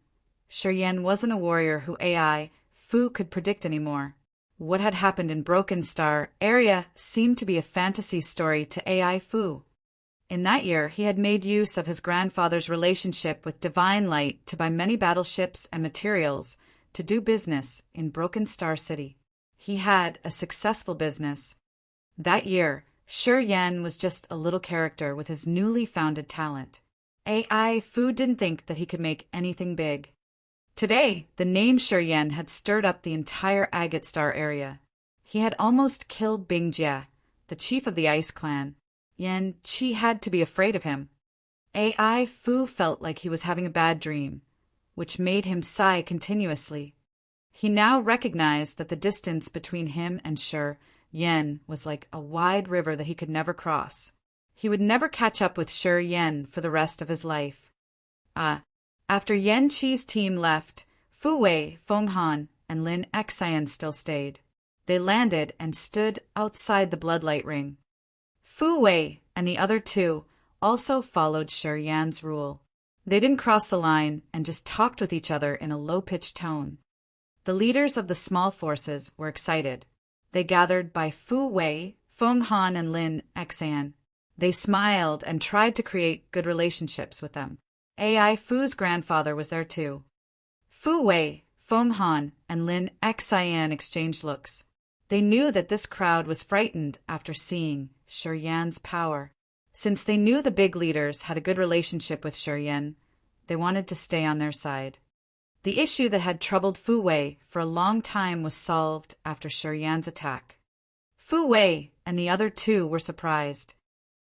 Speaker 1: Shi Yan wasn't a warrior who Ai Fu could predict anymore. What had happened in Broken Star area seemed to be a fantasy story to Ai Fu. In that year, he had made use of his grandfather's relationship with Divine Light to buy many battleships and materials to do business in Broken Star City. He had a successful business. That year, Shi Yan was just a little character with his newly founded talent. Ai Fu didn't think that he could make anything big. Today, the name Shi Yan had stirred up the entire Agate Star area. He had almost killed Bing Jia, the chief of the Ice Clan. Yan Qi had to be afraid of him. Ai Fu felt like he was having a bad dream, which made him sigh continuously. He now recognized that the distance between him and Shi Yan was like a wide river that he could never cross. He would never catch up with Shi Yan for the rest of his life. After Yan Qi's team left, Fu Wei, Feng Han, and Lin Xian still stayed. They landed and stood outside the Bloodlight Ring. Fu Wei and the other two also followed Shi Yan's rule. They didn't cross the line and just talked with each other in a low-pitched tone. The leaders of the small forces were excited. They gathered by Fu Wei, Feng Han, and Lin Xian. They smiled and tried to create good relationships with them. Ai Fu's grandfather was there too. Fu Wei, Feng Han, and Lin Xian exchanged looks. They knew that this crowd was frightened after seeing Shi Yan's power. Since they knew the big leaders had a good relationship with Shi Yan, they wanted to stay on their side. The issue that had troubled Fu Wei for a long time was solved after Shi Yan's attack. Fu Wei and the other two were surprised.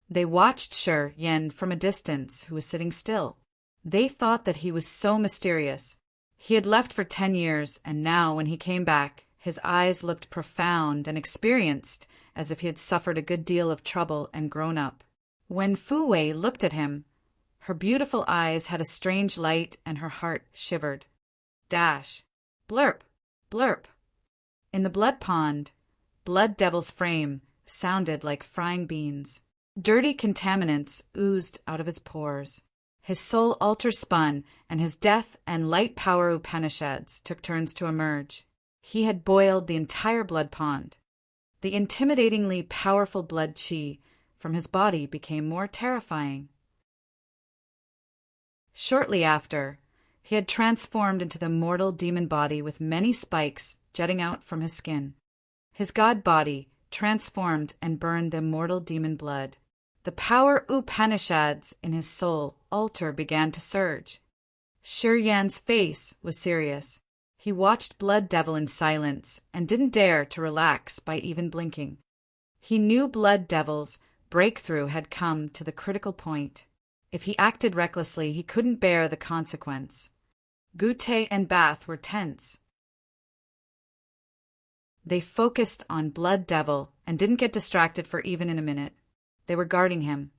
Speaker 1: They watched Shi Yan from a distance, who was sitting still. They thought that he was so mysterious. He had left for 10 years, and now, when he came back, his eyes looked profound and experienced, as if he had suffered a good deal of trouble and grown up. When Fu Wei looked at him, her beautiful eyes had a strange light and her heart shivered. Dash! Blurp! Blurp! In the blood pond, Blood Devil's frame sounded like frying beans. Dirty contaminants oozed out of his pores. His soul altar spun, and his death and light power Upanishads took turns to emerge. He had boiled the entire blood pond. The intimidatingly powerful blood chi from his body became more terrifying. Shortly after, he had transformed into the mortal demon body with many spikes jutting out from his skin. His god body transformed and burned the immortal demon blood. The power Upanishads in his soul altar began to surge. Shi Yan's face was serious. He watched Blood Devil in silence and didn't dare to relax by even blinking. He knew Blood Devil's breakthrough had come to the critical point. If he acted recklessly, he couldn't bear the consequence. Gute and Bath were tense. They focused on Blood Devil and didn't get distracted for even a minute. They were guarding him.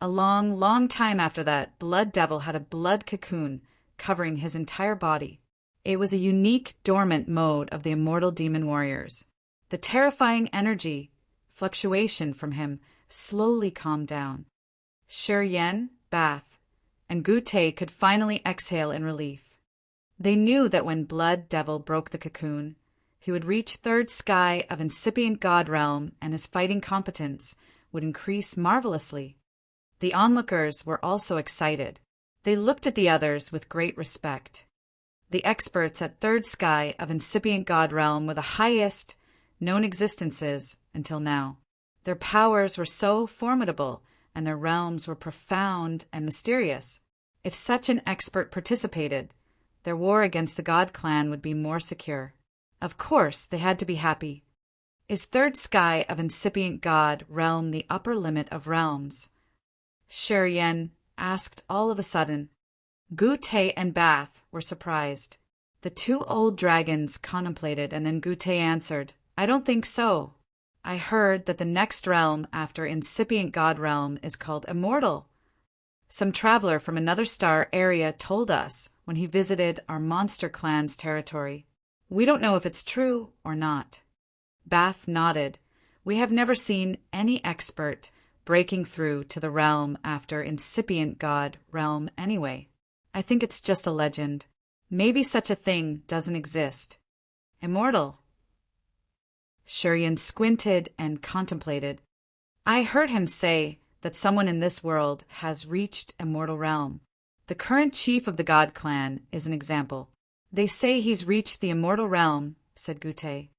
Speaker 1: A long, long time after that, Blood Devil had a blood cocoon covering his entire body. It was a unique, dormant mode of the immortal demon warriors. The terrifying energy fluctuation from him slowly calmed down. Shi Yan, Bath, and Gute could finally exhale in relief. They knew that when Blood Devil broke the cocoon, he would reach third sky of incipient god realm, and his fighting competence would increase marvelously. The onlookers were also excited. They looked at the others with great respect. The experts at third sky of incipient god realm were the highest known existences until now. Their powers were so formidable, and their realms were profound and mysterious. If such an expert participated, their war against the god clan would be more secure. Of course, they had to be happy. Is third sky of incipient god realm the upper limit of realms? Shi Yan asked all of a sudden. Gute and Bath were surprised. The two old dragons contemplated, and then Gute answered, I don't think so. I heard that the next realm after incipient god realm is called immortal. Some traveler from another star area told us when he visited our monster clan's territory. We don't know if it's true or not. Bath nodded. We have never seen any expert breaking through to the realm after incipient god realm anyway. I think it's just a legend. Maybe such a thing doesn't exist. Immortal. Shi Yan squinted and contemplated. I heard him say that someone in this world has reached immortal realm. The current chief of the god clan is an example. They say he's reached the immortal realm, said Gute.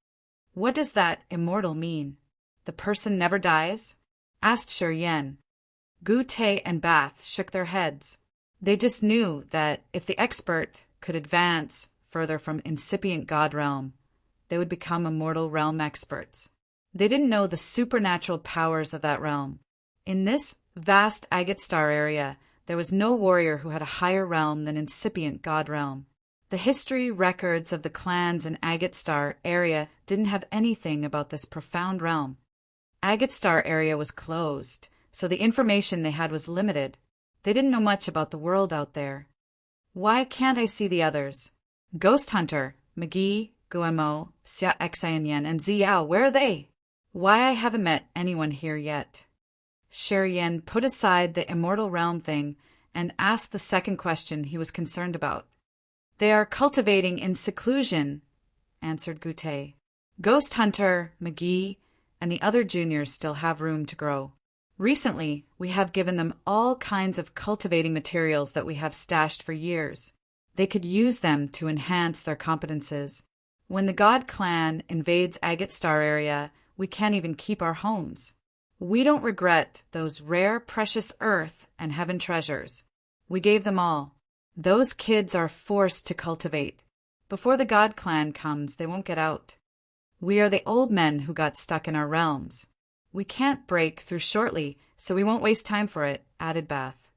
Speaker 1: What does that immortal mean? The person never dies? Asked Shi Yan. Gute and Bath shook their heads. They just knew that if the expert could advance further from incipient god realm, they would become immortal realm experts. They didn't know the supernatural powers of that realm. In this vast agate star area, there was no warrior who had a higher realm than incipient god realm. The history records of the clans in Agate Star area didn't have anything about this profound realm. Agate Star area was closed, so the information they had was limited. They didn't know much about the world out there. Why can't I see the others? Ghost Hunter, McGee, Guemo, Xia Xianyan, and Ziyao, where are they? Why I haven't met anyone here yet. Shi Yan put aside the immortal realm thing and asked the second question he was concerned about. They are cultivating in seclusion, answered Gute. Ghost Hunter, McGee, and the other juniors still have room to grow. Recently, we have given them all kinds of cultivating materials that we have stashed for years. They could use them to enhance their competences. When the God Clan invades Agate Star area, we can't even keep our homes. We don't regret those rare, precious earth and heaven treasures. We gave them all. Those kids are forced to cultivate. Before the God Clan comes, they won't get out. We are the old men who got stuck in our realms. We can't break through shortly, so we won't waste time for it, added Beth.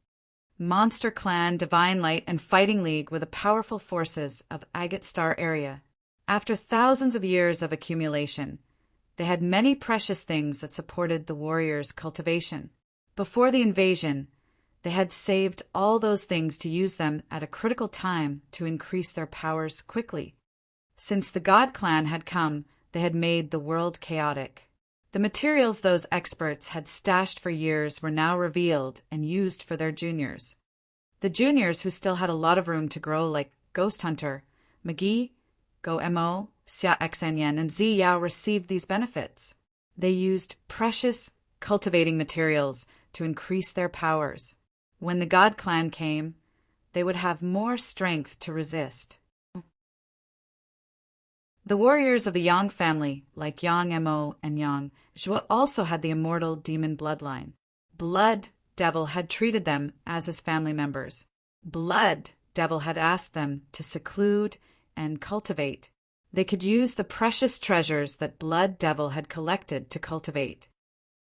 Speaker 1: Monster Clan, Divine Light, and Fighting League were the powerful forces of Agate Star area. After thousands of years of accumulation, they had many precious things that supported the warriors' cultivation. Before the invasion, they had saved all those things to use them at a critical time to increase their powers quickly. Since the God Clan had come, they had made the world chaotic. The materials those experts had stashed for years were now revealed and used for their juniors. The juniors who still had a lot of room to grow, like Ghost Hunter, McGee, Go Mo, Xia Xanyan, and Zi Yao, received these benefits. They used precious cultivating materials to increase their powers. When the God Clan came, they would have more strength to resist. The warriors of the Yang family, like Yang Mo and Yang Zhuo, also had the immortal demon bloodline. Blood Devil had treated them as his family members. Blood Devil had asked them to seclude and cultivate. They could use the precious treasures that Blood Devil had collected to cultivate.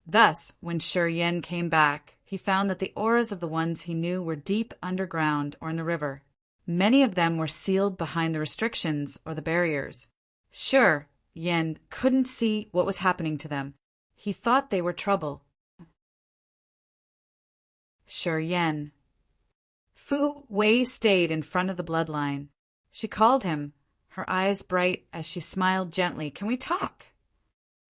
Speaker 1: Thus, when Shi Yin came back, he found that the auras of the ones he knew were deep underground or in the river. Many of them were sealed behind the restrictions or the barriers. Shi Yin couldn't see what was happening to them. He thought they were trouble. Shi Yin. Fu Wei stayed in front of the bloodline. She called him, her eyes bright as she smiled gently. Can we talk?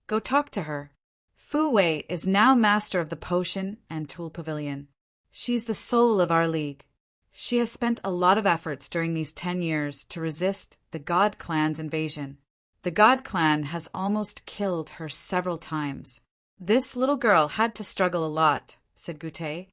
Speaker 1: Go talk to her. Fu Wei is now master of the potion and tool pavilion. She's the soul of our league. She has spent a lot of efforts during these 10 years to resist the God Clan's invasion. The God Clan has almost killed her several times. This little girl had to struggle a lot, said Gute.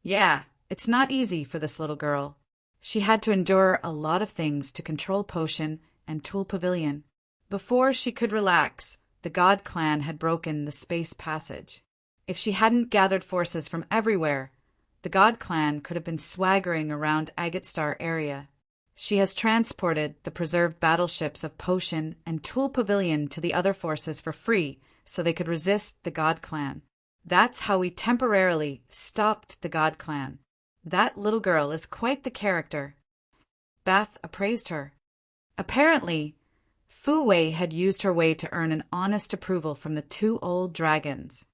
Speaker 1: Yeah, it's not easy for this little girl. She had to endure a lot of things to control potion and tool pavilion. Before she could relax, the God Clan had broken the space passage. If she hadn't gathered forces from everywhere, the God Clan could have been swaggering around Agate Star area. She has transported the preserved battleships of Potion and Tool Pavilion to the other forces for free so they could resist the God Clan. That's how we temporarily stopped the God Clan. That little girl is quite the character. Beth appraised her. Apparently, Fu Wei had used her way to earn an honest approval from the 2 old dragons.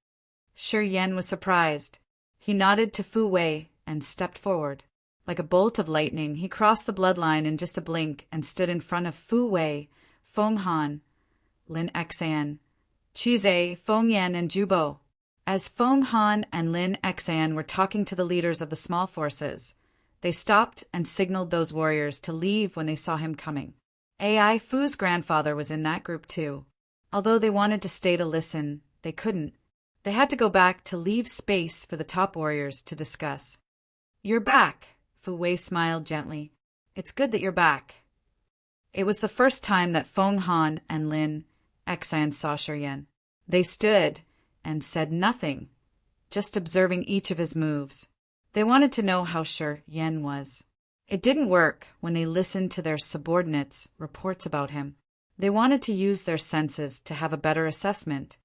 Speaker 1: Shi Yin was surprised. He nodded to Fu Wei and stepped forward. Like a bolt of lightning, he crossed the bloodline in just a blink and stood in front of Fu Wei, Feng Han, Lin Xan, Qizhe, Feng Yan, and Jubo. As Feng Han and Lin Xan were talking to the leaders of the small forces, they stopped and signaled those warriors to leave when they saw him coming. Ai Fu's grandfather was in that group too. Although they wanted to stay to listen, they couldn't. They had to go back to leave space for the top warriors to discuss. You're back, Fu Wei smiled gently. It's good that you're back. It was the first time that Feng Han and Lin Xan saw Shi Yin. They stood and said nothing, just observing each of his moves. They wanted to know how Shi Yin was. It didn't work when they listened to their subordinates' reports about him. They wanted to use their senses to have a better assessment.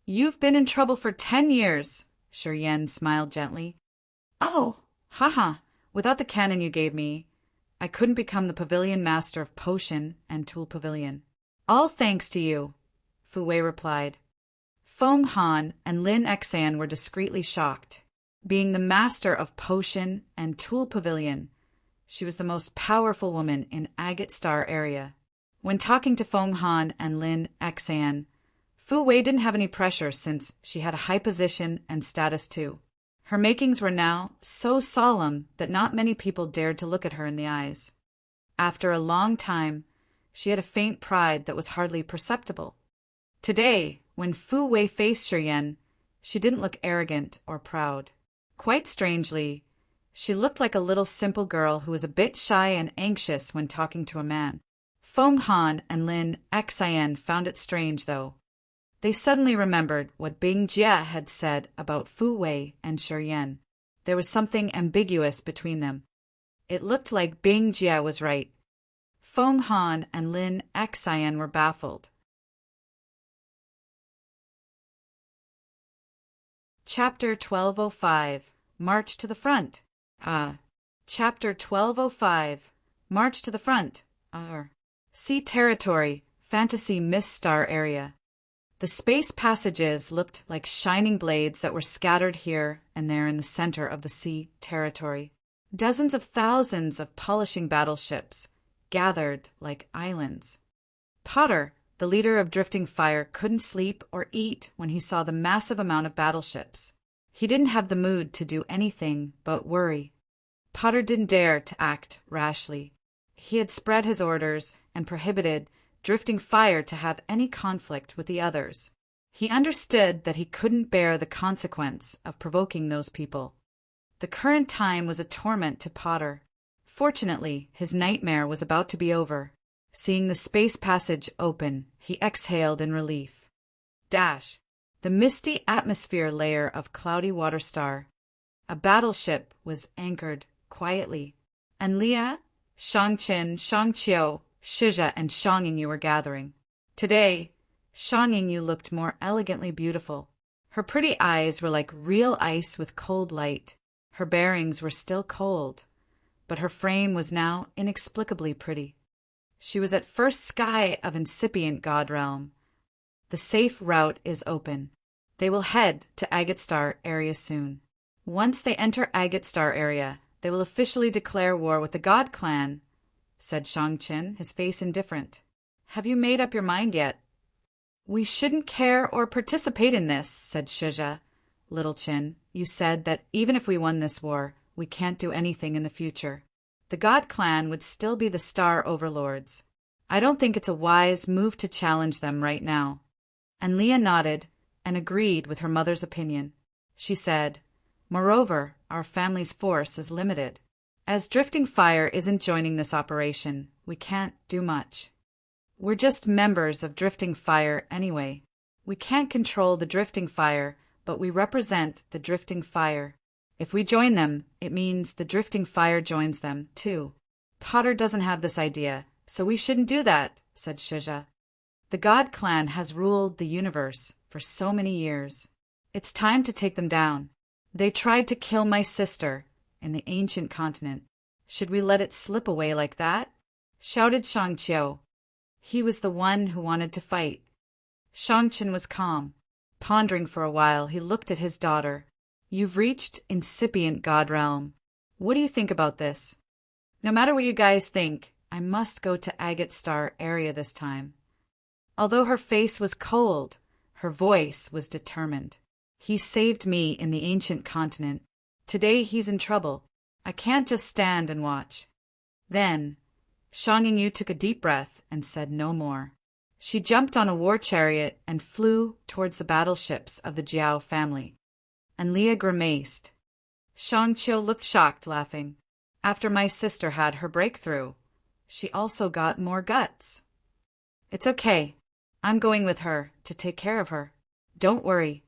Speaker 1: You've been in trouble for 10 years, Shi Yin smiled gently. Oh, haha, without the cannon you gave me, I couldn't become the pavilion master of Potion and Tool Pavilion. All thanks to you, Fu Wei replied. Feng Han and Lin Xan were discreetly shocked. Being the master of Potion and Tool Pavilion, she was the most powerful woman in Agate Star area. When talking to Feng Han and Lin Xan, Fu Wei didn't have any pressure since she had a high position and status too. Her makings were now so solemn that not many people dared to look at her in the eyes. After a long time, she had a faint pride that was hardly perceptible. Today, when Fu Wei faced Shi Yin, she didn't look arrogant or proud. Quite strangely, she looked like a little simple girl who was a bit shy and anxious when talking to a man. Feng Han and Lin Xan found it strange, though. They suddenly remembered what Bing Jie had said about Fu Wei and Shi Yin. There was something ambiguous between them. It looked like Bing Jie was right. Feng Han and Lin Xan were baffled. Chapter 1205, March to the Front. Chapter 1205, March to the Front. Sea Territory, Fantasy Mist Star Area. The space passages looked like shining blades that were scattered here and there in the center of the sea territory. Dozens of thousands of polishing battleships, gathered like islands. Potter, the leader of Drifting Fire, couldn't sleep or eat when he saw the massive amount of battleships. He didn't have the mood to do anything but worry. Potter didn't dare to act rashly. He had spread his orders and prohibited Drifting Fire to have any conflict with the others. He understood that he couldn't bear the consequence of provoking those people. The current time was a torment to Potter. Fortunately, his nightmare was about to be over. Seeing the space passage open, he exhaled in relief. The misty atmosphere layer of cloudy water star. A battleship was anchored quietly, and Leah, Shangqin, Shangqiu, Shizha, and Shang Yingyu were gathering. Today, Shang Yingyu looked more elegantly beautiful. Her pretty eyes were like real ice with cold light. Her bearings were still cold, but her frame was now inexplicably pretty. She was at first sky of incipient god realm. The safe route is open. They will head to Agate Star area soon. Once they enter Agate Star area, they will officially declare war with the God Clan, said Shangqin, his face indifferent. Have you made up your mind yet? We shouldn't care or participate in this, said Shizha. Little Qin, you said that even if we won this war, we can't do anything in the future. The God Clan would still be the Star Overlords. I don't think it's a wise move to challenge them right now. And Leah nodded and agreed with her mother's opinion. She said, Moreover, our family's force is limited. As Drifting Fire isn't joining this operation, we can't do much. We're just members of Drifting Fire anyway. We can't control the Drifting Fire, but we represent the Drifting Fire. If we join them, it means the Drifting Fire joins them, too. Potter doesn't have this idea, so we shouldn't do that, said Shizha. The God Clan has ruled the universe for so many years. It's time to take them down. They tried to kill my sister in the ancient continent. Should we let it slip away like that? Shouted Shangqiu. He was the one who wanted to fight. Shangqin was calm. Pondering for a while, he looked at his daughter. You've reached incipient God realm. What do you think about this? No matter what you guys think, I must go to Agate Star area this time. Although her face was cold, her voice was determined. He saved me in the ancient continent. Today he's in trouble. I can't just stand and watch. Then, Shang Yingyu took a deep breath and said no more. She jumped on a war chariot and flew towards the battleships of the Jiao family. And Leah grimaced. Shangqiu looked shocked, laughing. After my sister had her breakthrough, she also got more guts. It's okay. I'm going with her to take care of her. Don't worry.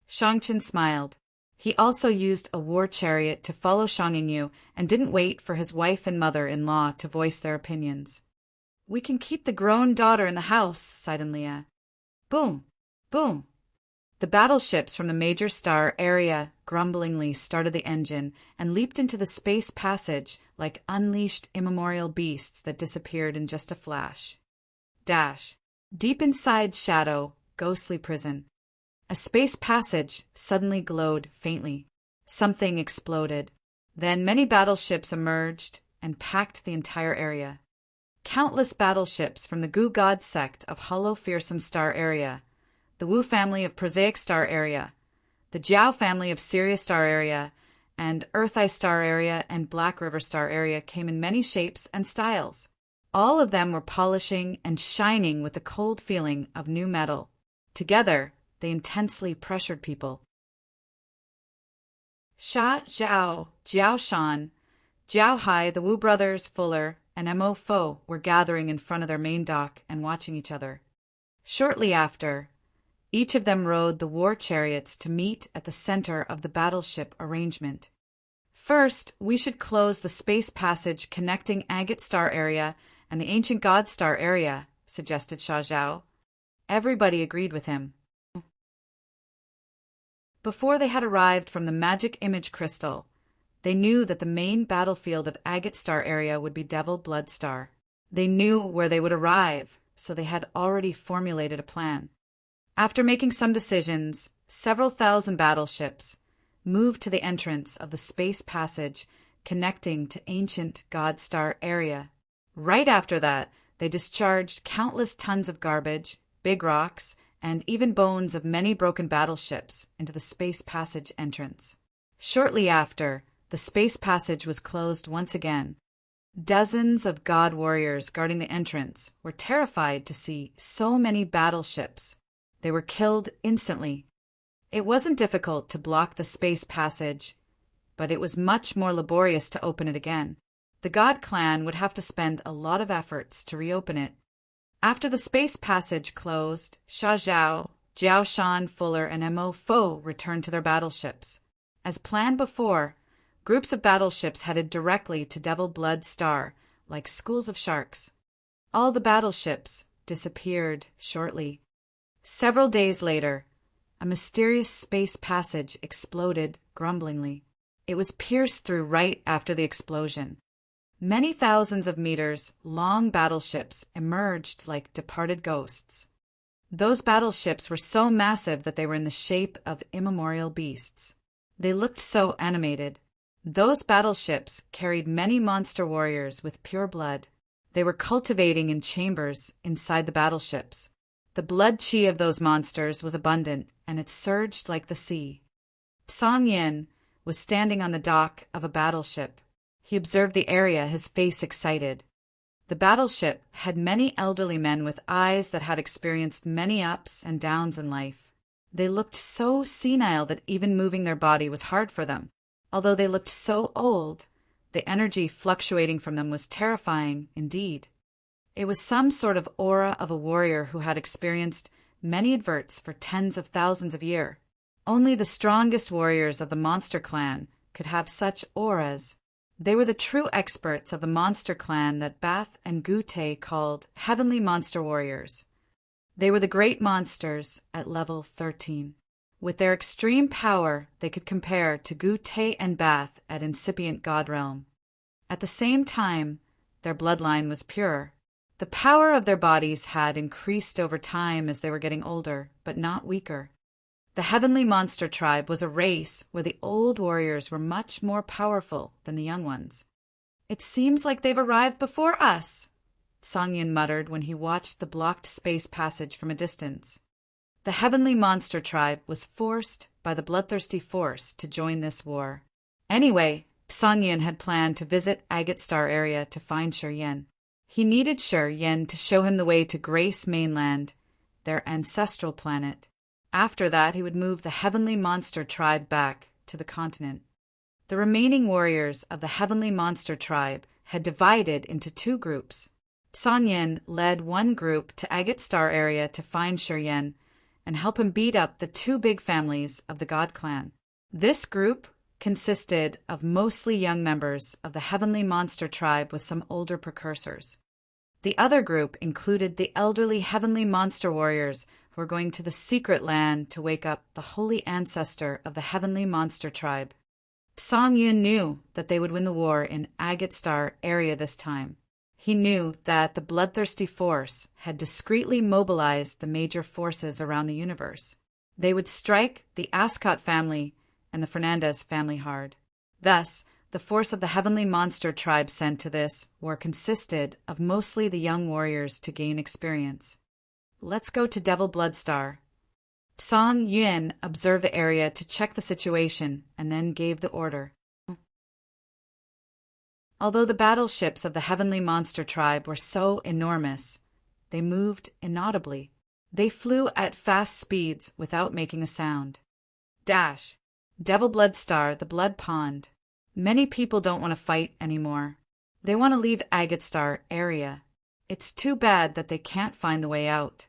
Speaker 1: Shangqin smiled. He also used a war chariot to follow Shang Yingyu and didn't wait for his wife and mother-in-law to voice their opinions. We can keep the grown daughter in the house, sighed Leah. Boom! Boom! The battleships from the major star area grumblingly started the engine and leaped into the space passage like unleashed immemorial beasts that disappeared in just a flash. Deep inside Shadow, ghostly prison. A space passage suddenly glowed faintly. Something exploded. Then many battleships emerged and packed the entire area. Countless battleships from the Gu God sect of Hollow Fearsome Star area, the Wu family of Prosaic Star area, the Jiao family of Sirius Star area, and Earth Eye Star area and Black River Star area came in many shapes and styles. All of them were polishing and shining with the cold feeling of new metal. Together, they intensely pressured people. Sha Zhao, Jiao Shan, Jiao Hai, the Wu brothers, Fuller, and Mo Fo were gathering in front of their main dock and watching each other. Shortly after, each of them rode the war chariots to meet at the center of the battleship arrangement. First, we should close the space passage connecting Agate Star area and the Ancient God Star area, suggested Sha Zhao. Everybody agreed with him. Before they had arrived from the magic image crystal, they knew that the main battlefield of Agate Star area would be Devil Blood Star. They knew where they would arrive, so they had already formulated a plan. After making some decisions, several thousand battleships moved to the entrance of the space passage connecting to ancient God Star area. Right after that, they discharged countless tons of garbage, big rocks, and even bones of many broken battleships into the space passage entrance. Shortly after, the space passage was closed once again. Dozens of god warriors guarding the entrance were terrified to see so many battleships. They were killed instantly. It wasn't difficult to block the space passage, but it was much more laborious to open it again. The God Clan would have to spend a lot of efforts to reopen it. After the space passage closed, Sha Zhao, Jiao Shan, Fuller, and Mo Fo returned to their battleships. As planned before, groups of battleships headed directly to Devil Blood Star, like schools of sharks. All the battleships disappeared shortly. Several days later, a mysterious space passage exploded grumblingly. It was pierced through right after the explosion. Many thousands of meters long battleships emerged like departed ghosts. Those battleships were so massive that they were in the shape of immemorial beasts. They looked so animated. Those battleships carried many monster warriors with pure blood. They were cultivating in chambers inside the battleships. The blood chi of those monsters was abundant, and it surged like the sea. Song Yin was standing on the dock of a battleship. He observed the area, his face excited. The battleship had many elderly men with eyes that had experienced many ups and downs in life. They looked so senile that even moving their body was hard for them. Although they looked so old, the energy fluctuating from them was terrifying indeed. It was some sort of aura of a warrior who had experienced many adverts for tens of thousands of years. Only the strongest warriors of the monster clan could have such auras. They were the true experts of the monster clan that Bath and Gute called Heavenly Monster Warriors. They were the great monsters at level 13. With their extreme power, they could compare to Gute and Bath at incipient God Realm. At the same time, their bloodline was pure. The power of their bodies had increased over time as they were getting older, but not weaker. The Heavenly Monster Tribe was a race where the old warriors were much more powerful than the young ones. "It seems like they've arrived before us," Song Yin muttered when he watched the blocked space passage from a distance. The Heavenly Monster Tribe was forced by the bloodthirsty force to join this war. Anyway, Song Yin had planned to visit Agate Star area to find Shi Yen. He needed Shi Yen to show him the way to Grace Mainland, their ancestral planet. After that, he would move the Heavenly Monster Tribe back to the continent. The remaining warriors of the Heavenly Monster Tribe had divided into two groups. Song Yin led one group to Agate Star area to find Shi Yen and help him beat up the two big families of the God Clan. This group consisted of mostly young members of the Heavenly Monster Tribe with some older precursors. The other group included the elderly Heavenly Monster Warriors who were going to the secret land to wake up the holy ancestor of the Heavenly Monster Tribe. Song Yin knew that they would win the war in Agate Star area this time. He knew that the bloodthirsty force had discreetly mobilized the major forces around the universe. They would strike the Ascot family and the Fernandez family hard. Thus, the force of the Heavenly Monster Tribe sent to this war consisted of mostly the young warriors to gain experience. "Let's go to Devil Blood Star." Song Yin observed the area to check the situation and then gave the order. Although the battleships of the Heavenly Monster Tribe were so enormous, they moved inaudibly. They flew at fast speeds without making a sound. Dash. Devil Blood Star, the Blood Pond. Many people don't want to fight anymore. They want to leave Agate Star area. It's too bad that they can't find the way out.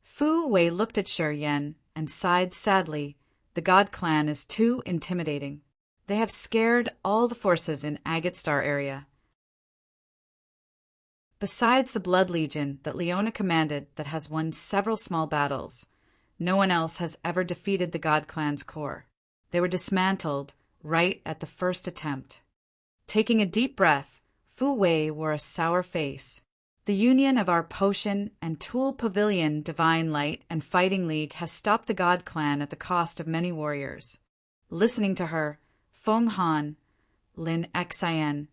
Speaker 1: Fu Wei looked at Shi Yen and sighed sadly. The God Clan is too intimidating. They have scared all the forces in Agate Star area. Besides the Blood Legion that Leona commanded that has won several small battles, No one else has ever defeated the God Clan's core. They were dismantled right at the first attempt. Taking a deep breath, Fu Wei wore a sour face. The union of our Potion and Tool Pavilion Divine Light and Fighting League has stopped the God Clan at the cost of many warriors. Listening to her, Feng Han, Lin Xian,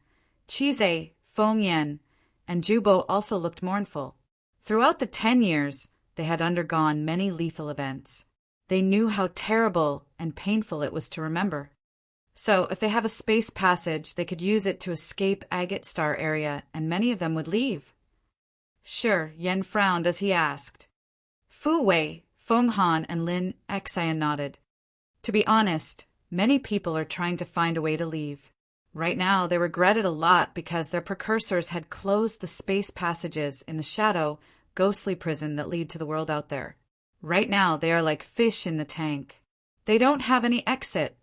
Speaker 1: Chize, Feng Yan, and Jubo also looked mournful. Throughout the 10 years, they had undergone many lethal events. They knew how terrible and painful it was to remember. So, if they have a space passage, they could use it to escape Agate Star area, and many of them would leave. Sure, Yen frowned as he asked. Fu Wei, Feng Han, and Lin Xian nodded. To be honest, many people are trying to find a way to leave. Right now, they regret it a lot because their precursors had closed the space passages in the shadow, ghostly prison that lead to the world out there. Right now, they are like fish in the tank. They don't have any exit,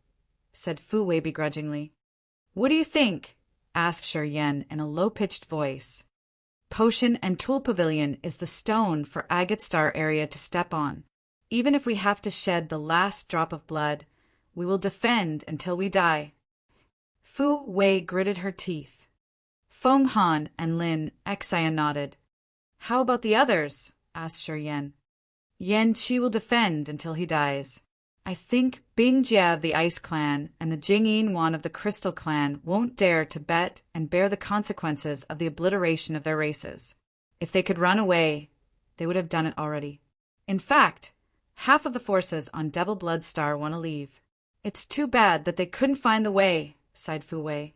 Speaker 1: said Fu Wei begrudgingly. What do you think? Asked Shi Yen in a low-pitched voice. Potion and Tool Pavilion is the stone for Agate Star area to step on. Even if we have to shed the last drop of blood, we will defend until we die. Fu Wei gritted her teeth. Feng Han and Lin Xian nodded. How about the others? Asked Shi Yen. Yan Qi will defend until he dies. I think Bing Jie of the Ice Clan and the Jingyin Wan of the Crystal Clan won't dare to bet and bear the consequences of the obliteration of their races. If they could run away, they would have done it already. In fact, half of the forces on Devil Blood Star want to leave. It's too bad that they couldn't find the way, sighed Fu Wei.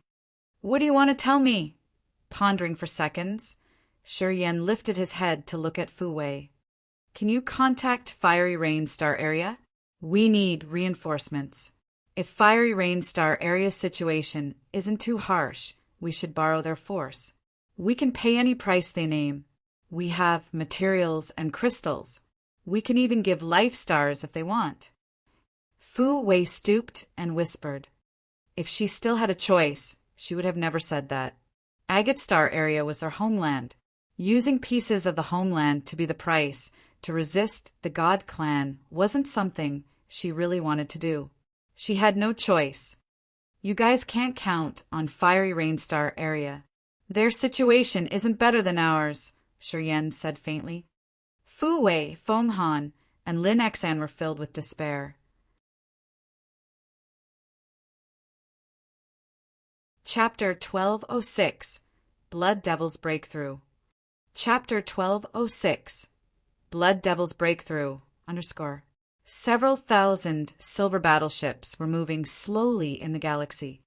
Speaker 1: What do you want to tell me? Pondering for seconds, Shi Yen lifted his head to look at Fu Wei. Can you contact Fiery Rain Star area? We need reinforcements. If Fiery Rain Star area's situation isn't too harsh, we should borrow their force. We can pay any price they name. We have materials and crystals. We can even give life stars if they want. Fu Wei stooped and whispered. If she still had a choice, she would have never said that. Agate Star area was their homeland. Using pieces of the homeland to be the price to resist the God Clan wasn't something she really wanted to do. She had no choice. You guys can't count on Fiery Rain Star area. Their situation isn't better than ours, Shi Yen said faintly. Fu Wei, Feng Han, and Lin Xian were filled with despair. Chapter 1206 Blood Devil's Breakthrough. Chapter 1206 Blood Devil's Breakthrough _ Several thousand silver battleships were moving slowly in the galaxy.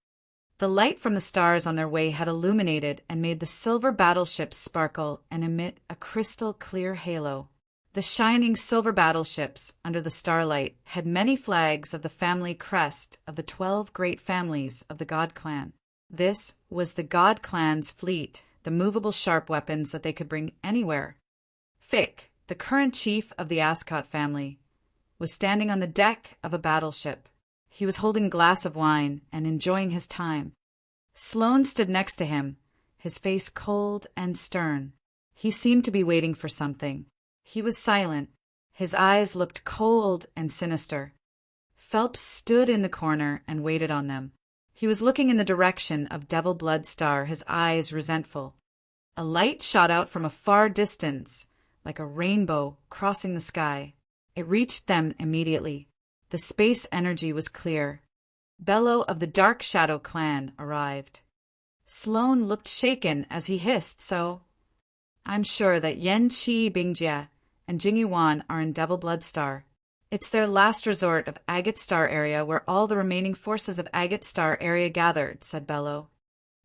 Speaker 1: The light from the stars on their way had illuminated and made the silver battleships sparkle and emit a crystal-clear halo. The shining silver battleships, under the starlight, had many flags of the family crest of the 12 great families of the God Clan. This was the God Clan's fleet, the movable sharp weapons that they could bring anywhere. Fick, the current chief of the Ascot family, was standing on the deck of a battleship. He was holding a glass of wine and enjoying his time. Sloane stood next to him, his face cold and stern. He seemed to be waiting for something. He was silent. His eyes looked cold and sinister. Phelps stood in the corner and waited on them. He was looking in the direction of Devil Blood Star, his eyes resentful. A light shot out from a far distance, like a rainbow crossing the sky. It reached them immediately. The space energy was clear. Bello of the Dark Shadow Clan arrived. Sloane looked shaken as he hissed, so I'm sure that Yan Qi Bingjie and Jing Yuan are in Devil Blood Star. It's their last resort of Agate Star area where all the remaining forces of Agate Star area gathered, said Bello.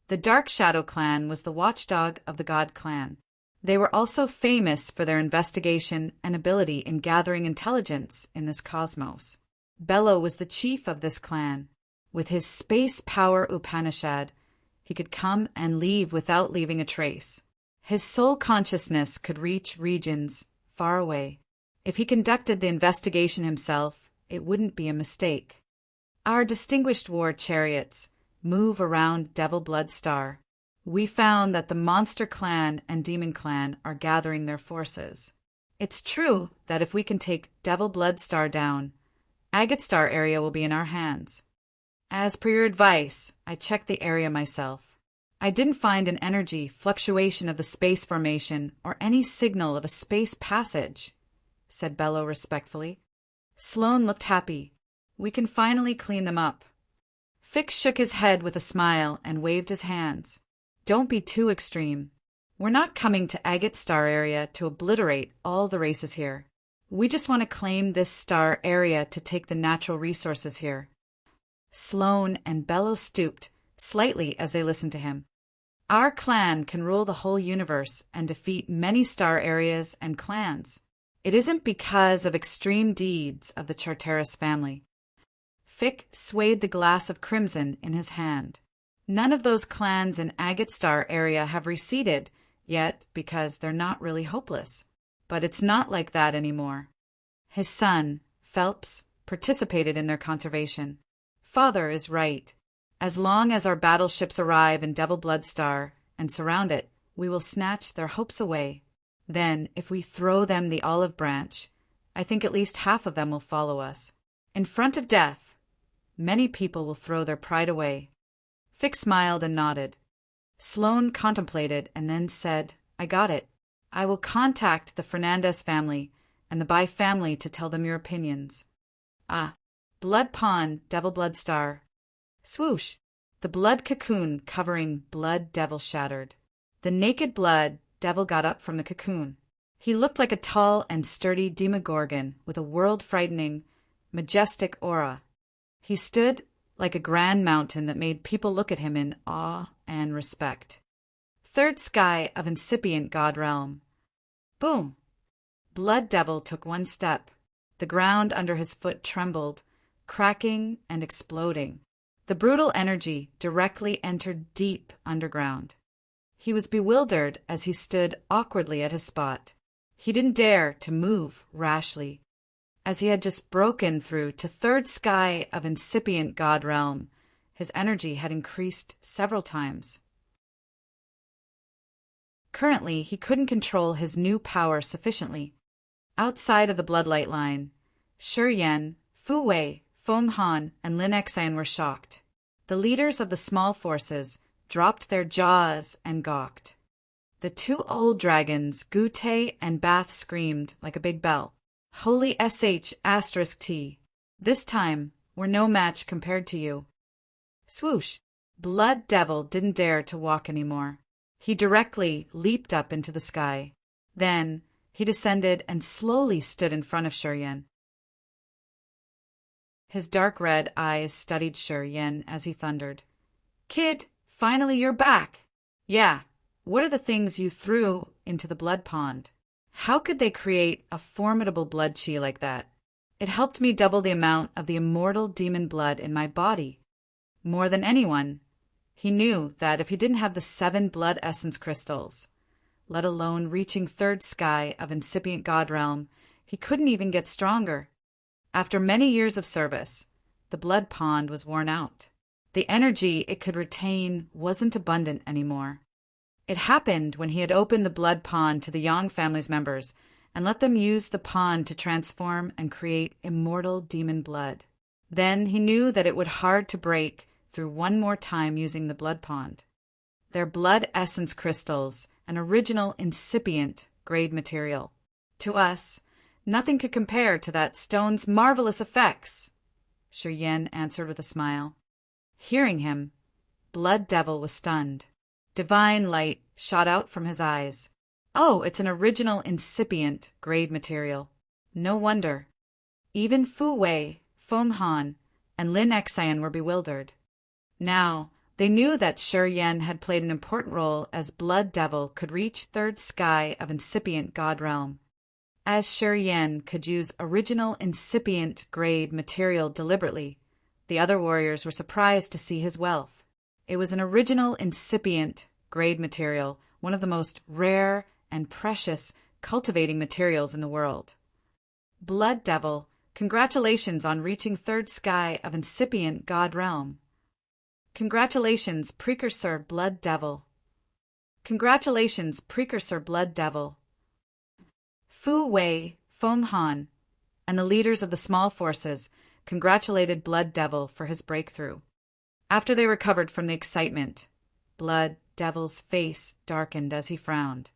Speaker 1: The Dark Shadow Clan was the watchdog of the God Clan. They were also famous for their investigation and ability in gathering intelligence in this cosmos. Bello was the chief of this clan. With his space power Upanishad, he could come and leave without leaving a trace. His soul consciousness could reach regions far away. If he conducted the investigation himself, it wouldn't be a mistake. Our distinguished war chariots move around Devil Blood Star. We found that the Monster Clan and Demon Clan are gathering their forces. It's true that if we can take Devil Blood Star down, Agate Star area will be in our hands. As per your advice, I checked the area myself. I didn't find an energy fluctuation of the space formation or any signal of a space passage, said Bello respectfully. Sloane looked happy. We can finally clean them up. Fix shook his head with a smile and waved his hands. Don't be too extreme. We're not coming to Agate Star area to obliterate all the races here. We just want to claim this star area to take the natural resources here. Sloane and Bello stooped slightly as they listened to him. Our clan can rule the whole universe and defeat many star areas and clans. It isn't because of extreme deeds of the Charteris family. Fick swayed the glass of crimson in his hand. None of those clans in Agate Star area have receded yet because they're not really hopeless. But it's not like that anymore. His son, Phelps, participated in their conservation. Father is right. As long as our battleships arrive in Devil Blood Star and surround it, we will snatch their hopes away. Then, if we throw them the olive branch, I think at least half of them will follow us. In front of death, many people will throw their pride away. Fick smiled and nodded. Sloane contemplated and then said, I got it. I will contact the Fernandez family and the Bai family to tell them your opinions. Ah, Blood Pond, Devil Blood Star. Swoosh! The blood cocoon covering Blood Devil shattered. The naked blood devil got up from the cocoon. He looked like a tall and sturdy demogorgon with a world-frightening, majestic aura. He stood like a grand mountain that made people look at him in awe and respect. Third sky of incipient god realm. Boom! Blood Devil took one step. The ground under his foot trembled, cracking and exploding. The brutal energy directly entered deep underground. He was bewildered as he stood awkwardly at his spot. He didn't dare to move rashly. As he had just broken through to third sky of incipient god realm, his energy had increased several times. Currently, he couldn't control his new power sufficiently. Outside of the bloodlight line, Shi Yan, Fu Wei, Feng Han, and Lin Xan were shocked. The leaders of the small forces dropped their jaws and gawked. The two old dragons, Gu Te and Bath, screamed like a big bell. Holy *T. This time, we're no match compared to you. Swoosh! Blood Devil didn't dare to walk anymore. He directly leaped up into the sky. Then, he descended and slowly stood in front of Shi Yan. His dark red eyes studied Shi Yan as he thundered. Kid, finally you're back! Yeah, what are the things you threw into the blood pond? How could they create a formidable blood chi like that? It helped me double the amount of the immortal demon blood in my body. More than anyone, he knew that if he didn't have the 7 blood essence crystals, let alone reaching third sky of incipient god realm, he couldn't even get stronger. After many years of service, the blood pond was worn out. The energy it could retain wasn't abundant anymore. It happened when he had opened the blood pond to the Yang family's members and let them use the pond to transform and create immortal demon blood. Then he knew that it would hard to break through one more time using the blood pond. Their blood essence crystals, an original incipient grade material. To us, nothing could compare to that stone's marvelous effects, Shi Yan answered with a smile. Hearing him, Blood Devil was stunned. Divine light shot out from his eyes. Oh, it's an original incipient grade material. No wonder. Even Fu Wei, Feng Han, and Lin Xan were bewildered. Now, they knew that Shi Yan had played an important role as Blood Devil could reach third sky of incipient god realm. As Shi Yan could use original incipient grade material deliberately, the other warriors were surprised to see his wealth. It was an original incipient grade material, one of the most rare and precious cultivating materials in the world. Blood Devil, congratulations on reaching third sky of incipient god realm. Congratulations, Precursor Blood Devil. Congratulations, Precursor Blood Devil. Fu Wei, Feng Han, and the leaders of the small forces congratulated Blood Devil for his breakthrough. After they recovered from the excitement, Blood Devil's face darkened as he frowned.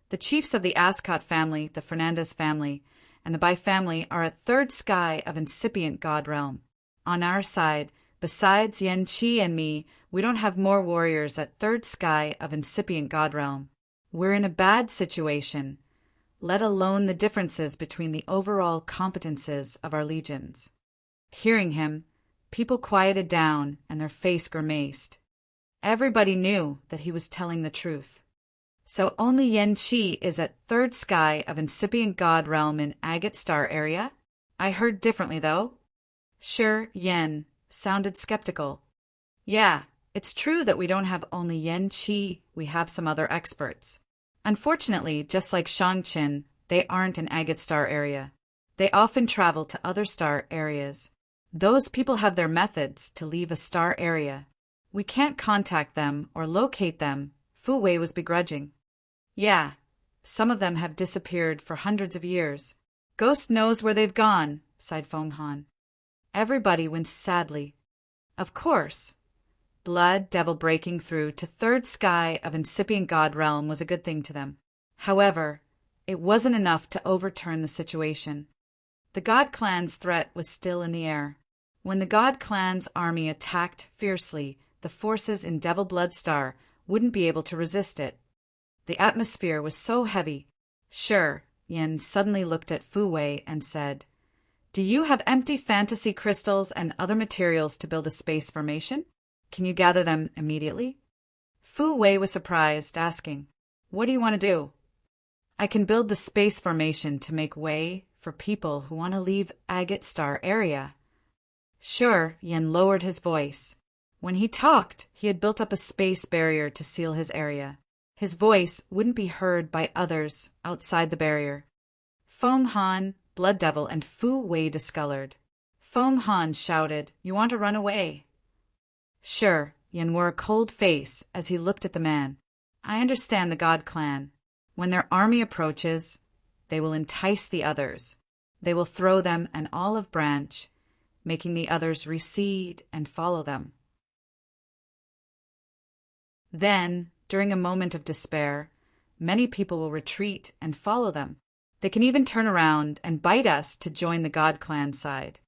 Speaker 1: The chiefs of the Ascot family, the Fernandez family, and the Bai family are at third sky of incipient god realm. On our side, besides Yan Qi and me, we don't have more warriors at third sky of incipient god realm. We're in a bad situation, let alone the differences between the overall competences of our legions. Hearing him, people quieted down and their face grimaced. Everybody knew that he was telling the truth. So only Yan Qi is at third sky of incipient god realm in Agate Star area? I heard differently, though. Sure, Yan sounded skeptical. Yeah, it's true that we don't have only Yan Qi, we have some other experts. Unfortunately, just like Shangqin, they aren't in Agate Star area. They often travel to other star areas. Those people have their methods to leave a star area. We can't contact them or locate them, Fu Wei was begrudging. Yeah, some of them have disappeared for hundreds of years. Ghost knows where they've gone, sighed Feng Han. Everybody winced sadly. Of course. Blood Devil breaking through to third sky of incipient god realm was a good thing to them. However, it wasn't enough to overturn the situation. The God Clan's threat was still in the air. When the God Clan's army attacked fiercely, the forces in Devil Blood Star wouldn't be able to resist it. The atmosphere was so heavy. Sure, Yin suddenly looked at Fu Wei and said, Do you have empty fantasy crystals and other materials to build a space formation? Can you gather them immediately? Fu Wei was surprised, asking, What do you want to do? I can build the space formation to make way for people who want to leave Agate Star area. Sure, Yin lowered his voice. When he talked, he had built up a space barrier to seal his area. His voice wouldn't be heard by others outside the barrier. Feng Han, Blood Devil, and Fu Wei discolored. Feng Han shouted, You want to run away? Sure, Yin wore a cold face as he looked at the man. I understand the God Clan. When their army approaches, they will entice the others. They will throw them an olive branch, making the others recede and follow them. Then, during a moment of despair, many people will retreat and follow them. They can even turn around and bite us to join the God Clan side.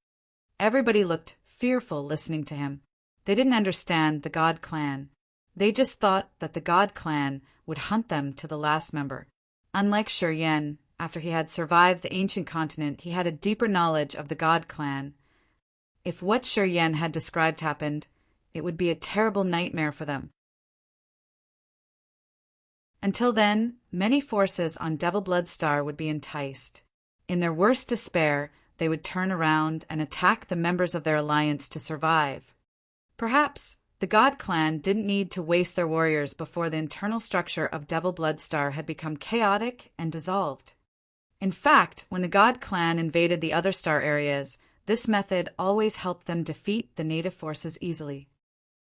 Speaker 1: Everybody looked fearful listening to him. They didn't understand the God Clan. They just thought that the God Clan would hunt them to the last member. Unlike Shi Yan, after he had survived the ancient continent, he had a deeper knowledge of the God Clan. If what Shi Yan had described happened, it would be a terrible nightmare for them. Until then, many forces on Devil Blood Star would be enticed. In their worst despair, they would turn around and attack the members of their alliance to survive. Perhaps the God Clan didn't need to waste their warriors before the internal structure of Devil Blood Star had become chaotic and dissolved. In fact, when the God Clan invaded the other star areas, this method always helped them defeat the native forces easily.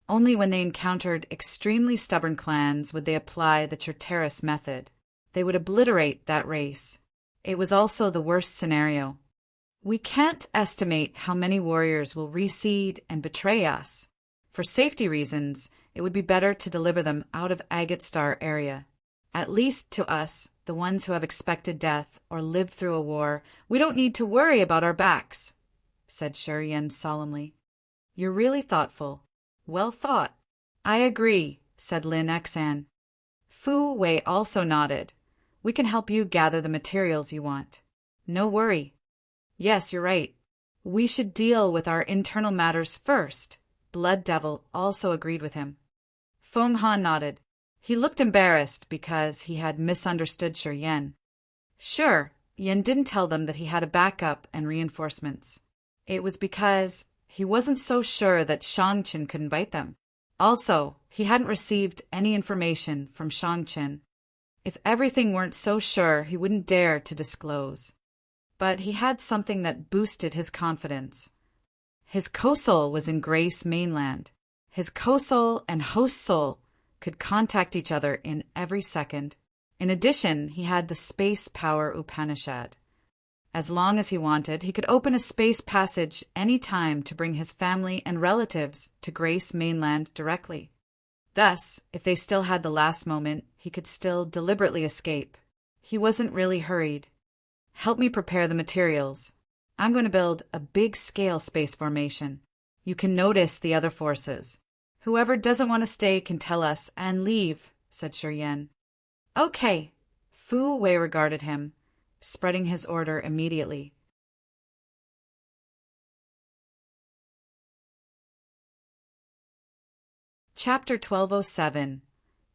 Speaker 1: Only when they encountered extremely stubborn clans would they apply the Charteris method. They would obliterate that race. It was also the worst scenario. We can't estimate how many warriors will recede and betray us. For safety reasons, it would be better to deliver them out of Agate Star area. At least to us, the ones who have expected death or lived through a war, we don't need to worry about our backs, said Shi Yan solemnly. You're really thoughtful. Well thought. I agree, said Lin Xan. Fu Wei also nodded. We can help you gather the materials you want. No worry. Yes, you're right. We should deal with our internal matters first. Blood Devil also agreed with him. Feng Han nodded. He looked embarrassed because he had misunderstood Shi Yan. Sure, Yan didn't tell them that he had a backup and reinforcements. It was because he wasn't so sure that Shangqin could invite them. Also, he hadn't received any information from Shangqin. If everything weren't so sure, he wouldn't dare to disclose. But he had something that boosted his confidence. His co-soul was in Grace Mainland. His co-soul and host soul could contact each other in every second. In addition, he had the Space Power Upanishad. As long as he wanted, he could open a space passage any time to bring his family and relatives to Grace Mainland directly. Thus, if they still had the last moment, he could still deliberately escape. He wasn't really hurried. Help me prepare the materials. I'm going to build a big-scale space formation. You can notice the other forces. Whoever doesn't want to stay can tell us and leave, said Shi Yan. Okay. Fu Wei regarded him, spreading his order immediately. Chapter 1207.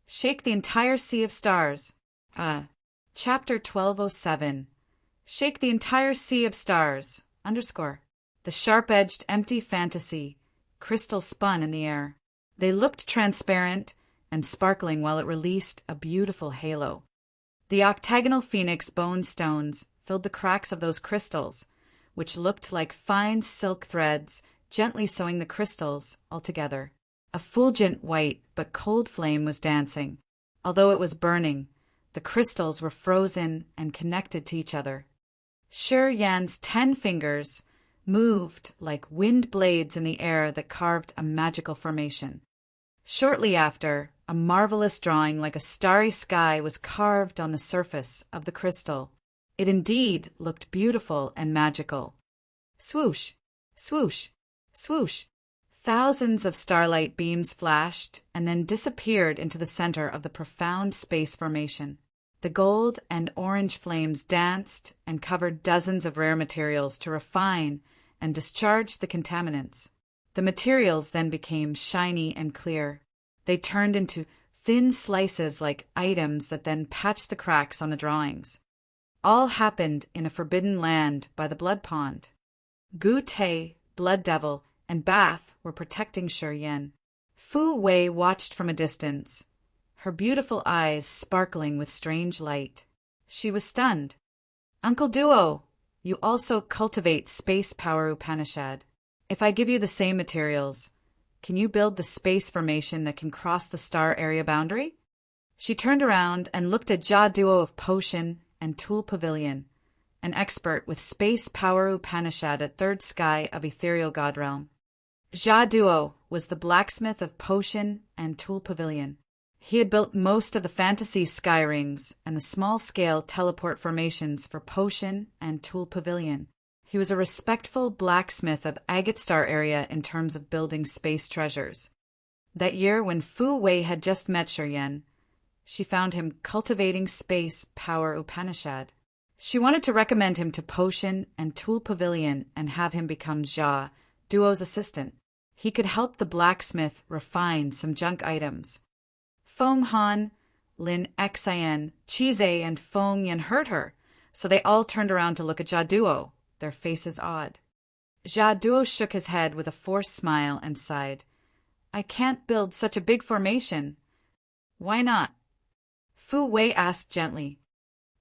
Speaker 1: Shake the entire sea of stars. Chapter 1207. Shake the entire sea of stars. The sharp-edged, empty fantasy. Crystal spun in the air. They looked transparent and sparkling while it released a beautiful halo. The octagonal phoenix bone stones filled the cracks of those crystals, which looked like fine silk threads gently sewing the crystals all together. A fulgent white but cold flame was dancing. Although it was burning, the crystals were frozen and connected to each other. Shi Yan's 10 fingers moved like wind blades in the air that carved a magical formation. Shortly after, a marvelous drawing like a starry sky was carved on the surface of the crystal. It indeed looked beautiful and magical. Swoosh, swoosh, swoosh. Thousands of starlight beams flashed and then disappeared into the center of the profound space formation. The gold and orange flames danced and covered dozens of rare materials to refine and discharge the contaminants. The materials then became shiny and clear. They turned into thin slices like items that then patched the cracks on the drawings. All happened in a forbidden land by the blood pond. Gu Te, Blood Devil, and Bath were protecting Shi Yan. Fu Wei watched from a distance, her beautiful eyes sparkling with strange light. She was stunned. Uncle Duo, you also cultivate Space Power Upanishad. If I give you the same materials, can you build the space formation that can cross the star area boundary? She turned around and looked at Jia Duo of Potion and Tool Pavilion, an expert with Space Power Upanishad at Third Sky of Ethereal God Realm. Jia Duo was the blacksmith of Potion and Tool Pavilion. He had built most of the fantasy sky rings and the small-scale teleport formations for Potion and Tool Pavilion. He was a respectful blacksmith of Agate Star area in terms of building space treasures. That year, when Fu Wei had just met Shi Yan, she found him cultivating Space Power Upanishad. She wanted to recommend him to Potion and Tool Pavilion and have him become Jia Duo's assistant. He could help the blacksmith refine some junk items. Feng Han, Lin Xian, Chizhe, and Feng Yan heard her, so they all turned around to look at Jia Duo, their faces odd. Jia Duo shook his head with a forced smile and sighed. I can't build such a big formation. Why not? Fu Wei asked gently.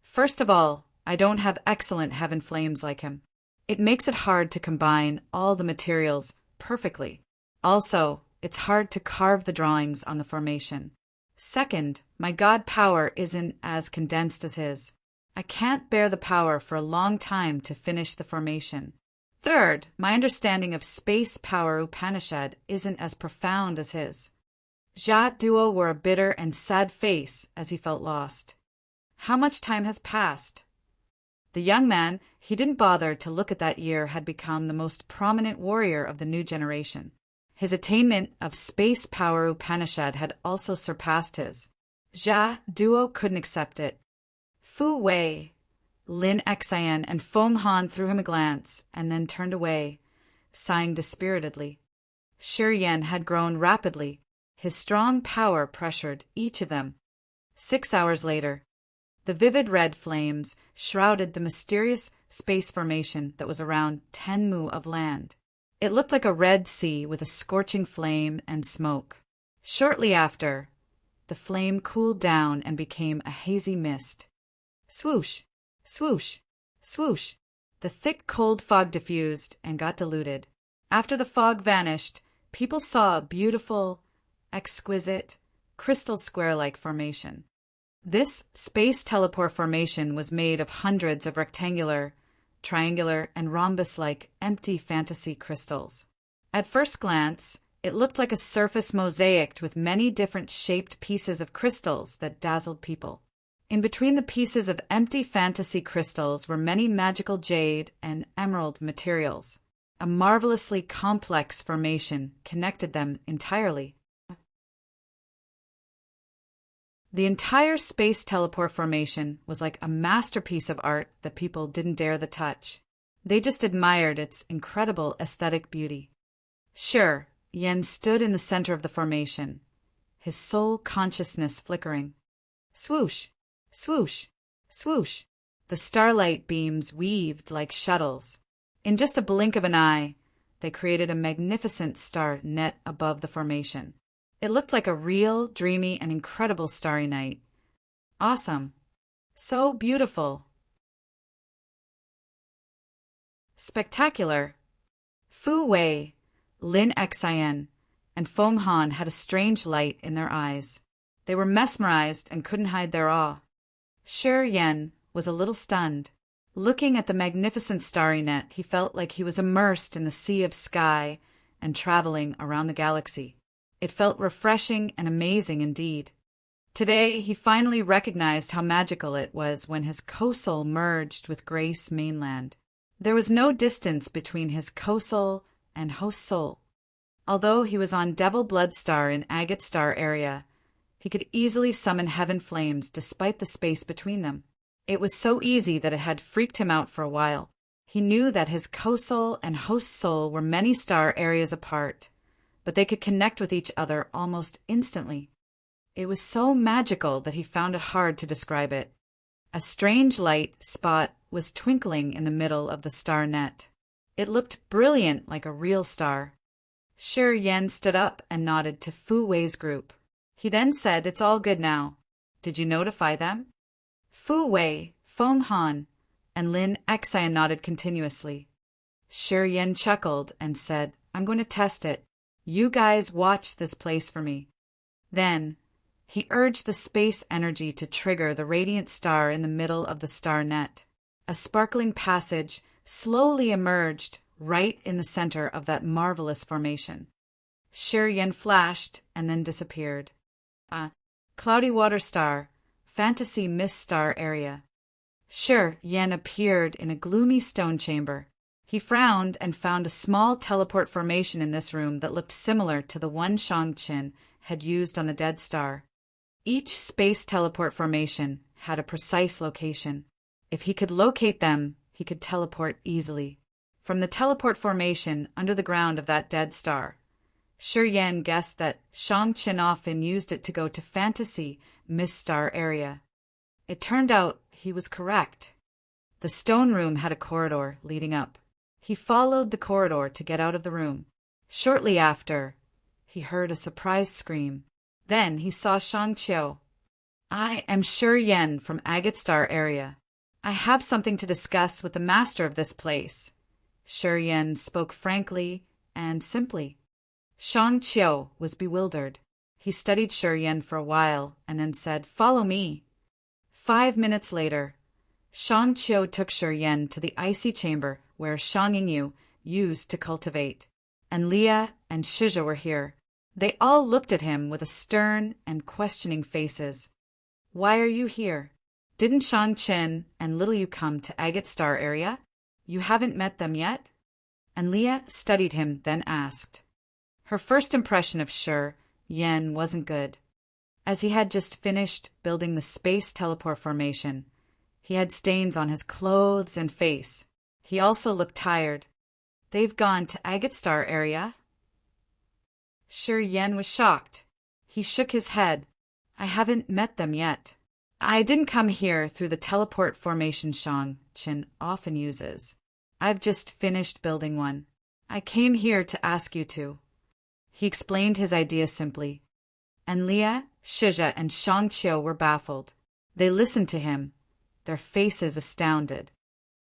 Speaker 1: First of all, I don't have excellent heaven flames like him. It makes it hard to combine all the materials perfectly. Also, it's hard to carve the drawings on the formation. Second, my god power isn't as condensed as his. I can't bear the power for a long time to finish the formation. Third, my understanding of Space Power Upanishad isn't as profound as his. Jia Duo wore a bitter and sad face as he felt lost. How much time has passed? The young man, he didn't bother to look at that year, had become the most prominent warrior of the new generation. His attainment of Space Power Upanishad had also surpassed his. Jia Duo couldn't accept it. Fu Wei, Lin Xian, and Feng Han threw him a glance and then turned away, sighing dispiritedly. Shi Yan had grown rapidly. His strong power pressured each of them. 6 hours later, the vivid red flames shrouded the mysterious space formation that was around 10 mu of land. It looked like a red sea with a scorching flame and smoke. Shortly after, the flame cooled down and became a hazy mist. Swoosh, swoosh, swoosh. The thick, cold fog diffused and got diluted. After the fog vanished, people saw a beautiful, exquisite, crystal square-like formation. This space teleport formation was made of hundreds of rectangular, triangular, and rhombus-like empty fantasy crystals. At first glance, it looked like a surface mosaiced with many different shaped pieces of crystals that dazzled people. In between the pieces of empty fantasy crystals were many magical jade and emerald materials. A marvelously complex formation connected them entirely. The entire space teleport formation was like a masterpiece of art that people didn't dare to touch. They just admired its incredible aesthetic beauty. Sure, Yen stood in the center of the formation, his sole consciousness flickering. Swoosh! Swoosh! Swoosh! The starlight beams weaved like shuttles. In just a blink of an eye, they created a magnificent star net above the formation. It looked like a real, dreamy, and incredible starry night. Awesome. So beautiful. Spectacular. Fu Wei, Lin Xian, and Feng Han had a strange light in their eyes. They were mesmerized and couldn't hide their awe. Shi Yen was a little stunned. Looking at the magnificent starry net, he felt like he was immersed in the sea of sky and traveling around the galaxy. It felt refreshing and amazing indeed. Today, he finally recognized how magical it was when his co-soul merged with Grace Mainland. There was no distance between his co-soul and host soul. Although he was on Devil Blood Star in Agate Star area, he could easily summon heaven flames despite the space between them. It was so easy that it had freaked him out for a while. He knew that his co-soul and host soul were many star areas apart, but they could connect with each other almost instantly. It was so magical that he found it hard to describe it. A strange light spot was twinkling in the middle of the star net. It looked brilliant like a real star. Shi Yen stood up and nodded to Fu Wei's group. He then said, "It's all good now. Did you notify them?" Fu Wei, Feng Han, and Lin Xian nodded continuously. Shi Yen chuckled and said, "I'm going to test it. You guys watch this place for me." Then, he urged the space energy to trigger the radiant star in the middle of the star net. A sparkling passage slowly emerged right in the center of that marvelous formation. Shi Yen flashed and then disappeared. Cloudy water star, fantasy mist star area. Shi Yen appeared in a gloomy stone chamber. He frowned and found a small teleport formation in this room that looked similar to the one Shang-Qin had used on the dead star. Each space teleport formation had a precise location. If he could locate them, he could teleport easily. From the teleport formation under the ground of that dead star, Shi Yen guessed that Shang-Qin often used it to go to fantasy mist star area. It turned out he was correct. The stone room had a corridor leading up. He followed the corridor to get out of the room. Shortly after, he heard a surprise scream. Then he saw Shang-Qiu. "I am Shi Yen from Agate Star area. I have something to discuss with the master of this place." Shi Yen spoke frankly and simply. Shang-Qiu was bewildered. He studied Shi Yen for a while and then said, "Follow me." 5 minutes later, Shang-Qiu took Shi Yen to the icy chamber where Shang Yingyu used to cultivate. And Leah and Shizha were here. They all looked at him with a stern and questioning faces. "Why are you here? Didn't Shang-Qin and Little Yu come to Agate Star area? You haven't met them yet?" And Leah studied him, then asked. Her first impression of Shi Yen wasn't good. As he had just finished building the space teleport formation, he had stains on his clothes and face. He also looked tired. "They've gone to Agate Star area?" Shi Yen was shocked. He shook his head. "I haven't met them yet. I didn't come here through the teleport formation Shang-Qin often uses. I've just finished building one. I came here to ask you to." He explained his idea simply. And Leah, Shizha, and Shang-Qiu were baffled. They listened to him, their faces astounded.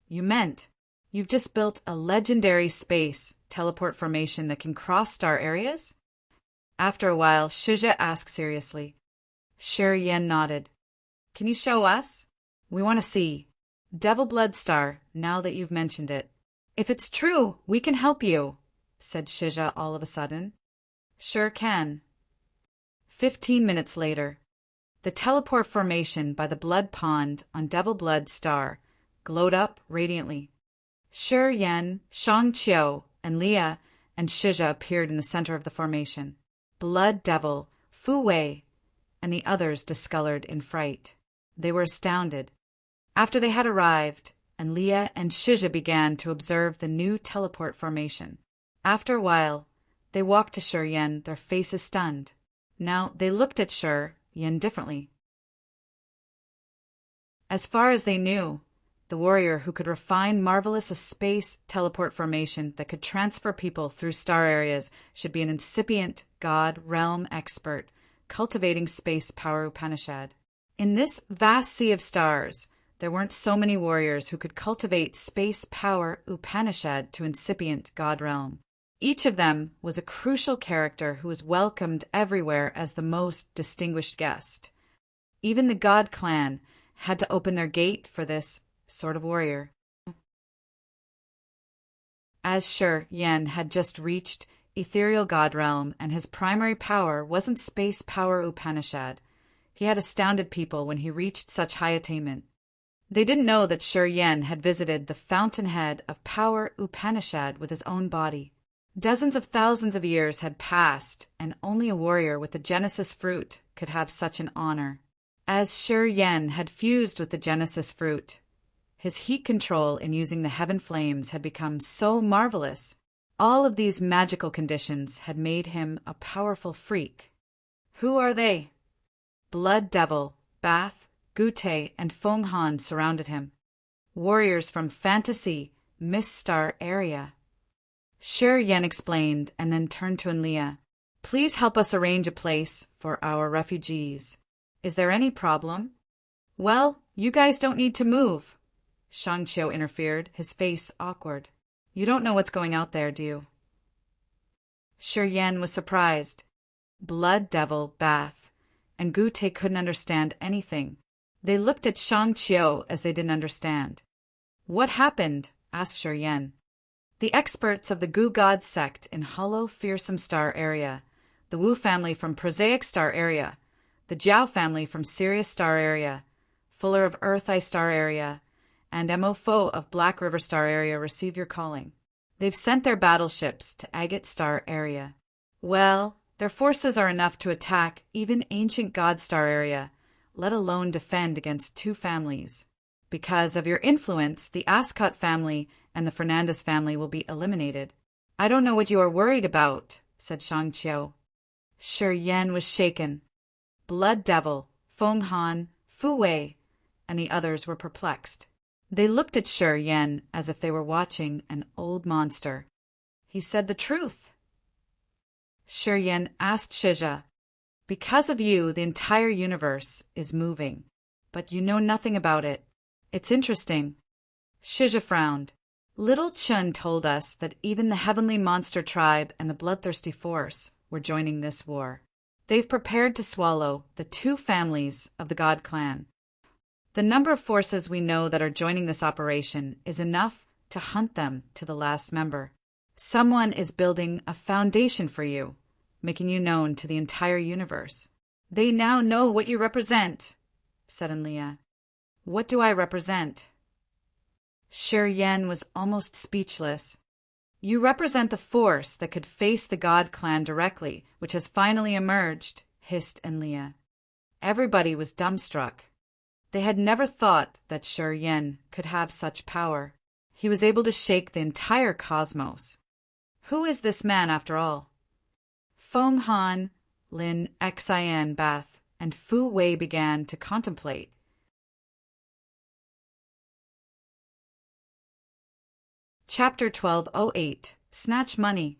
Speaker 1: "You meant you've just built a legendary space teleport formation that can cross star areas?" After a while, Shizha asked seriously. Shi Yen nodded. Can you show us? We want to see. Devil Blood Star, now that you've mentioned it. If it's true, we can help you, said Shija all of a sudden. Sure can. 15 minutes later, the teleport formation by the blood pond on Devil Blood Star glowed up radiantly. Shi Yan, Shang Qiu, and Leah and Shija appeared in the center of the formation. Blood Devil, Fu Wei, and the others discolored in fright. They were astounded. After they had arrived, and Leah and Shija began to observe the new teleport formation. After a while, they walked to Shi Yan, their faces stunned. Now they looked at Shi Yan differently. As far as they knew, the warrior who could refine marvelous a space teleport formation that could transfer people through star areas should be an incipient god realm expert, cultivating space power Upanishad. In this vast sea of stars, there weren't so many warriors who could cultivate space power Upanishad to incipient god realm. Each of them was a crucial character who was welcomed everywhere as the most distinguished guest. Even the god clan had to open their gate for this sort of warrior. As Shi Yan had just reached ethereal god realm and his primary power wasn't space power Upanishad, he had astounded people when he reached such high attainment. They didn't know that Shi Yan had visited the fountainhead of power Upanishad with his own body. Dozens of thousands of years had passed, and only a warrior with the Genesis fruit could have such an honor. As Shi Yan had fused with the Genesis fruit, his heat control in using the heaven flames had become so marvelous. All of these magical conditions had made him a powerful freak. Who are they? Blood Devil, Bath, Gute, and Feng Han surrounded him. Warriors from Fantasy, Mist Star area. Shi Yan explained and then turned to Enlia. Please help us arrange a place for our refugees. Is there any problem? Well, you guys don't need to move. Shang Qiu interfered, his face awkward. You don't know what's going out there, do you? Shi Yan was surprised. Blood Devil, Bath, and Gute couldn't understand anything. They looked at Shang Qiu as they didn't understand. What happened? Asked Shi Yan. The experts of the Gu God sect in Hollow Fearsome Star area, the Wu family from Prosaic Star area, the Jiao family from Sirius Star area, Fuller of Earth Eye Star area, and Mo Fo of Black River Star area receive your calling. They've sent their battleships to Agate Star area. Well, their forces are enough to attack even Ancient God Star area, let alone defend against two families. Because of your influence, the Ascot family and the Fernandez family will be eliminated. I don't know what you are worried about, said Shang Qiu. Shi Yan was shaken. Blood Devil, Feng Han, Fu Wei, and the others were perplexed. They looked at Shi Yan as if they were watching an old monster. He said the truth. Shi Yan asked Shija, because of you, the entire universe is moving, but you know nothing about it. It's interesting. Shija frowned. Little Chun told us that even the Heavenly Monster Tribe and the Bloodthirsty Force were joining this war. They've prepared to swallow the two families of the God Clan. The number of forces we know that are joining this operation is enough to hunt them to the last member. Someone is building a foundation for you, making you known to the entire universe. They now know what you represent, said Enlia. What do I represent? Shi Yan was almost speechless. You represent the force that could face the God Clan directly, which has finally emerged, hissed Enlia. Everybody was dumbstruck. They had never thought that Shi Yan could have such power. He was able to shake the entire cosmos. Who is this man, after all? Feng Han, Lin Xian Bath, and Fu Wei began to contemplate. Chapter 1208, Snatch Money.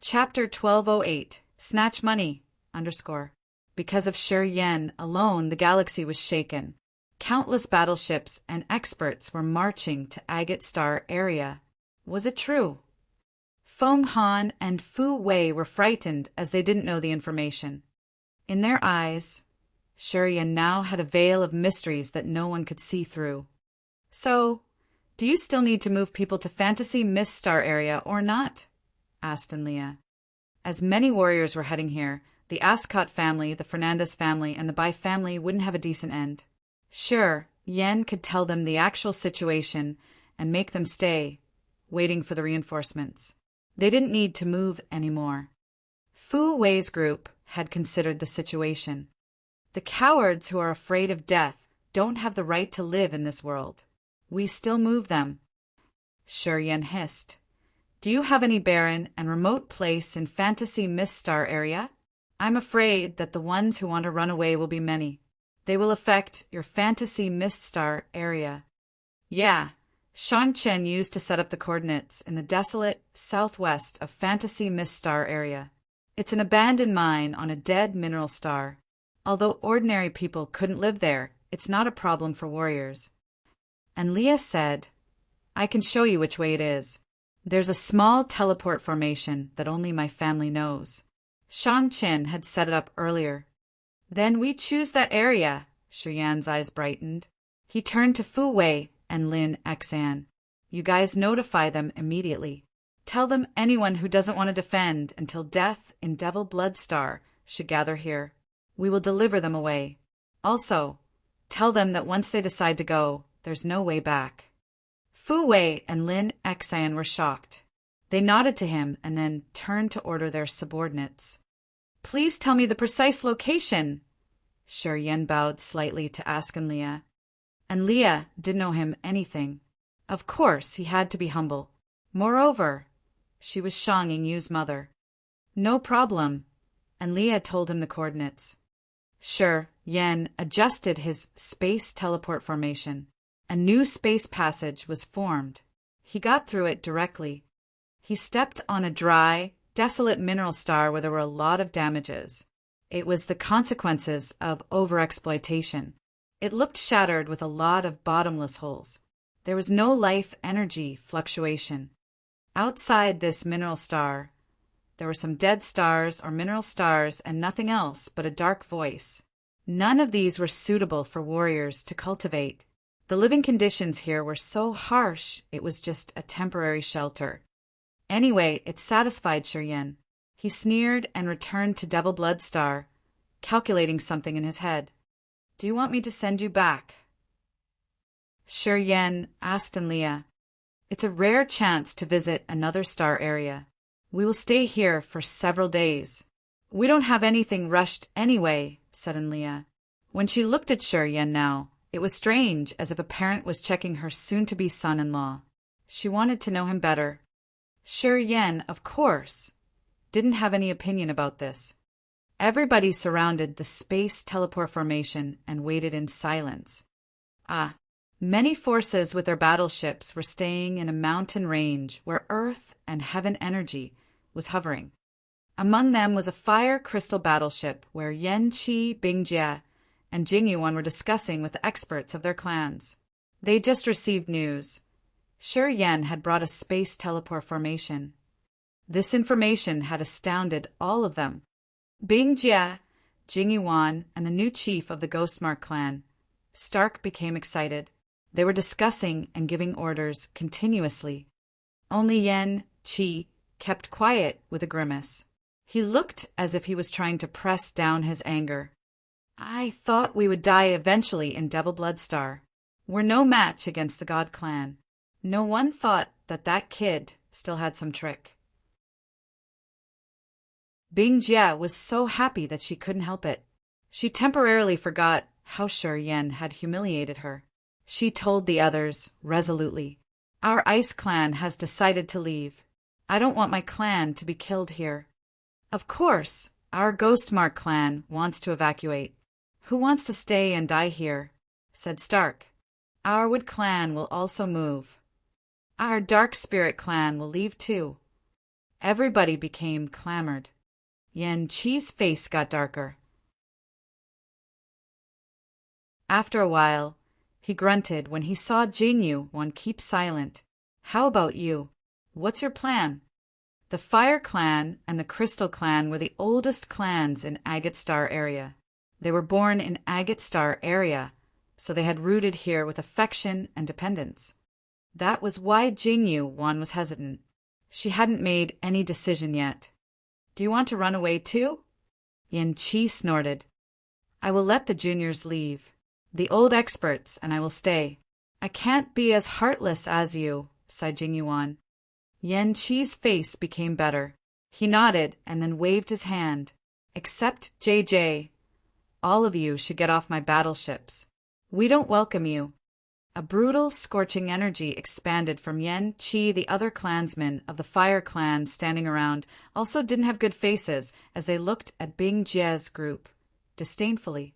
Speaker 1: Chapter 1208, Snatch Money, _ Because of Shi Yan alone, the galaxy was shaken. Countless battleships and experts were marching to Agate Star area. Was it true? Feng Han and Fu Wei were frightened as they didn't know the information. In their eyes, Shurian now had a veil of mysteries that no one could see through. So, do you still need to move people to Fantasy Mist Star area or not? Asked Enlia. As many warriors were heading here, the Ascot family, the Fernandez family, and the Bai family wouldn't have a decent end. Sure, Yen could tell them the actual situation and make them stay, waiting for the reinforcements. They didn't need to move anymore. Fu Wei's group had considered the situation. The cowards who are afraid of death don't have the right to live in this world. We still move them. Shurian hissed. Do you have any barren and remote place in Fantasy Mist Star area? I'm afraid that the ones who want to run away will be many. They will affect your Fantasy Mist Star area. Yeah, Shan Chen used to set up the coordinates in the desolate southwest of Fantasy Mist Star area. It's an abandoned mine on a dead mineral star. Although ordinary people couldn't live there, it's not a problem for warriors. And Leah said, I can show you which way it is. There's a small teleport formation that only my family knows. Shan Chen had set it up earlier. Then we choose that area. Shurian's eyes brightened. He turned to Fu Wei and Lin Xan. You guys notify them immediately. Tell them anyone who doesn't want to defend until death in Devil Blood Star should gather here. We will deliver them away. Also, tell them that once they decide to go, there's no way back. Fu Wei and Lin Xan were shocked. They nodded to him and then turned to order their subordinates. Please tell me the precise location. Shurian bowed slightly to ask Leah. And Leah didn't know him anything. Of course, he had to be humble. Moreover, she was Shang Yingyu's mother. No problem. And Leah told him the coordinates. Sure, Yen adjusted his space teleport formation. A new space passage was formed. He got through it directly. He stepped on a dry, desolate mineral star where there were a lot of damages. It was the consequences of overexploitation. It looked shattered with a lot of bottomless holes. There was no life energy fluctuation. Outside this mineral star, there were some dead stars or mineral stars and nothing else but a dark voice. None of these were suitable for warriors to cultivate. The living conditions here were so harsh, it was just a temporary shelter. Anyway, it satisfied Shurian. He sneered and returned to Devil Blood Star, calculating something in his head. Do you want me to send you back? Shurian asked Leah. It's a rare chance to visit another star area. We will stay here for several days. We don't have anything rushed anyway, said Leah. When she looked at Shurian now, it was strange, as if a parent was checking her soon-to-be son-in-law. She wanted to know him better. Shurian, of course, didn't have any opinion about this. Everybody surrounded the space teleport formation and waited in silence. Many forces with their battleships were staying in a mountain range where Earth and Heaven energy was hovering. Among them was a fire crystal battleship where Yan Qi, Bingjie, and Jingyuan were discussing with the experts of their clans. They just received news. Sure Yen had brought a space teleport formation. This information had astounded all of them. Bingjie, Jingyuan, and the new chief of the Ghostmark clan, Stark, became excited. They were discussing and giving orders continuously. Only Yan Qi kept quiet with a grimace. He looked as if he was trying to press down his anger. I thought we would die eventually in Devil Blood Star. We're no match against the God clan. No one thought that that kid still had some trick. Bingjie was so happy that she couldn't help it. She temporarily forgot how Sure Yen had humiliated her. She told the others resolutely, Our Ice Clan has decided to leave. I don't want my clan to be killed here. Of course, our Ghostmark clan wants to evacuate. Who wants to stay and die here? Said Stark. Our Wood clan will also move. Our Dark Spirit clan will leave too. Everybody became clamored. Yan Qi's face got darker. After a while, he grunted when he saw Jingyuan keep silent. How about you? What's your plan? The Fire Clan and the Crystal Clan were the oldest clans in Agate Star area. They were born in Agate Star area, so they had rooted here with affection and dependence. That was why Jingyu Wan was hesitant. She hadn't made any decision yet. Do you want to run away too? Yin Qi snorted. I will let the juniors leave. The old experts, and I will stay. I can't be as heartless as you, sighed Jingyu Wan. Yin Qi's face became better. He nodded and then waved his hand. Except JJ. All of you should get off my battleships. We don't welcome you. A brutal, scorching energy expanded from Yin Qi. The other clansmen of the Fire Clan standing around also didn't have good faces as they looked at Bing Jie's group, disdainfully.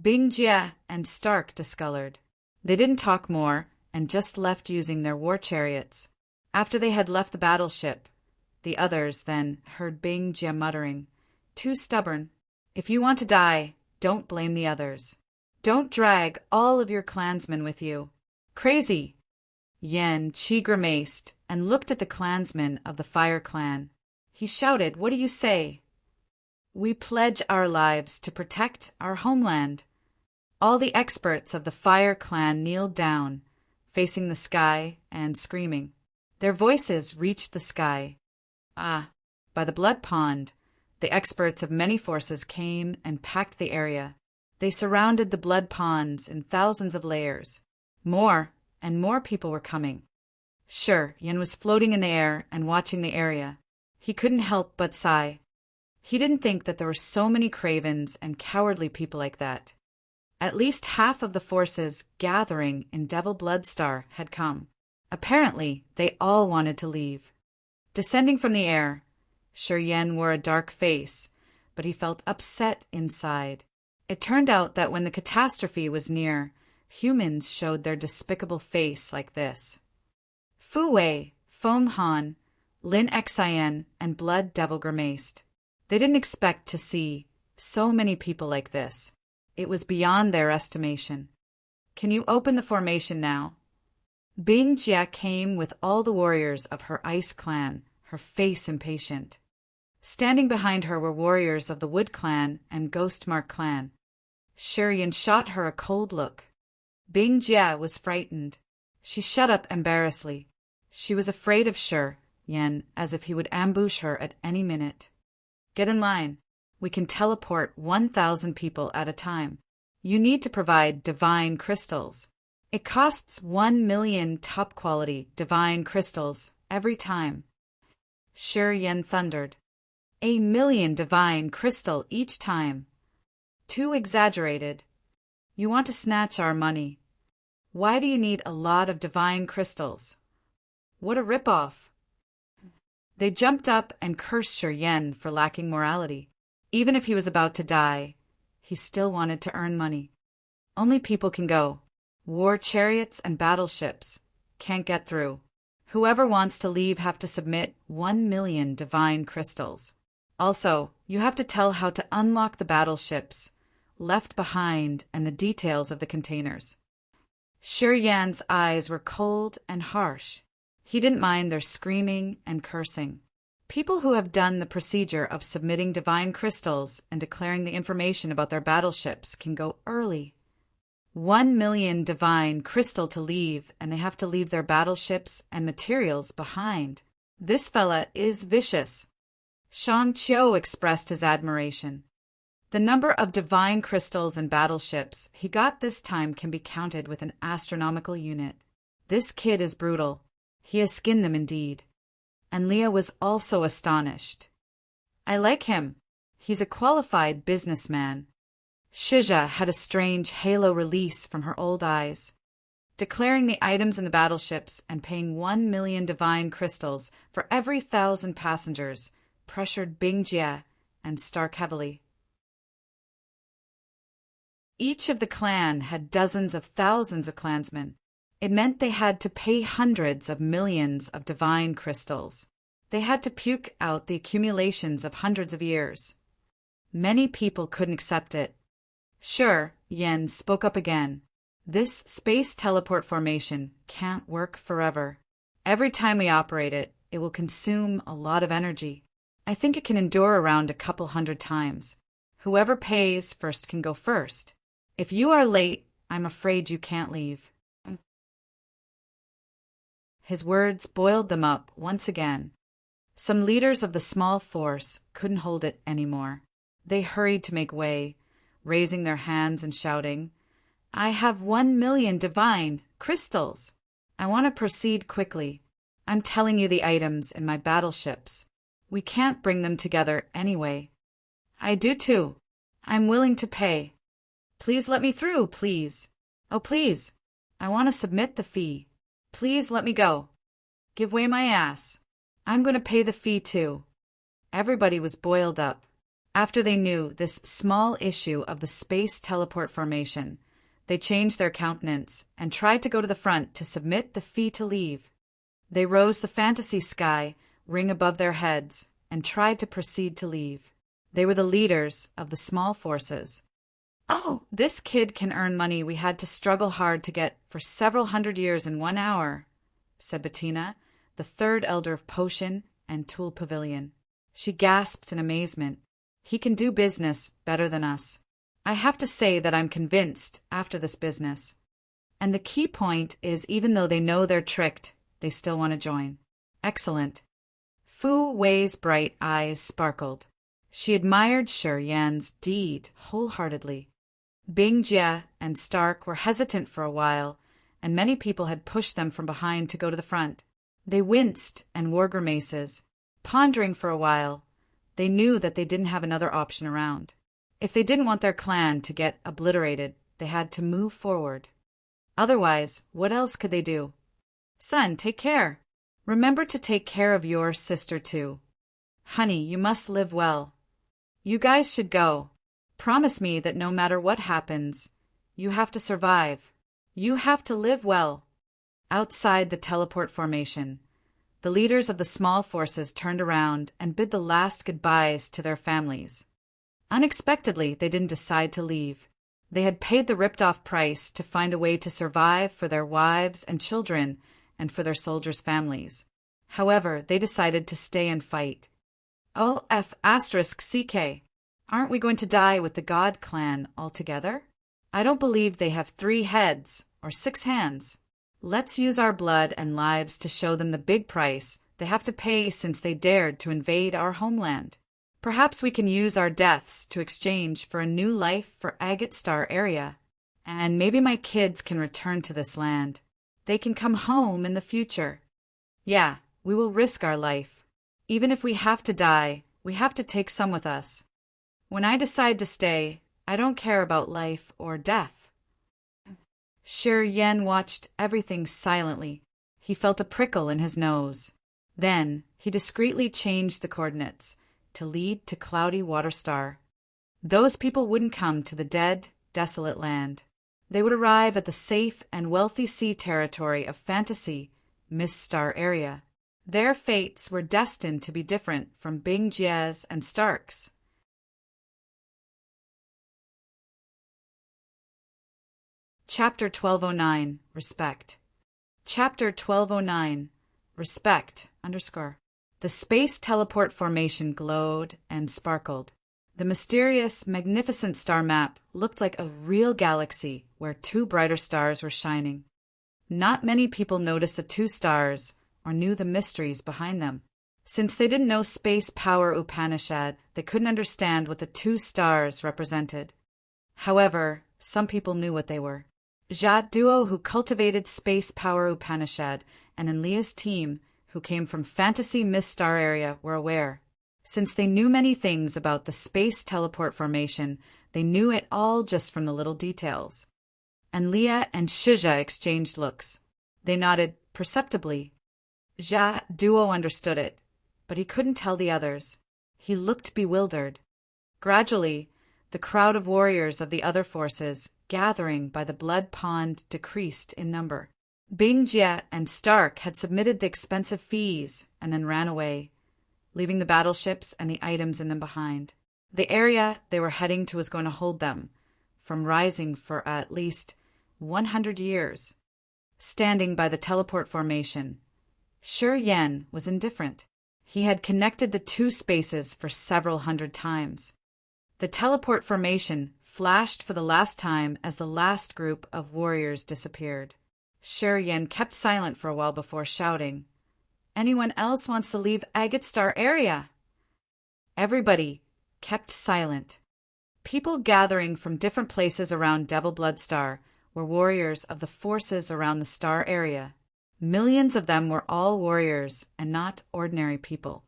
Speaker 1: Bing Jie and Stark discolored. They didn't talk more and just left using their war chariots. After they had left the battleship, the others then heard Bing Jie muttering, Too stubborn. If you want to die, don't blame the others. Don't drag all of your clansmen with you. Crazy! Yin Qi grimaced and looked at the clansmen of the Fire Clan. He shouted, What do you say? We pledge our lives to protect our homeland. All the experts of the Fire Clan kneeled down, facing the sky and screaming. Their voices reached the sky. By the blood pond, the experts of many forces came and packed the area. They surrounded the blood ponds in thousands of layers. More and more people were coming. Sure, Yin was floating in the air and watching the area. He couldn't help but sigh. He didn't think that there were so many cravens and cowardly people like that. At least half of the forces gathering in Devil Bloodstar had come. Apparently, they all wanted to leave. Descending from the air, Sure Yen wore a dark face, but he felt upset inside. It turned out that when the catastrophe was near, humans showed their despicable face like this. Fu Wei, Feng Han, Lin Xian, and Blood Devil grimaced. They didn't expect to see so many people like this. It was beyond their estimation. Can you open the formation now? Bing Jie came with all the warriors of her Ice Clan, her face impatient. Standing behind her were warriors of the Wood Clan and Ghostmark Clan. Shurian shot her a cold look. Bing Jie was frightened. She shut up embarrassedly. She was afraid of Shur Yen, as if he would ambush her at any minute. Get in line. We can teleport 1,000 people at a time. You need to provide divine crystals. It costs 1 million top-quality divine crystals every time. Shur Yen thundered. 1 million divine crystal each time. Too exaggerated. You want to snatch our money. Why do you need a lot of divine crystals? What a rip-off. They jumped up and cursed Shur Yen for lacking morality. Even if he was about to die, he still wanted to earn money. Only people can go. War chariots and battleships can't get through. Whoever wants to leave have to submit 1 million divine crystals. Also, you have to tell how to unlock the battleships left behind and the details of the containers. Shur Yan's eyes were cold and harsh. He didn't mind their screaming and cursing. People who have done the procedure of submitting divine crystals and declaring the information about their battleships can go early. 1 million divine crystal to leave, and they have to leave their battleships and materials behind. This fella is vicious. Shang Qiu expressed his admiration. The number of divine crystals and battleships he got this time can be counted with an astronomical unit. This kid is brutal. He has skinned them indeed. And Leah was also astonished. I like him. He's a qualified businessman. Shija had a strange halo release from her old eyes. Declaring the items in the battleships and paying 1 million divine crystals for every 1,000 passengers pressured Bing Jie and Stark heavily. Each of the clan had dozens of thousands of clansmen. It meant they had to pay hundreds of millions of divine crystals. They had to puke out the accumulations of hundreds of years. Many people couldn't accept it. Sure, Yen spoke up again. This space teleport formation can't work forever. Every time we operate it, it will consume a lot of energy. I think it can endure around a couple hundred times. Whoever pays first can go first. If you are late, I'm afraid you can't leave. His words boiled them up once again. Some leaders of the small force couldn't hold it anymore. They hurried to make way, raising their hands and shouting, "I have 1,000,000 divine crystals. I want to proceed quickly. I'm telling you the items in my battleships. We can't bring them together anyway. I do too. I'm willing to pay. Please let me through, please. Oh, please. I want to submit the fee. Please let me go. Give way my ass. I'm going to pay the fee too." Everybody was boiled up. After they knew this small issue of the space teleport formation, they changed their countenance and tried to go to the front to submit the fee to leave. They rose the fantasy sky ring above their heads and tried to proceed to leave. They were the leaders of the small forces. "Oh, this kid can earn money we had to struggle hard to get for several hundred years in 1 hour," said Bettina, the third elder of Potion and Tool Pavilion. She gasped in amazement. "He can do business better than us. I have to say that I'm convinced after this business. And the key point is even though they know they're tricked, they still want to join." "Excellent." Fu Wei's bright eyes sparkled. She admired Shi Yan's deed wholeheartedly. Bing Jie and Stark were hesitant for a while, and many people had pushed them from behind to go to the front. They winced and wore grimaces, pondering for a while. They knew that they didn't have another option around. If they didn't want their clan to get obliterated, they had to move forward. Otherwise, what else could they do? "Son, take care. Remember to take care of your sister too. Honey, you must live well. You guys should go. Promise me that no matter what happens, you have to survive. You have to live well." Outside the teleport formation, the leaders of the small forces turned around and bid the last goodbyes to their families. Unexpectedly, they didn't decide to leave. They had paid the ripped-off price to find a way to survive for their wives and children and for their soldiers' families. However, they decided to stay and fight. OF*CK. Aren't we going to die with the God clan altogether? I don't believe they have 3 heads or 6 hands. Let's use our blood and lives to show them the big price they have to pay since they dared to invade our homeland. Perhaps we can use our deaths to exchange for a new life for Agate Star area. And maybe my kids can return to this land. They can come home in the future. Yeah, we will risk our life. Even if we have to die, we have to take some with us. When I decide to stay, I don't care about life or death. Shi Yan watched everything silently. He felt a prickle in his nose. Then he discreetly changed the coordinates to lead to Cloudy Water Star. Those people wouldn't come to the dead, desolate land. They would arrive at the safe and wealthy sea territory of Fantasy, Mist Star area. Their fates were destined to be different from Bing Jie's and Stark's. Chapter 1209, Respect. Chapter 1209, Respect, _ The space teleport formation glowed and sparkled. The mysterious, magnificent star map looked like a real galaxy where 2 brighter stars were shining. Not many people noticed the 2 stars or knew the mysteries behind them. Since they didn't know space power Upanishad, they couldn't understand what the 2 stars represented. However, some people knew what they were. Jat Duo, who cultivated space power Upanishad, and Enlia's team, who came from Fantasy Mist Star area, were aware. Since they knew many things about the space teleport formation, they knew it all just from the little details. Enlia and Shija exchanged looks. They nodded perceptibly. Jat Duo understood it, but he couldn't tell the others. He looked bewildered. Gradually, the crowd of warriors of the other forces, gathering by the blood pond, decreased in number. Bing Jie and Stark had submitted the expensive fees and then ran away, leaving the battleships and the items in them behind. The area they were heading to was going to hold them from rising for at least 100 years. Standing by the teleport formation, Shi Yan was indifferent. He had connected the 2 spaces for several hundred times. The teleport formation flashed for the last time as the last group of warriors disappeared. Sher Yen kept silent for a while before shouting, "Anyone else wants to leave Agate Star area?" Everybody kept silent. People gathering from different places around Devil Blood Star were warriors of the forces around the star area. Millions of them were all warriors and not ordinary people.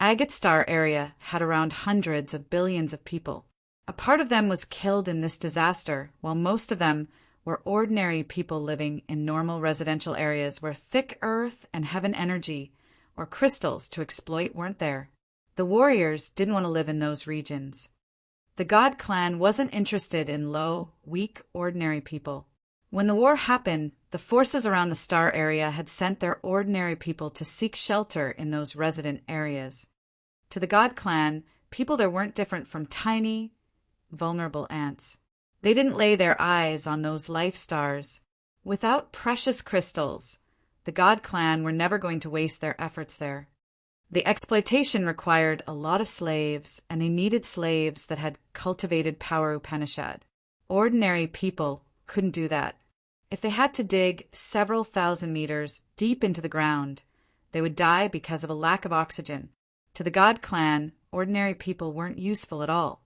Speaker 1: Agate Star area had around hundreds of billions of people. A part of them was killed in this disaster, while most of them were ordinary people living in normal residential areas where thick earth and heaven energy, or crystals to exploit, weren't there. The warriors didn't want to live in those regions. The God clan wasn't interested in low, weak, ordinary people. When the war happened, the forces around the star area had sent their ordinary people to seek shelter in those resident areas. To the God clan, people there weren't different from tiny, vulnerable ants. They didn't lay their eyes on those life stars. Without precious crystals, the God clan were never going to waste their efforts there. The exploitation required a lot of slaves, and they needed slaves that had cultivated power Upanishad. Ordinary people couldn't do that. If they had to dig several thousand meters deep into the ground, they would die because of a lack of oxygen. To the God clan, ordinary people weren't useful at all.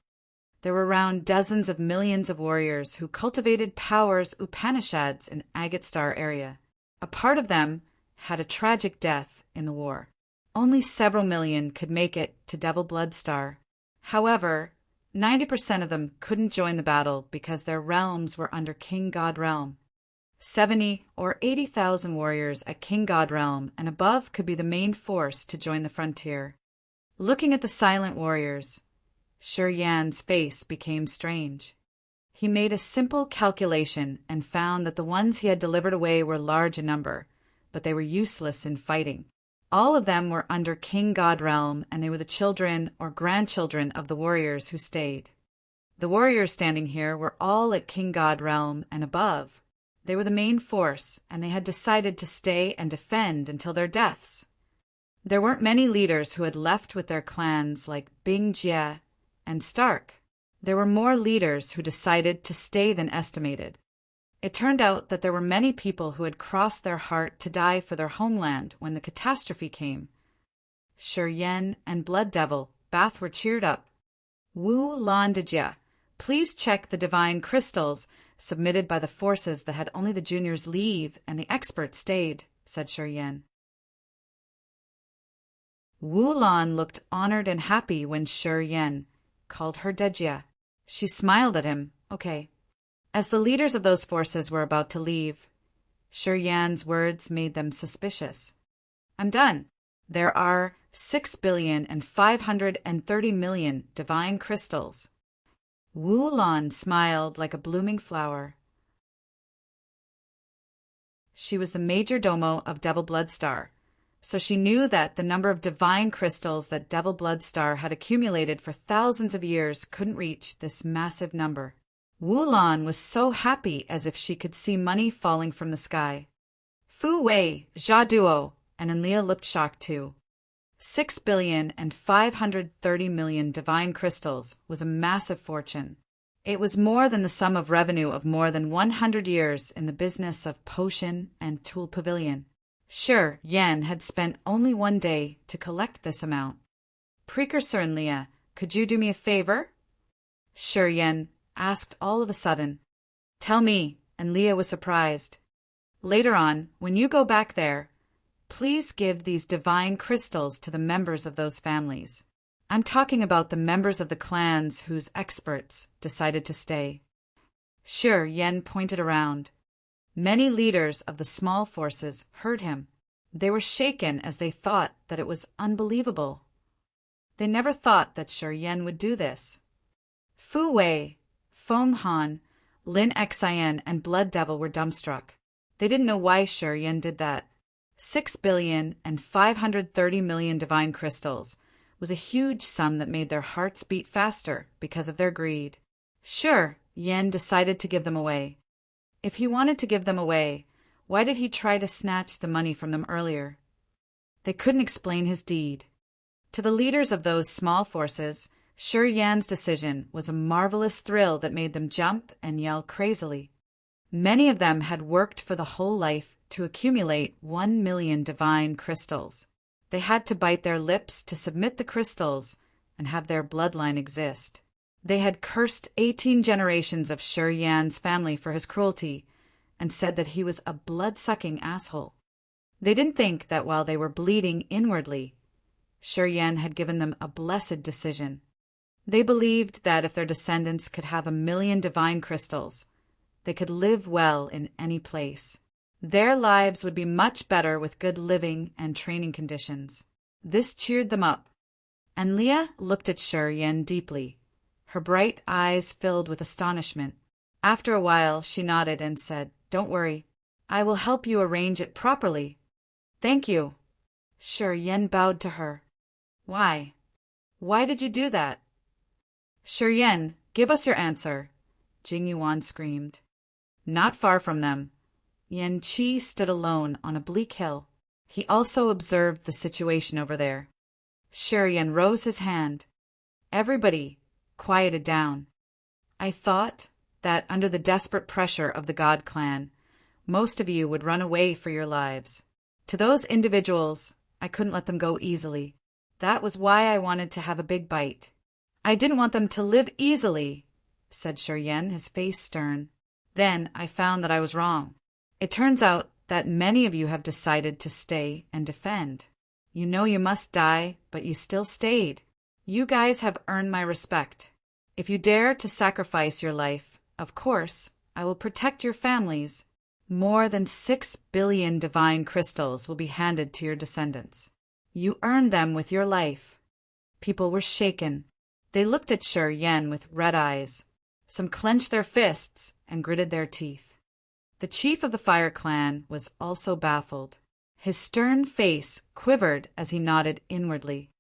Speaker 1: There were around dozens of millions of warriors who cultivated powers Upanishads in Agate Star area. A part of them had a tragic death in the war. Only several million could make it to Devil Blood Star. However, 90% of them couldn't join the battle because their realms were under King God Realm. 70 or 80,000 warriors at King God Realm and above could be the main force to join the frontier. Looking at the silent warriors, Sher Yan's face became strange. He made a simple calculation and found that the ones he had delivered away were large in number, but they were useless in fighting. All of them were under King God Realm, and they were the children or grandchildren of the warriors who stayed. The warriors standing here were all at King God Realm and above. They were the main force, and they had decided to stay and defend until their deaths. There weren't many leaders who had left with their clans like Bing Jie and Stark. There were more leaders who decided to stay than estimated. It turned out that there were many people who had crossed their heart to die for their homeland when the catastrophe came. Sher Yen and Blood Devil Bath were cheered up. Wu Lan Dejia, please check the divine crystals submitted by the forces that had only the juniors leave and the experts stayed, said Sher Yen. Wu Lan looked honored and happy when Sher Yen called her Dejia. She smiled at him. Okay. As the leaders of those forces were about to leave, Sher Yan's words made them suspicious. I'm done. There are 6,530,000,000 divine crystals. Wu Lan smiled like a blooming flower. She was the major domo of Devil Blood Star, so she knew that the number of divine crystals that Devil Blood Star had accumulated for thousands of years couldn't reach this massive number. Wu Lan was so happy as if she could see money falling from the sky. Fu Wei, Jia Duo, and Enlil looked shocked too. 6,530,000,000 divine crystals was a massive fortune. It was more than the sum of revenue of more than 100 years in the business of potion and tool pavilion. Sher Yen had spent only one day to collect this amount. Precursor Enlil, could you do me a favor? Sher Yen asked all of a sudden. Tell me, and Leah was surprised. Later on, when you go back there, please give these divine crystals to the members of those families. I'm talking about the members of the clans whose experts decided to stay. Sher Yen pointed around. Many leaders of the small forces heard him. They were shaken as they thought that it was unbelievable. They never thought that Sher Yen would do this. Fu Wei, Feng Han, Lin Xian, and Blood Devil were dumbstruck. They didn't know why Sher Yen did that. 6,530,000,000 divine crystals was a huge sum that made their hearts beat faster because of their greed. Sher Yen decided to give them away. If he wanted to give them away, why did he try to snatch the money from them earlier? They couldn't explain his deed. To the leaders of those small forces, Shi Yan's decision was a marvelous thrill that made them jump and yell crazily. Many of them had worked for the whole life to accumulate 1,000,000 divine crystals. They had to bite their lips to submit the crystals and have their bloodline exist. They had cursed 18 generations of Shi Yan's family for his cruelty and said that he was a blood-sucking asshole. They didn't think that while they were bleeding inwardly, Shi Yan had given them a blessed decision. They believed that if their descendants could have 1,000,000 divine crystals, they could live well in any place. Their lives would be much better with good living and training conditions. This cheered them up. And Leah looked at Shi Yan deeply, her bright eyes filled with astonishment. After a while, she nodded and said, "Don't worry. I will help you arrange it properly." "Thank you." Shi Yan bowed to her. "Why? Why did you do that?" "Shi Yan, give us your answer," Jing Yuan screamed. Not far from them, Yan Qi stood alone on a bleak hill. He also observed the situation over there. Shi Yan rose his hand. Everybody quieted down. "I thought that under the desperate pressure of the God clan, most of you would run away for your lives. To those individuals, I couldn't let them go easily. That was why I wanted to have a big bite. I didn't want them to live easily," said Shi Yan, his face stern. "Then I found that I was wrong. It turns out that many of you have decided to stay and defend. You know you must die, but you still stayed. You guys have earned my respect. If you dare to sacrifice your life, of course, I will protect your families. More than 6 billion divine crystals will be handed to your descendants. You earned them with your life." People were shaken. They looked at Shi Yan with red eyes. Some clenched their fists and gritted their teeth. The chief of the Fire Clan was also baffled. His stern face quivered as he nodded inwardly.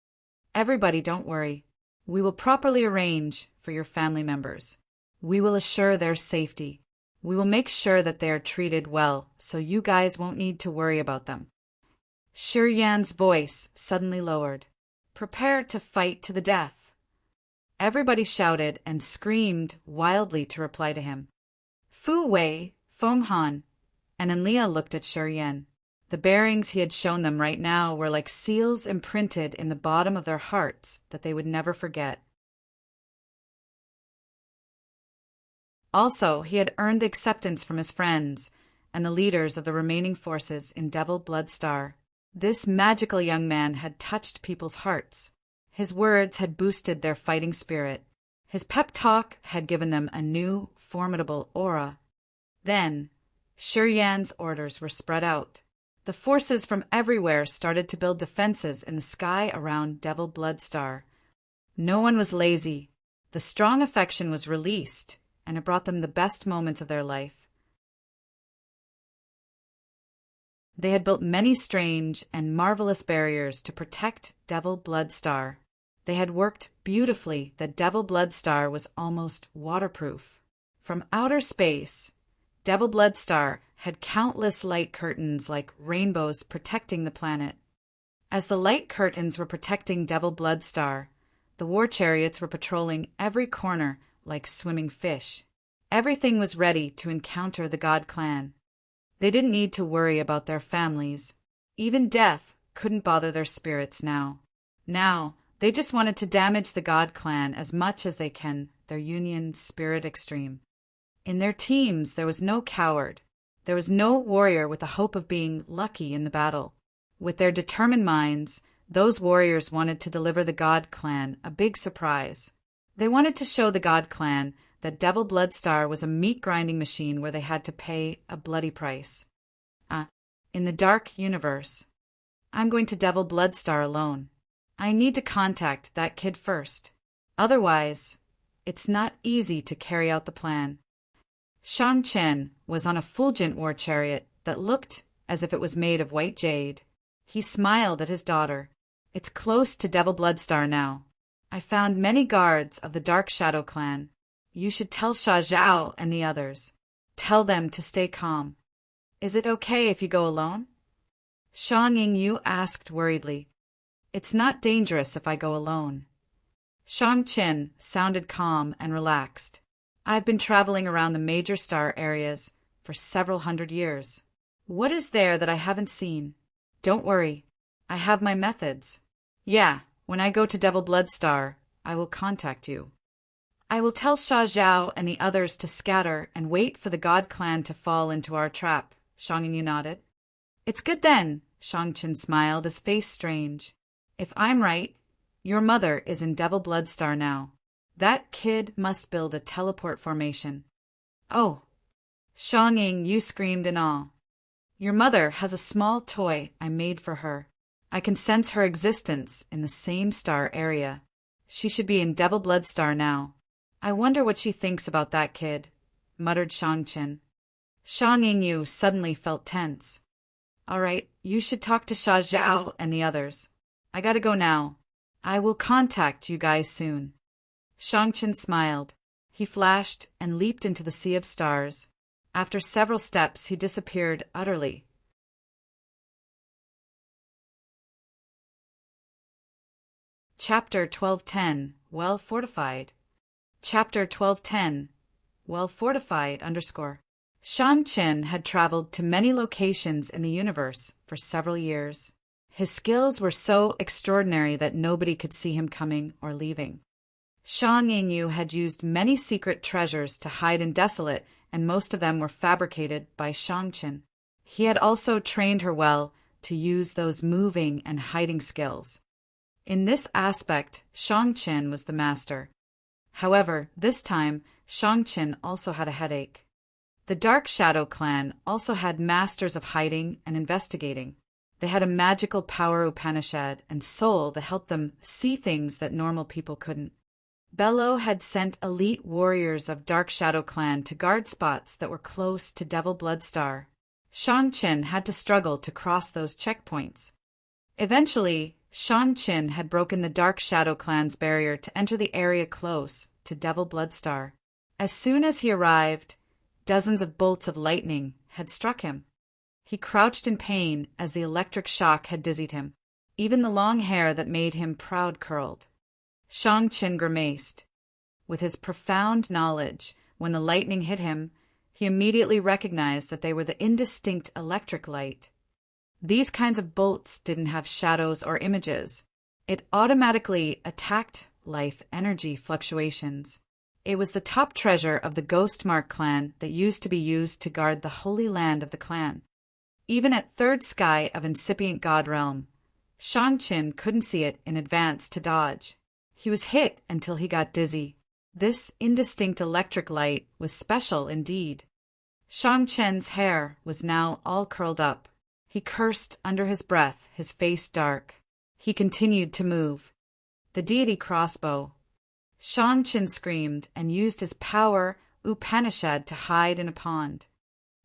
Speaker 1: "Everybody, don't worry. We will properly arrange for your family members. We will assure their safety. We will make sure that they are treated well, so you guys won't need to worry about them." Shi Yan's voice suddenly lowered. "Prepare to fight to the death." Everybody shouted and screamed wildly to reply to him. Fu Wei, Feng Han, and Enlil looked at Shi Yan. The bearings he had shown them right now were like seals imprinted in the bottom of their hearts that they would never forget. Also, he had earned acceptance from his friends and the leaders of the remaining forces in Devil Blood Star. This magical young man had touched people's hearts. His words had boosted their fighting spirit. His pep talk had given them a new, formidable aura. Then, Shi Yan's orders were spread out. The forces from everywhere started to build defenses in the sky around Devil Blood Star. No one was lazy. The strong affection was released, and it brought them the best moments of their life. They had built many strange and marvelous barriers to protect Devil Blood Star. They had worked beautifully that Devil Blood Star was almost waterproof. From outer space, Devil Blood Star had countless light curtains like rainbows protecting the planet. As the light curtains were protecting Devil Blood Star, the war chariots were patrolling every corner like swimming fish. Everything was ready to encounter the God Clan. They didn't need to worry about their families. Even death couldn't bother their spirits now. Now, they just wanted to damage the God Clan as much as they can, their union spirit extreme. In their teams, there was no coward. There was no warrior with the hope of being lucky in the battle. With their determined minds, those warriors wanted to deliver the God Clan a big surprise. They wanted to show the God Clan that Devil Blood Star was a meat-grinding machine where they had to pay a bloody price. In the dark universe, I'm going to Devil Blood Star alone. I need to contact that kid first. Otherwise, it's not easy to carry out the plan. Shang Chen was on a fulgent war chariot that looked as if it was made of white jade. He smiled at his daughter. "It's close to Devil Blood Star now. I found many guards of the Dark Shadow Clan. You should tell Sha Zhao and the others. Tell them to stay calm. Is it okay if you go alone?" Shang Yingyu asked worriedly. "It's not dangerous if I go alone." Shang-Chin sounded calm and relaxed. I've been traveling around the major star areas for several hundred years. What is there that I haven't seen? Don't worry. I have my methods. Yeah, when I go to Devil Blood Star, I will contact you. I will tell Sha Zhao and the others to scatter and wait for the God Clan to fall into our trap, Shang Yu nodded. It's good then, Shang-Chin smiled, his face strange. If I'm right, your mother is in Devil Blood Star now. That kid must build a teleport formation. Oh! Shang Yu screamed in awe. Your mother has a small toy I made for her. I can sense her existence in the same star area. She should be in Devil Blood Star now. I wonder what she thinks about that kid, muttered Shang-Chin. Shang Yu suddenly felt tense. All right, you should talk to Sha Zhao and the others. I gotta go now. I will contact you guys soon. Shang-Chin smiled. He flashed and leaped into the sea of stars. After several steps, he disappeared utterly. Chapter 1210, Well Fortified. Chapter 1210, Well Fortified _ Shang-Chin had traveled to many locations in the universe for several years. His skills were so extraordinary that nobody could see him coming or leaving. Shang Yu had used many secret treasures to hide in Desolate, and most of them were fabricated by Shang-Chin. He had also trained her well to use those moving and hiding skills. In this aspect, Shang-Chin was the master. However, this time, Shang-Chin also had a headache. The Dark Shadow Clan also had masters of hiding and investigating. They had a magical power Upanishad and soul that helped them see things that normal people couldn't. Bello had sent elite warriors of Dark Shadow Clan to guard spots that were close to Devil Blood Star. Shang-Chin had to struggle to cross those checkpoints. Eventually, Shang-Chin had broken the Dark Shadow Clan's barrier to enter the area close to Devil Blood Star. As soon as he arrived, dozens of bolts of lightning had struck him. He crouched in pain as the electric shock had dizzied him. Even the long hair that made him proud curled. Shang-Chin grimaced. With his profound knowledge, when the lightning hit him, he immediately recognized that they were the indistinct electric light. These kinds of bolts didn't have shadows or images. It automatically attacked life energy fluctuations. It was the top treasure of the Ghostmark clan that used to be used to guard the holy land of the clan. Even at third sky of incipient god realm, Shang-Chin couldn't see it in advance to dodge. He was hit until he got dizzy. This indistinct electric light was special indeed. Shang-Chin's hair was now all curled up. He cursed under his breath, his face dark. He continued to move. The deity crossbow. Shang-Chin screamed and used his power Upanishad to hide in a pond.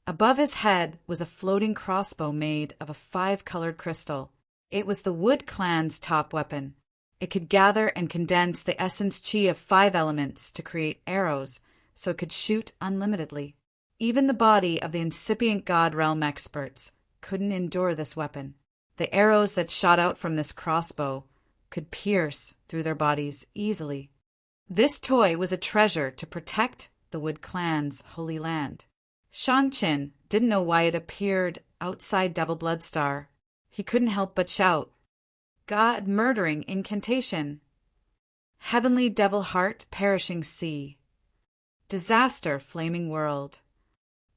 Speaker 1: Above his head was a floating crossbow made of a 5-colored crystal. It was the Wood Clan's top weapon. It could gather and condense the essence chi of 5 elements to create arrows, so it could shoot unlimitedly. Even the body of the incipient god realm experts couldn't endure this weapon. The arrows that shot out from this crossbow could pierce through their bodies easily. This toy was a treasure to protect the Wood Clan's holy land. Shang-Chin didn't know why it appeared outside Devil Blood Star. He couldn't help but shout, God murdering incantation. Heavenly devil heart perishing sea. Disaster flaming world.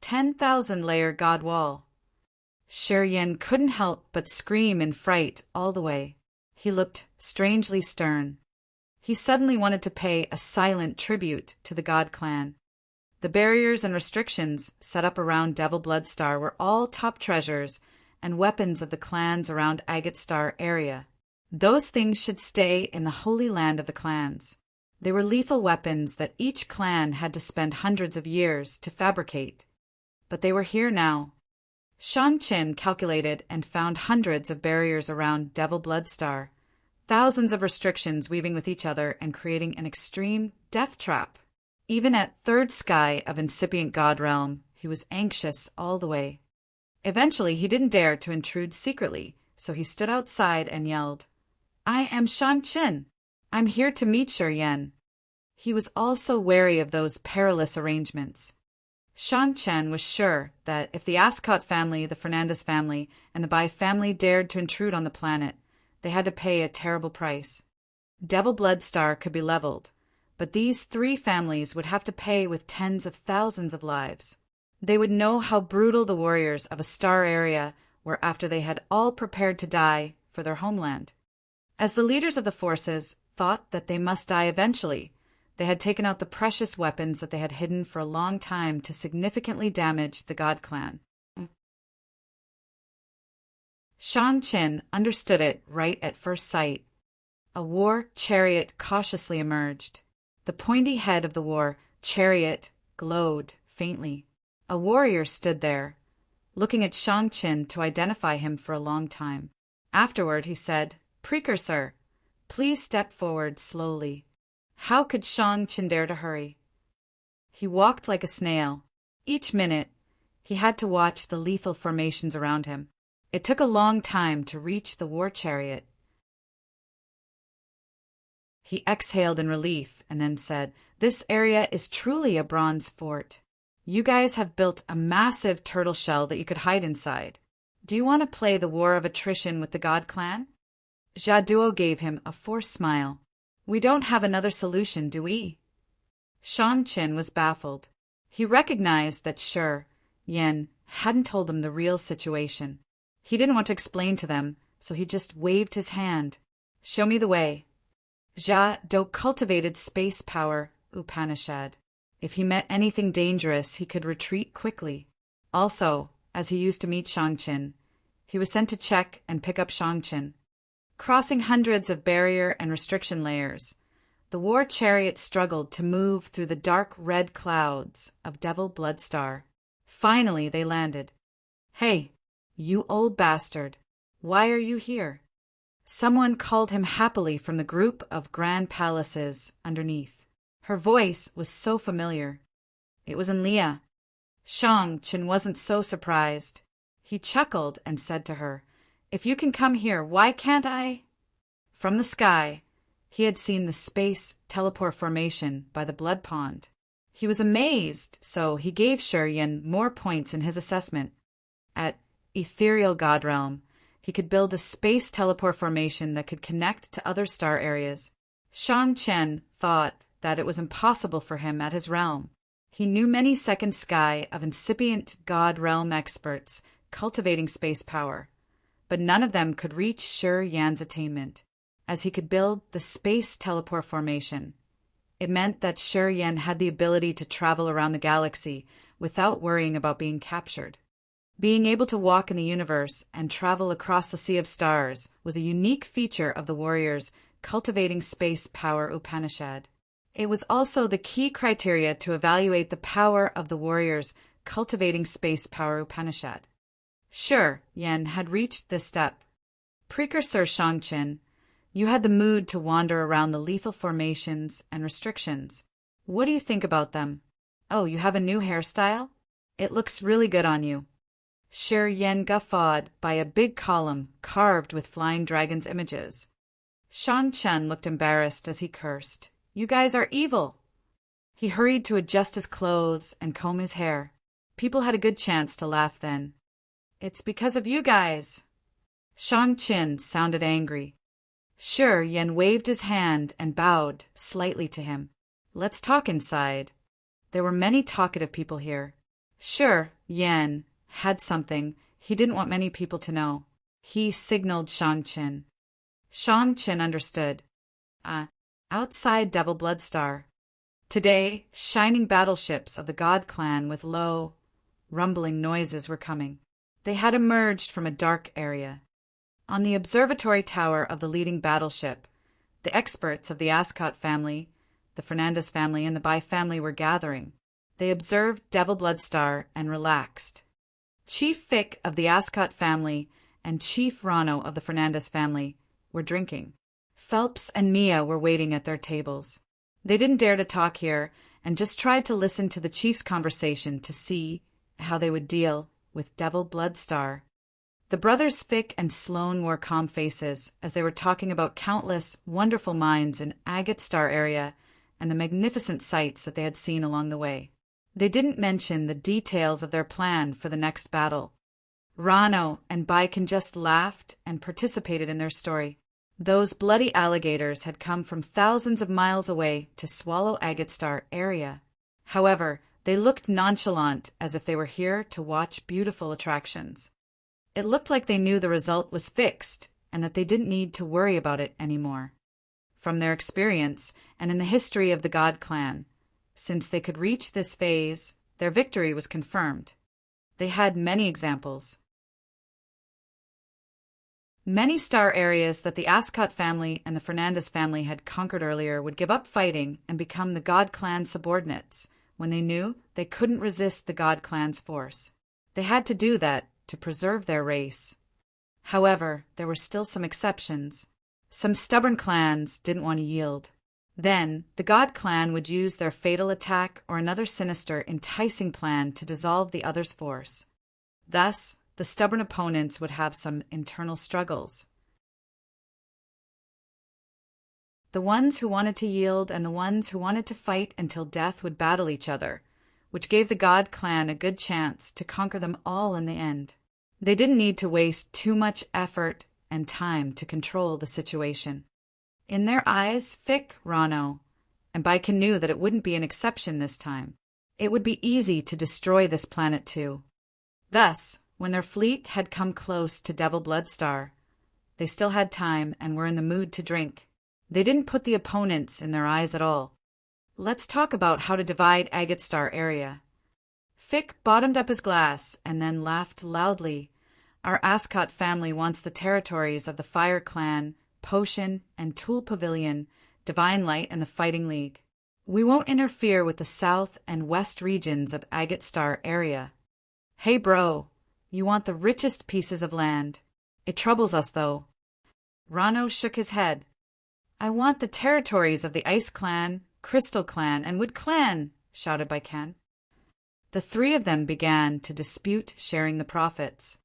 Speaker 1: 10,000 layer god wall. Yin couldn't help but scream in fright all the way. He looked strangely stern. He suddenly wanted to pay a silent tribute to the God Clan. The barriers and restrictions set up around Devil Blood Star were all top treasures and weapons of the clans around Agate Star area. Those things should stay in the holy land of the clans. They were lethal weapons that each clan had to spend hundreds of years to fabricate. But they were here now. Shang-Chin calculated and found hundreds of barriers around Devil Blood Star, thousands of restrictions weaving with each other and creating an extreme death trap. Even at third sky of incipient god realm, he was anxious all the way. Eventually, he didn't dare to intrude secretly, so he stood outside and yelled, I am Shang-Chin. I'm here to meet Sir Yen. He was also wary of those perilous arrangements. Shang Chen was sure that if the Ascot family, the Fernandez family, and the Bai family dared to intrude on the planet, they had to pay a terrible price. Devil Bloodstar could be leveled, but these three families would have to pay with tens of thousands of lives. They would know how brutal the warriors of a star area were after they had all prepared to die for their homeland. As the leaders of the forces thought that they must die eventually, they had taken out the precious weapons that they had hidden for a long time to significantly damage the God Clan. Shang Chen understood it right at first sight. A war chariot cautiously emerged. The pointy head of the war chariot glowed faintly. A warrior stood there, looking at Shang Chen to identify him for a long time. Afterward, he said, "Precursor, please step forward slowly." How could Shang Chen dare to hurry? He walked like a snail. Each minute, he had to watch the lethal formations around him. It took a long time to reach the war chariot. He exhaled in relief and then said, "This area is truly a bronze fort. You guys have built a massive turtle shell that you could hide inside. Do you want to play the war of attrition with the God Clan?" Jia Duo gave him a forced smile. "We don't have another solution, do we?" Shang Chen was baffled. He recognized that Sir Yen hadn't told them the real situation. He didn't want to explain to them, so he just waved his hand. "Show me the way." Jia Duo cultivated space power Upanishad. If he met anything dangerous, he could retreat quickly. Also, as he used to meet Shang Chen, he was sent to check and pick up Shang Chen. Crossing hundreds of barrier and restriction layers, the war chariot struggled to move through the dark red clouds of Devil Bloodstar. Finally, they landed. "Hey, you old bastard, why are you here?" Someone called him happily from the group of grand palaces underneath. Her voice was so familiar. It was Enlia. Shang Chen wasn't so surprised. He chuckled and said to her, "If you can come here, why can't I?" From the sky, he had seen the space teleport formation by the blood pond. He was amazed, so he gave Sir Yen more points in his assessment. At Ethereal God Realm, he could build a space teleport formation that could connect to other star areas. Shang Chen thought that it was impossible for him at his realm. He knew many second sky of incipient God Realm experts cultivating space power, but none of them could reach Sir Yan's attainment, as he could build the space teleport formation. It meant that Sir Yan had the ability to travel around the galaxy without worrying about being captured. Being able to walk in the universe and travel across the sea of stars was a unique feature of the warriors cultivating space power Upanishad. It was also the key criteria to evaluate the power of the warriors cultivating space power Upanishad. Sure, Yen had reached this step. Precursor Shang Chen, you had the mood to wander around the lethal formations and restrictions. What do you think about them? Oh, you have a new hairstyle? It looks really good on you. Sure Yen guffawed by a big column carved with flying dragons' images. Shang Chen looked embarrassed as he cursed. "You guys are evil!" He hurried to adjust his clothes and comb his hair. People had a good chance to laugh then. "It's because of you guys!" Shang Chen sounded angry. Sure Yen waved his hand and bowed slightly to him. "Let's talk inside." There were many talkative people here. Sure Yen had something he didn't want many people to know. He signaled Shang Chen. Shang Chen understood. Outside Devil Bloodstar. Today, shining battleships of the God Clan with low, rumbling noises were coming. They had emerged from a dark area. On the observatory tower of the leading battleship, the experts of the Ascot family, the Fernandez family, and the Bai family were gathering. They observed Devil Bloodstar and relaxed. Chief Fick of the Ascot family and Chief Rano of the Fernandez family were drinking. Phelps and Mia were waiting at their tables. They didn't dare to talk here and just tried to listen to the chief's conversation to see how they would deal with Devil Bloodstar. The brothers Fick and Sloane wore calm faces as they were talking about countless wonderful mines in Agate Star area and the magnificent sights that they had seen along the way. They didn't mention the details of their plan for the next battle. Rano and Baiken just laughed and participated in their story. Those bloody alligators had come from thousands of miles away to swallow Agate Star area. However, they looked nonchalant as if they were here to watch beautiful attractions. It looked like they knew the result was fixed and that they didn't need to worry about it anymore. From their experience and in the history of the God Clan, since they could reach this phase, their victory was confirmed. They had many examples. Many star areas that the Ascot family and the Fernandez family had conquered earlier would give up fighting and become the God Clan subordinates when they knew they couldn't resist the God Clan's force. They had to do that to preserve their race. However, there were still some exceptions. Some stubborn clans didn't want to yield. Then, the God Clan would use their fatal attack or another sinister, enticing plan to dissolve the other's force. Thus, the stubborn opponents would have some internal struggles. The ones who wanted to yield and the ones who wanted to fight until death would battle each other, which gave the God Clan a good chance to conquer them all in the end. They didn't need to waste too much effort and time to control the situation. In their eyes, Fick, Rano, and Baiken knew that it wouldn't be an exception this time. It would be easy to destroy this planet too. Thus, when their fleet had come close to Devil Blood Star, they still had time and were in the mood to drink. They didn't put the opponents in their eyes at all. Let's talk about how to divide Agate Star area. Fick bottomed up his glass and then laughed loudly. Our Ascot family wants the territories of the Fire Clan, Potion, and Tool Pavilion, Divine Light, and the Fighting League. We won't interfere with the south and west regions of Agate Star area. Hey bro, you want the richest pieces of land. It troubles us though. Rano shook his head. I want the territories of the Ice Clan, Crystal Clan, and Wood Clan, shouted Baiken. The three of them began to dispute sharing the profits.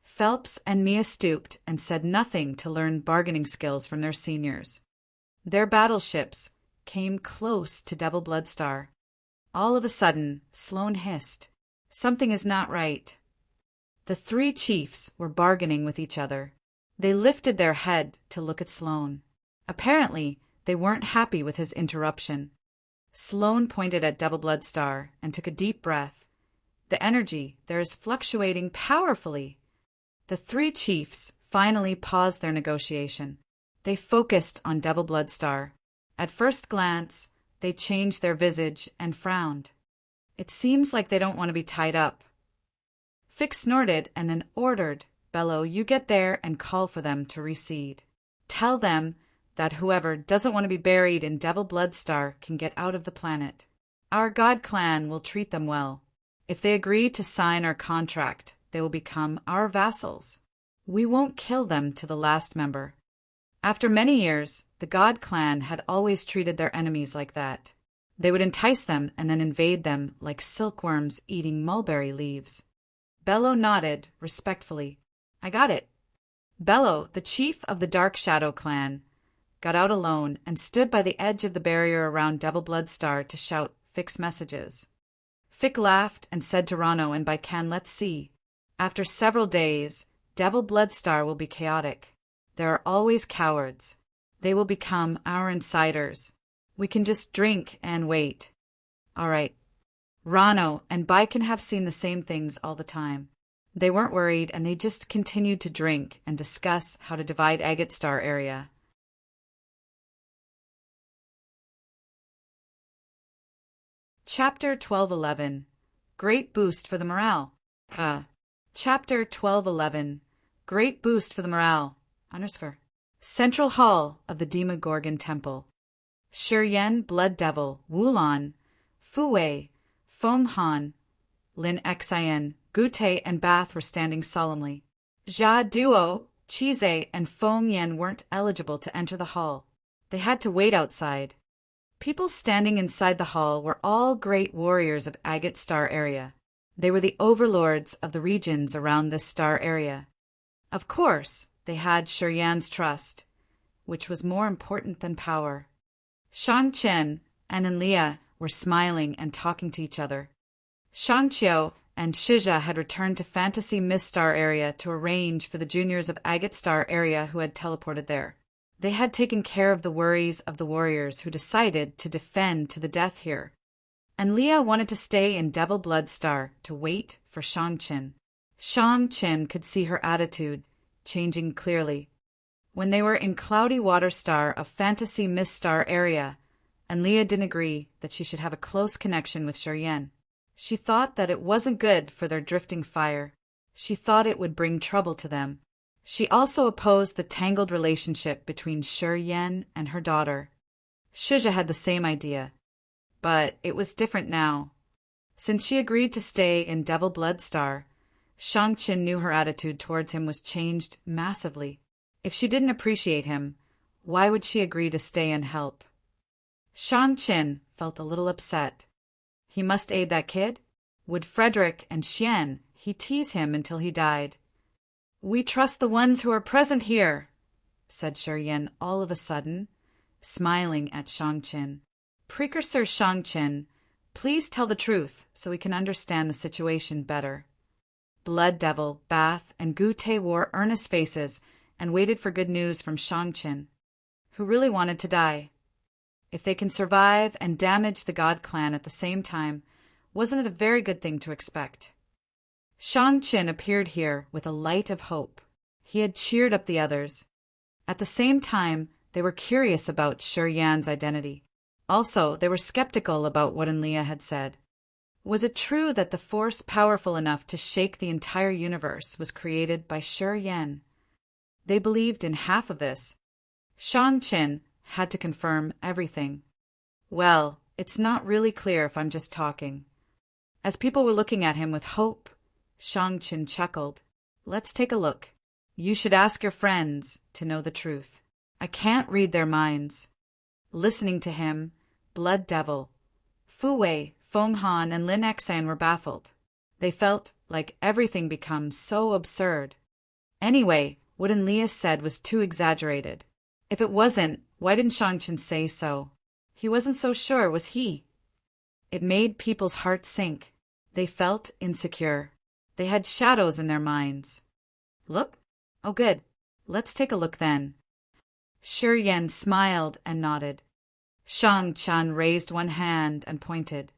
Speaker 1: Phelps and Mia stooped and said nothing to learn bargaining skills from their seniors. Their battleships came close to Devil Blood Star. All of a sudden, Sloane hissed. Something is not right. The three chiefs were bargaining with each other. They lifted their head to look at Sloane. Apparently, they weren't happy with his interruption. Sloane pointed at Devil Blood Star and took a deep breath. The energy there is fluctuating powerfully. The three chiefs finally paused their negotiation. They focused on Devil Blood Star. At first glance, they changed their visage and frowned. It seems like they don't want to be tied up. Fick snorted and then ordered, Bello, you get there and call for them to recede. Tell them that whoever doesn't want to be buried in Devil Blood Star can get out of the planet. Our God Clan will treat them well. If they agree to sign our contract, they will become our vassals. We won't kill them to the last member. After many years, the God Clan had always treated their enemies like that. They would entice them and then invade them like silkworms eating mulberry leaves. Bello nodded respectfully. I got it. Bello, the chief of the Dark Shadow Clan, got out alone and stood by the edge of the barrier around Devil Blood Star to shout Fick's messages. Fick laughed and said to Rano and Baiken, let's see. After several days, Devil Blood Star will be chaotic. There are always cowards. They will become our insiders. We can just drink and wait. All right. Rano and Baiken have seen the same things all the time. They weren't worried and they just continued to drink and discuss how to divide Agate Star area. Chapter 1211. Great boost for the morale. Chapter 1211. Great boost for the morale. Central Hall of the Demogorgon Temple. Shiryen Blood Devil, Wulon, Fuwei, Feng Han, Lin Xian, Gute, and Bath were standing solemnly. Jia Duo, Chize, and Feng Yen weren't eligible to enter the hall. They had to wait outside. People standing inside the hall were all great warriors of Agate Star area. They were the overlords of the regions around this star area. Of course, they had Shiryan's trust, which was more important than power. Shangchen and Enlia were smiling and talking to each other. Shangqiu and Shizha had returned to Fantasy Mist Star area to arrange for the juniors of Agate Star area who had teleported there. They had taken care of the worries of the warriors who decided to defend to the death here. And Leah wanted to stay in Devil Blood Star to wait for Shangchen. Shangchen could see her attitude changing clearly. When they were in Cloudy Water Star of Fantasy Mist Star area, and Leah didn't agree that she should have a close connection with Shiryan. She thought that it wasn't good for their drifting fire. She thought it would bring trouble to them. She also opposed the tangled relationship between Shiryan and her daughter. Shizha had the same idea, but it was different now. Since she agreed to stay in Devil Blood Star, Shangchen knew her attitude towards him was changed massively. If she didn't appreciate him, why would she agree to stay and help? Shangchen felt a little upset. He must aid that kid? Would Frederick and Xian he tease him until he died? We trust the ones who are present here, said Shiryan all of a sudden, smiling at Shangchen. Precursor Shangchen, please tell the truth so we can understand the situation better. Blood Devil, Bath, and Gute wore earnest faces and waited for good news from Shangchen, who really wanted to die. If they can survive and damage the God Clan at the same time, wasn't it a very good thing to expect? Shangchen appeared here with a light of hope. He had cheered up the others. At the same time, they were curious about Shiryan's identity. Also, they were skeptical about what Enlia had said. Was it true that the force powerful enough to shake the entire universe was created by Shiryan? They believed in half of this. Shangchen had to confirm everything. Well, it's not really clear if I'm just talking. As people were looking at him with hope, Shangchen chuckled. Let's take a look. You should ask your friends to know the truth. I can't read their minds. Listening to him, Blood Devil, Fu Wei, Feng Han, and Lin Xan were baffled. They felt like everything became so absurd. Anyway, what Enlia said was too exaggerated. If it wasn't, why didn't Shangchen say so? He wasn't so sure, was he? It made people's hearts sink. They felt insecure. They had shadows in their minds. Look? Oh, good. Let's take a look then. Shiryan smiled and nodded. Shangchen raised one hand and pointed.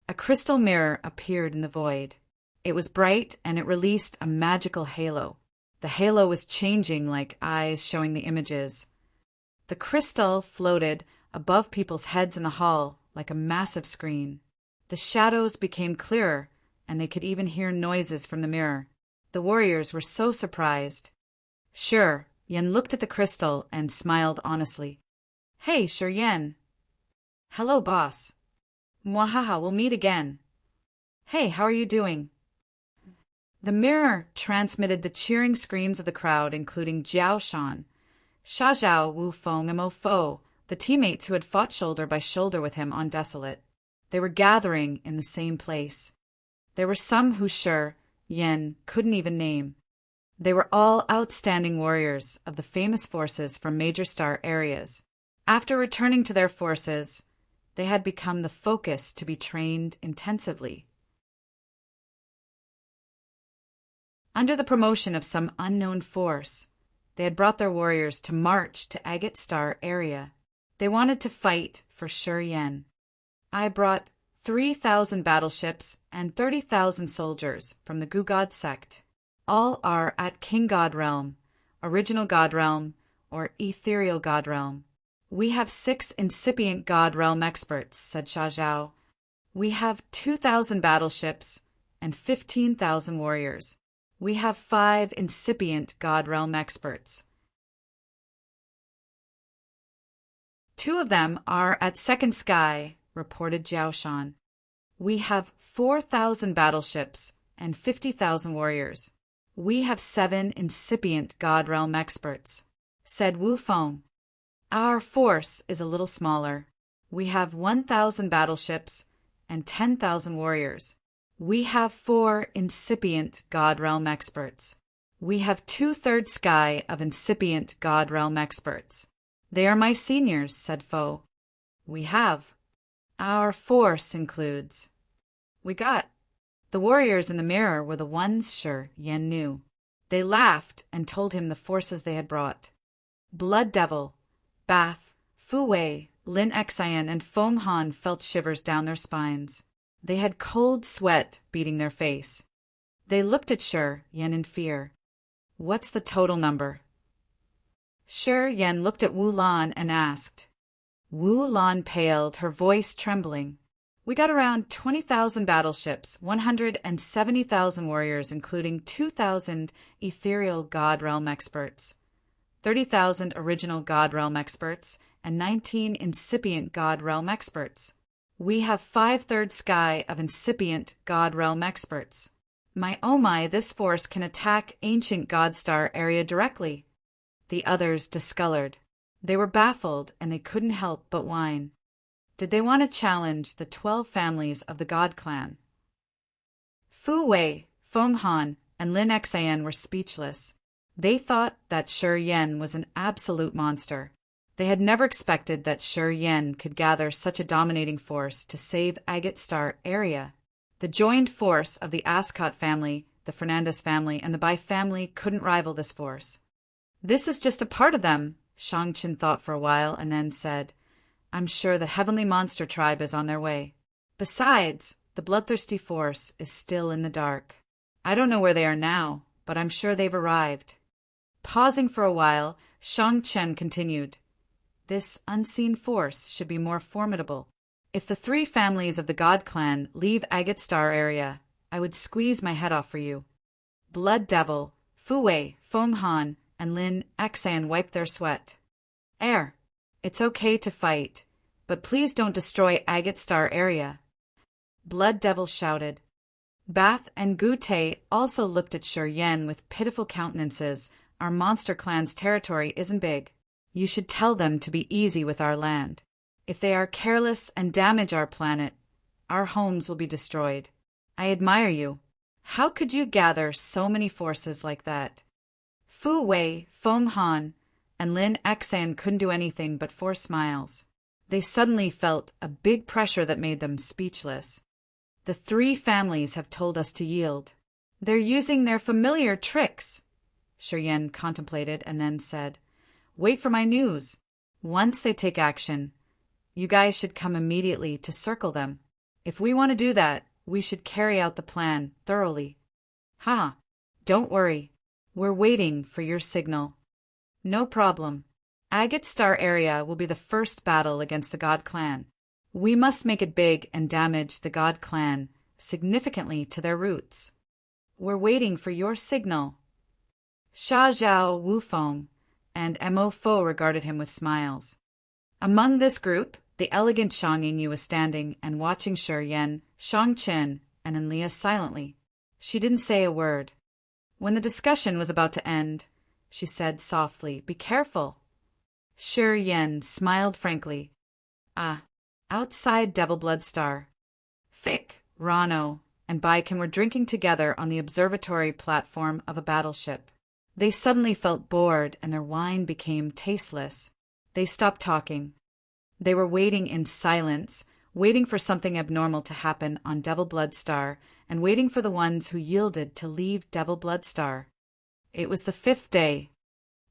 Speaker 1: A crystal mirror appeared in the void. It was bright and it released a magical halo. The halo was changing like eyes showing the images. The crystal floated above people's heads in the hall like a massive screen. The shadows became clearer, and they could even hear noises from the mirror. The warriors were so surprised. Sure, Yen looked at the crystal and smiled honestly. Hey, Sure Yen. Hello, boss. Mwahaha, we'll meet again. Hey, how are you doing? The mirror transmitted the cheering screams of the crowd, including Jiao Shan, Sha Zhao, Wu Feng, and Mo Fo, the teammates who had fought shoulder by shoulder with him on Desolate. They were gathering in the same place. There were some who Sure Yen couldn't even name. They were all outstanding warriors of the famous forces from major star areas. After returning to their forces, they had become the focus to be trained intensively. Under the promotion of some unknown force, they had brought their warriors to march to Agate Star area. They wanted to fight for Sure Yen. I brought 3,000 battleships and 30,000 soldiers from the Gugod sect. All are at King God Realm, Original God Realm, or Ethereal God Realm. We have 6 incipient God Realm experts, said Sha Zhao. We have 2,000 battleships and 15,000 warriors. We have 5 incipient God Realm experts. 2 of them are at Second Sky, reported Jiao Shan. We have 4,000 battleships and 50,000 warriors. We have 7 incipient God Realm experts, said Wu Feng. Our force is a little smaller. We have 1,000 battleships and 10,000 warriors. We have 4 incipient God Realm experts. We have 2/3 sky of incipient God realm experts. They are my seniors, said Foe. We have. Our force includes. We got. The warriors in the mirror were the ones sure Yen knew. They laughed and told him the forces they had brought. Blood Devil, Bath, Fu Wei, Lin Xian, and Feng Han felt shivers down their spines. They had cold sweat beating their face. They looked at Shi Yen in fear. What's the total number? Shi Yen looked at Wu Lan and asked. Wu Lan paled, her voice trembling. We got around 20,000 battleships, 170,000 warriors, including 2,000 ethereal God realm experts, 30,000 original God realm experts, and 19 incipient God realm experts. We have 5/3 sky of incipient God realm experts. Oh my, this force can attack ancient God star area directly. The others discolored. They were baffled, and they couldn't help but whine. Did they want to challenge the 12 families of the God clan? Fu Wei, Feng Han, and Lin Xian were speechless. They thought that Shi Yen was an absolute monster. They had never expected that Shi Yen could gather such a dominating force to save Agate Star area. The joined force of the Ascot family, the Fernandez family, and the Bai family couldn't rival this force. This is just a part of them, Shang-Chin thought for a while and then said, I'm sure the Heavenly Monster Tribe is on their way. Besides, the bloodthirsty force is still in the dark. I don't know where they are now, but I'm sure they've arrived. Pausing for a while, Shang-Chen continued. This unseen force should be more formidable. If the 3 families of the God clan leave Agate Star area, I would squeeze my head off for you. Blood Devil, Fu Wei, Feng Han, and Lin Xian wiped their sweat. It's okay to fight, but please don't destroy Agate Star area. Blood Devil shouted. Bath and Gute also looked at Shi Yen with pitiful countenances. Our monster clan's territory isn't big. You should tell them to be easy with our land. If they are careless and damage our planet, our homes will be destroyed. I admire you. How could you gather so many forces like that? Fu Wei, Feng Han, and Lin Xian couldn't do anything but force smiles. They suddenly felt a big pressure that made them speechless. The 3 families have told us to yield. They're using their familiar tricks. Shi Yen contemplated and then said, Wait for my news. Once they take action, you guys should come immediately to circle them. If we want to do that, we should carry out the plan thoroughly. Don't worry. We're waiting for your signal. No problem. Agate Star area will be the first battle against the God clan. We must make it big and damage the God clan significantly to their roots. We're waiting for your signal. Sha Zhao Wufeng and Mo Fo regarded him with smiles. Among this group, the elegant Shang Yingyu was standing and watching Shi Yen, Shang-Chen, and Enlia silently. She didn't say a word. When the discussion was about to end, she said softly, Be careful. Shi Yen smiled frankly. Outside Devil Blood Star, Fick, Rano, and Baiken were drinking together on the observatory platform of a battleship. They suddenly felt bored and their wine became tasteless. They stopped talking. They were waiting in silence, waiting for something abnormal to happen on Devil Blood Star, and waiting for the ones who yielded to leave Devil Blood Star. It was the 5th day.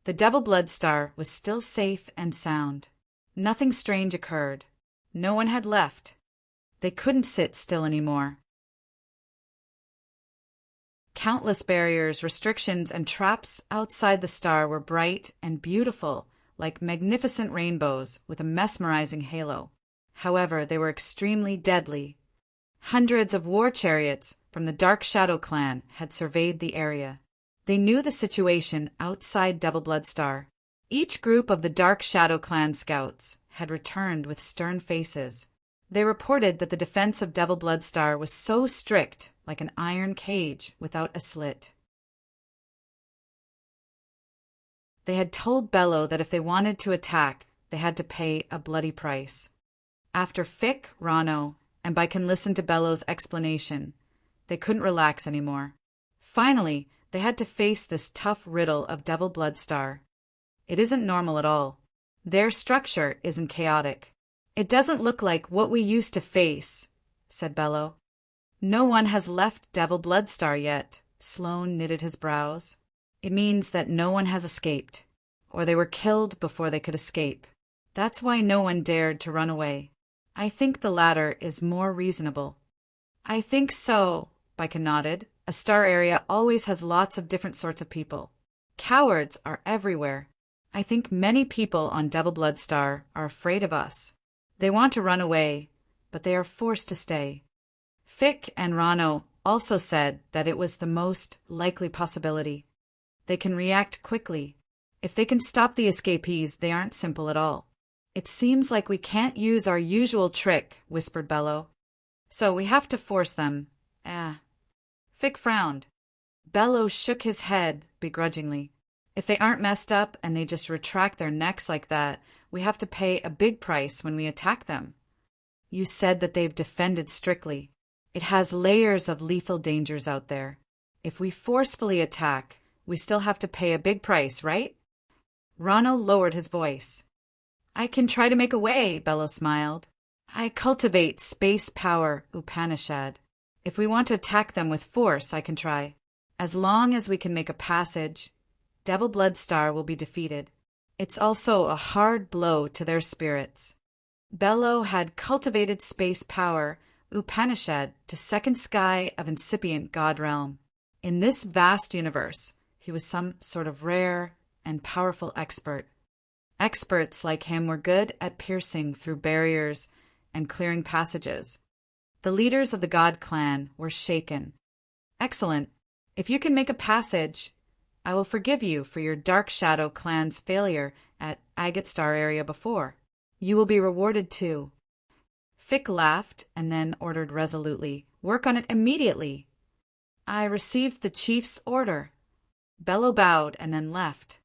Speaker 1: The Devil Blood Star was still safe and sound. Nothing strange occurred. No one had left. They couldn't sit still anymore. Countless barriers, restrictions, and traps outside the star were bright and beautiful, like magnificent rainbows with a mesmerizing halo. However, they were extremely deadly. Hundreds of war chariots from the Dark Shadow clan had surveyed the area. They knew the situation outside Devil Blood Star. Each group of the Dark Shadow clan scouts had returned with stern faces. They reported that the defense of Devil Blood Star was so strict, like an iron cage without a slit. They had told Bello that if they wanted to attack, they had to pay a bloody price. After Fick, Rano, and Baiken listened to Bello's explanation, they couldn't relax anymore. Finally, They had to face this tough riddle of Devil Bloodstar. It isn't normal at all. Their structure isn't chaotic. It doesn't look like what we used to face, said Bello. No one has left Devil Bloodstar yet, Sloane knitted his brows. It means that no one has escaped, or they were killed before they could escape. That's why no one dared to run away. I think the latter is more reasonable. I think so, Bika nodded. A star area always has lots of different sorts of people. Cowards are everywhere. I think many people on Devil Bloodstar are afraid of us. They want to run away, but they are forced to stay. Fick and Rano also said that it was the most likely possibility. They can react quickly. If they can stop the escapees, they aren't simple at all. It seems like we can't use our usual trick, whispered Bello. So we have to force them. Fick frowned. Bello shook his head begrudgingly. If they aren't messed up and they just retract their necks like that, we have to pay a big price when we attack them. You said that they've defended strictly. It has layers of lethal dangers out there. If we forcefully attack, we still have to pay a big price, right? Rano lowered his voice. I can try to make a way, Bello smiled. I cultivate space power, Upanishad. If we want to attack them with force, I can try. As long as we can make a passage, Devil Bloodstar will be defeated. It's also a hard blow to their spirits. Bello had cultivated space power, Upanishad, to second sky of incipient god realm. In this vast universe, he was some sort of rare and powerful expert. Experts like him were good at piercing through barriers and clearing passages. The leaders of the god clan were shaken. Excellent. If you can make a passage, I will forgive you for your Dark Shadow clan's failure at Agate Star area before. You will be rewarded too. Fick laughed and then ordered resolutely, work on it immediately. I received the chief's order. Bello bowed and then left.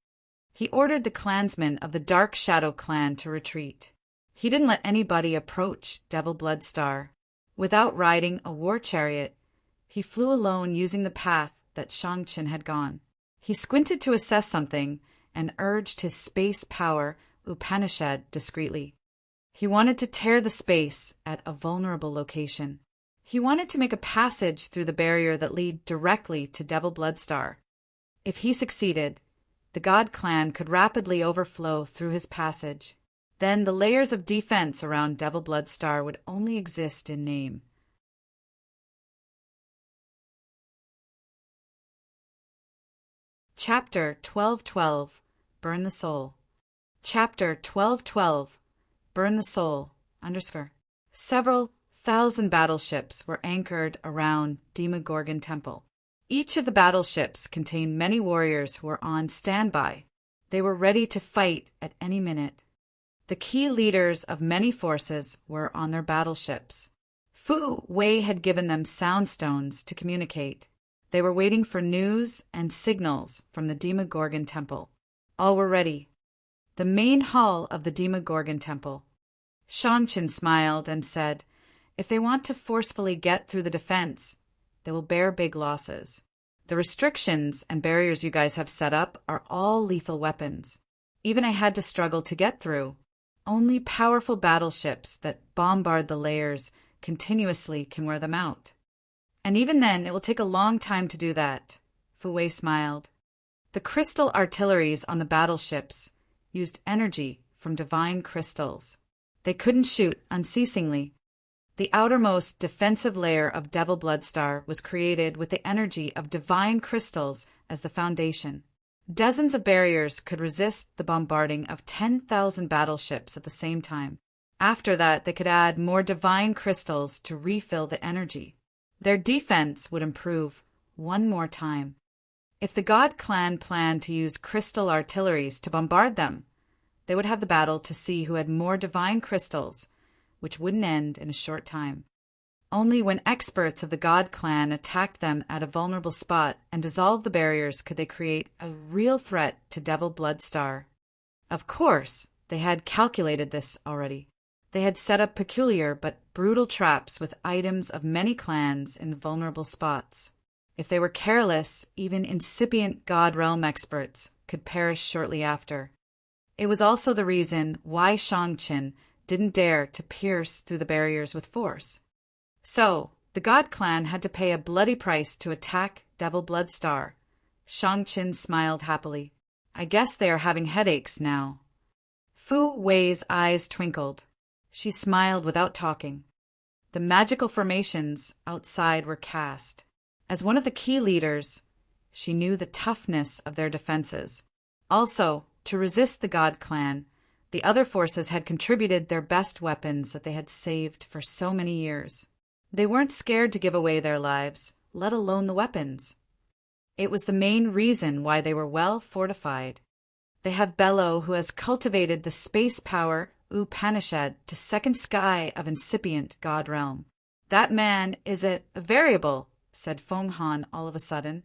Speaker 1: He ordered the clansmen of the Dark Shadow clan to retreat. He didn't let anybody approach Devil Bloodstar. Without riding a war chariot, he flew alone using the path that Shangchen had gone. He squinted to assess something and urged his space power, Upanishad, discreetly. He wanted to tear the space at a vulnerable location. He wanted to make a passage through the barrier that led directly to Devil Bloodstar. If he succeeded, the God clan could rapidly overflow through his passage. Then the layers of defense around Devil Bloodstar would only exist in name. Chapter 1212 Burn the Soul. Chapter 1212 Burn the Soul _ Several thousand battleships were anchored around Demogorgon Temple. Each of the battleships contained many warriors who were on standby. They were ready to fight at any minute. The key leaders of many forces were on their battleships. Fu Wei had given them sound stones to communicate. They were waiting for news and signals from the Demogorgon Temple. All were ready. The main hall of the Demogorgon Temple. Shangchen smiled and said, if they want to forcefully get through the defense, they will bear big losses. The restrictions and barriers you guys have set up are all lethal weapons. Even I had to struggle to get through. Only powerful battleships that bombard the layers continuously can wear them out. And even then, it will take a long time to do that. Fu Wei smiled. The crystal artilleries on the battleships used energy from divine crystals. They couldn't shoot unceasingly. The outermost defensive layer of Devil Bloodstar was created with the energy of divine crystals as the foundation. Dozens of barriers could resist the bombarding of 10,000 battleships at the same time. After that, they could add more divine crystals to refill the energy. Their defense would improve one more time. If the God Clan planned to use crystal artilleries to bombard them, they would have the battle to see who had more divine crystals, which wouldn't end in a short time. Only when experts of the God Clan attacked them at a vulnerable spot and dissolved the barriers could they create a real threat to Devil Bloodstar. Of course, they had calculated this already. They had set up peculiar but brutal traps with items of many clans in vulnerable spots. If they were careless, even incipient God Realm experts could perish shortly after. It was also the reason why Shang-Qin didn't dare to pierce through the barriers with force. So, the God Clan had to pay a bloody price to attack Devil Blood Star. Shang-Qin smiled happily. I guess they are having headaches now. Fu Wei's eyes twinkled. She smiled without talking. The magical formations outside were cast. As one of the key leaders, she knew the toughness of their defenses. Also, to resist the God Clan, the other forces had contributed their best weapons that they had saved for so many years. They weren't scared to give away their lives, let alone the weapons. It was the main reason why they were well fortified. They have Bello, who has cultivated the space power Upanishad to second sky of incipient God Realm. That man is a variable, said Feng Han all of a sudden.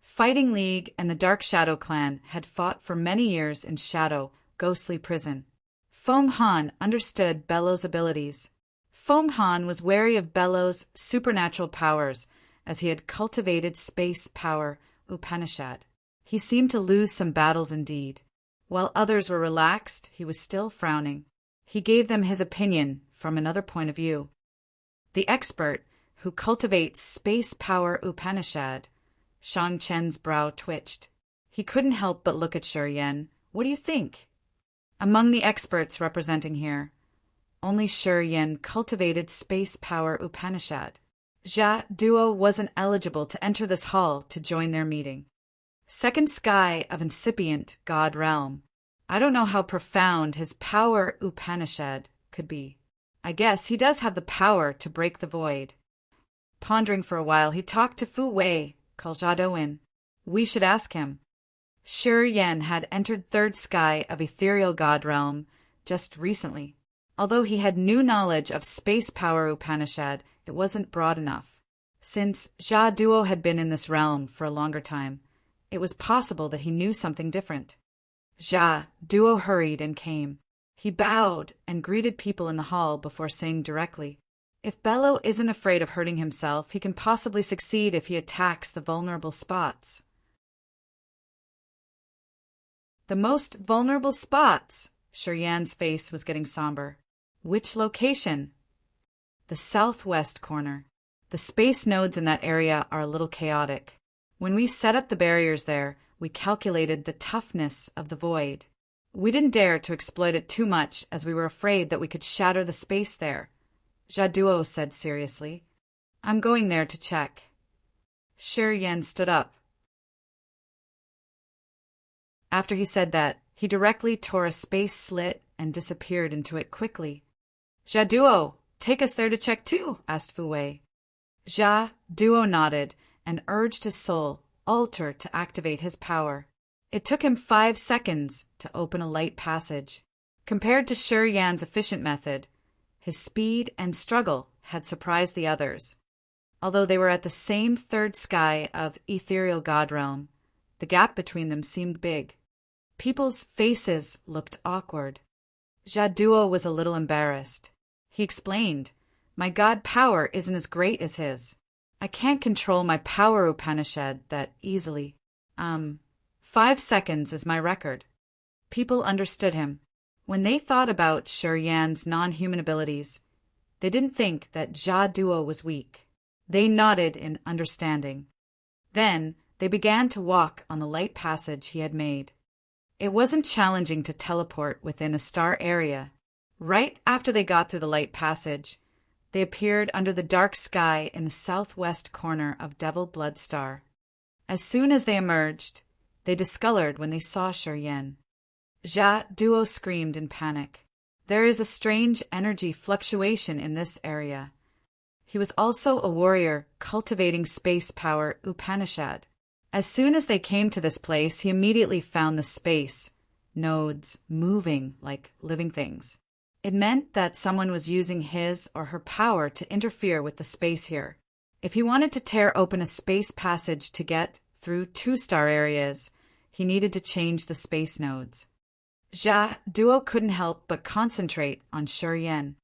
Speaker 1: Fighting League and the Dark Shadow Clan had fought for many years in Shadow, ghostly prison. Feng Han understood Bello's abilities. Feng Han was wary of Bello's supernatural powers, as he had cultivated space power Upanishad. He seemed to lose some battles indeed. While others were relaxed, he was still frowning. He gave them his opinion from another point of view. The expert, who cultivates space power Upanishad, Shang-Chen's brow twitched. He couldn't help but look at Shi Yan. What do you think? Among the experts representing here, only Shi Yan cultivated space power Upanishad. Jia Duo wasn't eligible to enter this hall to join their meeting. Second sky of incipient God Realm. I don't know how profound his power Upanishad could be. I guess he does have the power to break the void. Pondering for a while, he talked to Fu Wei, called Jia in. We should ask him. Shi Yan had entered third sky of ethereal God Realm just recently. Although he had new knowledge of space power Upanishad, it wasn't broad enough. Since Jia Duo had been in this realm for a longer time, it was possible that he knew something different. Jia Duo hurried and came. He bowed and greeted people in the hall before saying directly, if Bello isn't afraid of hurting himself, he can possibly succeed if he attacks the vulnerable spots. The most vulnerable spots? Shi Yan's face was getting somber. Which location? The southwest corner. The space nodes in that area are a little chaotic. When we set up the barriers there, we calculated the toughness of the void. We didn't dare to exploit it too much as we were afraid that we could shatter the space there. Jia Duo said seriously. I'm going there to check. Shi Yan stood up. After he said that, he directly tore a space slit and disappeared into it quickly. Jia Duo, take us there to check too, asked Fu Wei. Jia Duo nodded and urged his soul, Alter, to activate his power. It took him 5 seconds to open a light passage. Compared to Shi Yan's efficient method, his speed and struggle had surprised the others. Although they were at the same third sky of ethereal God Realm, the gap between them seemed big. People's faces looked awkward. Jia Duo was a little embarrassed. He explained, my God power isn't as great as his. I can't control my power Upanishad that easily. 5 seconds is my record. People understood him. When they thought about Shi Yan's non-human abilities, they didn't think that Jia Duo was weak. They nodded in understanding. Then they began to walk on the light passage he had made. It wasn't challenging to teleport within a star area. Right after they got through the light passage, they appeared under the dark sky in the southwest corner of Devil Blood Star. As soon as they emerged, they discolored when they saw Shi Yan. Jia Duo screamed in panic. There is a strange energy fluctuation in this area. He was also a warrior cultivating space power Upanishad. As soon as they came to this place, he immediately found the space nodes moving like living things. It meant that someone was using his or her power to interfere with the space here. If he wanted to tear open a space passage to get through 2-star areas, he needed to change the space nodes. Jia Duo couldn't help but concentrate on Shi Yan.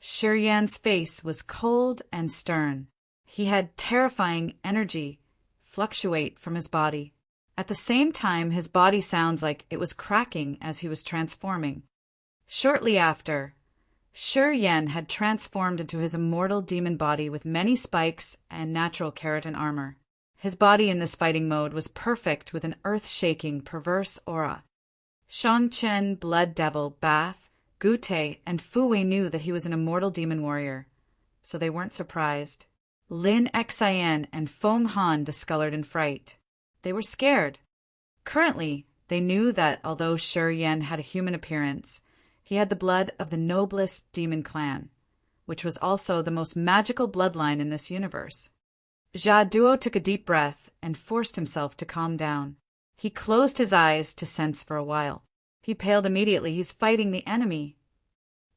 Speaker 1: Shi Yan's face was cold and stern. He had terrifying energy fluctuate from his body. At the same time, his body sounds like it was cracking as he was transforming. Shortly after, Shi Yan had transformed into his immortal demon body with many spikes and natural keratin armor. His body in this fighting mode was perfect with an earth-shaking, perverse aura. Shangchen, Blood Devil, Bath, Gute, and Fu Wei knew that he was an immortal demon warrior, so they weren't surprised. Lin Xian and Feng Han discolored in fright. They were scared. Currently, they knew that although Shi Yan had a human appearance, he had the blood of the noblest demon clan, which was also the most magical bloodline in this universe. Jia Duo took a deep breath and forced himself to calm down. He closed his eyes to sense for a while. He paled immediately. He's fighting the enemy.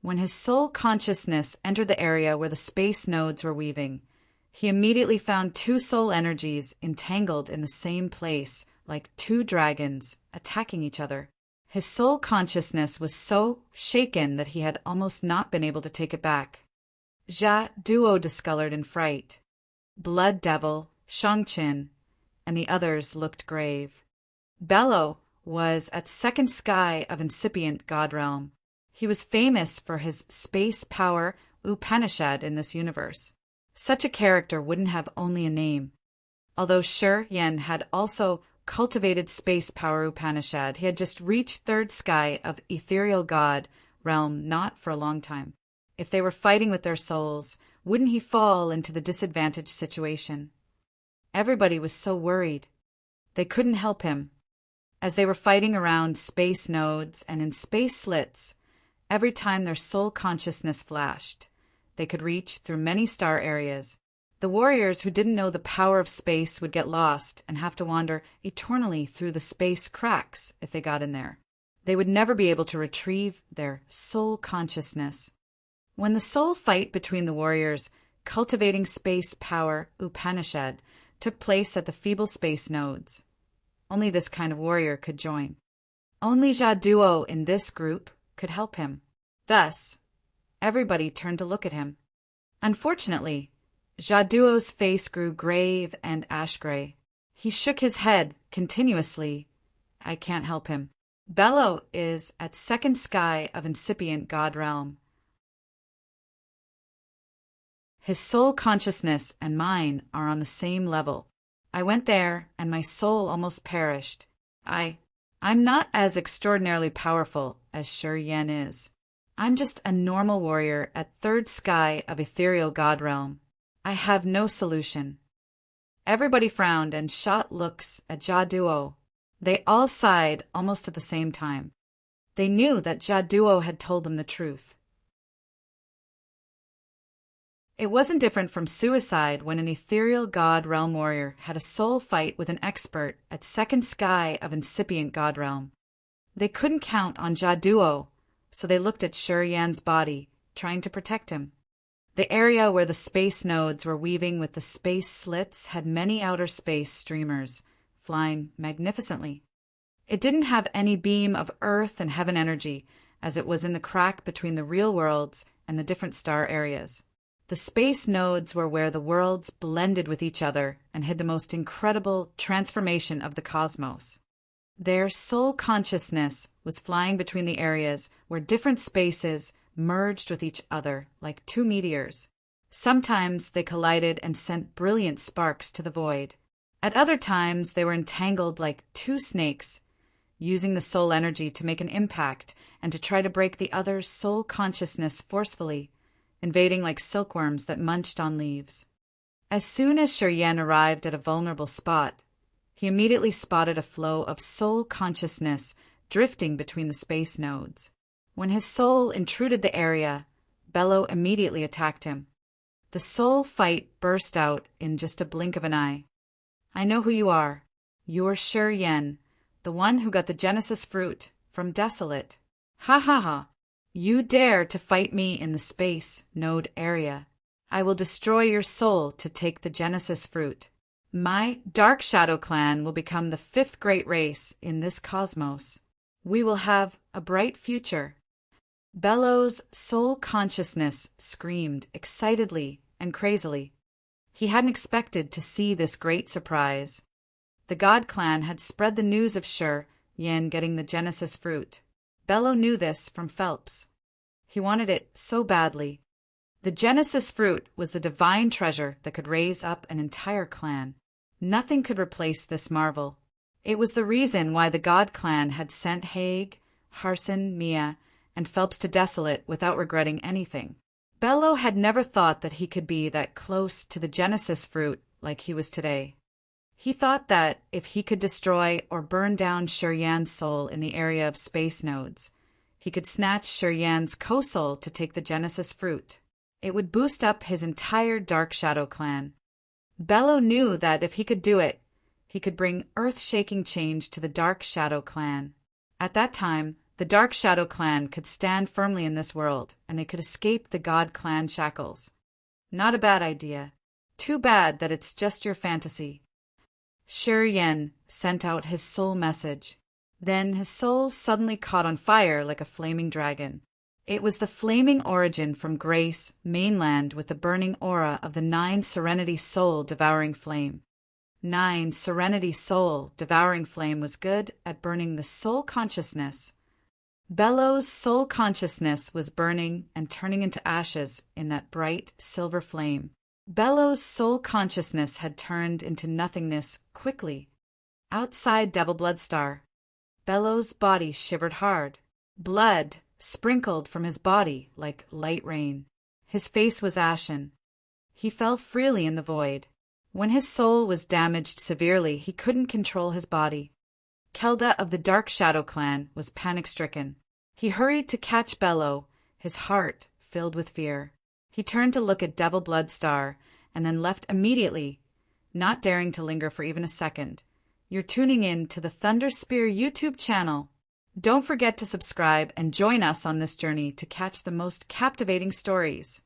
Speaker 1: When his soul consciousness entered the area where the space nodes were weaving, he immediately found two soul energies entangled in the same place, like two dragons attacking each other. His soul consciousness was so shaken that he had almost not been able to take it back. Jia Duo discolored in fright. Blood Devil, Shangchen, and the others looked grave. Bello was at second sky of incipient god realm. He was famous for his space power Upanishad in this universe. Such a character wouldn't have only a name. Although Shi Yan had also cultivated space power Upanishad, he had just reached third sky of ethereal god realm not for a long time. If they were fighting with their souls, wouldn't he fall into the disadvantaged situation? Everybody was so worried. They couldn't help him. As they were fighting around space nodes and in space slits, every time their soul consciousness flashed, they could reach through many star areas. The warriors who didn't know the power of space would get lost and have to wander eternally through the space cracks if they got in there. They would never be able to retrieve their soul consciousness. When the soul fight between the warriors cultivating space power Upanishad took place at the feeble space nodes, only this kind of warrior could join. Only Jia Duo in this group could help him. Thus, everybody turned to look at him. Unfortunately, Jia Duo's face grew grave and ash-gray. He shook his head continuously. I can't help him. Bello is at second sky of incipient god realm. His soul consciousness and mine are on the same level. I went there, and my soul almost perished. I'm not as extraordinarily powerful as Shi Yan is. I'm just a normal warrior at third sky of ethereal god realm. I have no solution. Everybody frowned and shot looks at Jia Duo. They all sighed almost at the same time. They knew that Jia Duo had told them the truth. It wasn't different from suicide when an ethereal god realm warrior had a soul fight with an expert at second sky of incipient god realm. They couldn't count on Jia Duo, so they looked at Shi Yan's body, trying to protect him. The area where the space nodes were weaving with the space slits had many outer space streamers, flying magnificently. It didn't have any beam of earth and heaven energy, as it was in the crack between the real worlds and the different star areas. The space nodes were where the worlds blended with each other and hid the most incredible transformation of the cosmos. Their soul consciousness was flying between the areas where different spaces merged with each other like two meteors. Sometimes they collided and sent brilliant sparks to the void. At other times they were entangled like two snakes, using the soul energy to make an impact and to try to break the other's soul consciousness forcefully, invading like silkworms that munched on leaves. As soon as Shi Yan arrived at a vulnerable spot, he immediately spotted a flow of soul consciousness drifting between the space nodes. When his soul intruded the area, Bello immediately attacked him. The soul fight burst out in just a blink of an eye. I know who you are. You're Shi Yan, the one who got the Genesis fruit from Desolate. Ha ha ha. You dare to fight me in the space node area. I will destroy your soul to take the Genesis fruit. My Dark Shadow clan will become the fifth great race in this cosmos. We will have a bright future. Bello's soul consciousness screamed excitedly and crazily. He hadn't expected to see this great surprise. The God Clan had spread the news of Yen getting the Genesis fruit. Bello knew this from Phelps. He wanted it so badly. The Genesis fruit was the divine treasure that could raise up an entire clan. Nothing could replace this marvel. It was the reason why the God Clan had sent Haig, Harson, Mia, and Phelps to Desolate without regretting anything. Bello had never thought that he could be that close to the Genesis fruit like he was today. He thought that if he could destroy or burn down Yan's soul in the area of space nodes, he could snatch Yan's co-soul to take the Genesis fruit. It would boost up his entire Dark Shadow clan. Bello knew that if he could do it, he could bring earth-shaking change to the Dark Shadow clan. At that time, the Dark Shadow clan could stand firmly in this world, and they could escape the God clan shackles. Not a bad idea. Too bad that it's just your fantasy. Yen sent out his soul message. Then his soul suddenly caught on fire like a flaming dragon. It was the flaming origin from Grace, mainland, with the burning aura of the 9 Serenity Soul Devouring Flame. 9 Serenity Soul Devouring Flame was good at burning the soul consciousness. Bello's soul consciousness was burning and turning into ashes in that bright silver flame. Bello's soul consciousness had turned into nothingness quickly. Outside Devil Bloodstar, Bello's body shivered hard. Blood sprinkled from his body like light rain. His face was ashen. He fell freely in the void. When his soul was damaged severely, he couldn't control his body. Kelda of the Dark Shadow clan was panic-stricken. He hurried to catch Bello, his heart filled with fear. He turned to look at Devil Bloodstar and then left immediately, not daring to linger for even a second. You're tuning in to the Thunder Spear YouTube channel. Don't forget to subscribe and join us on this journey to catch the most captivating stories.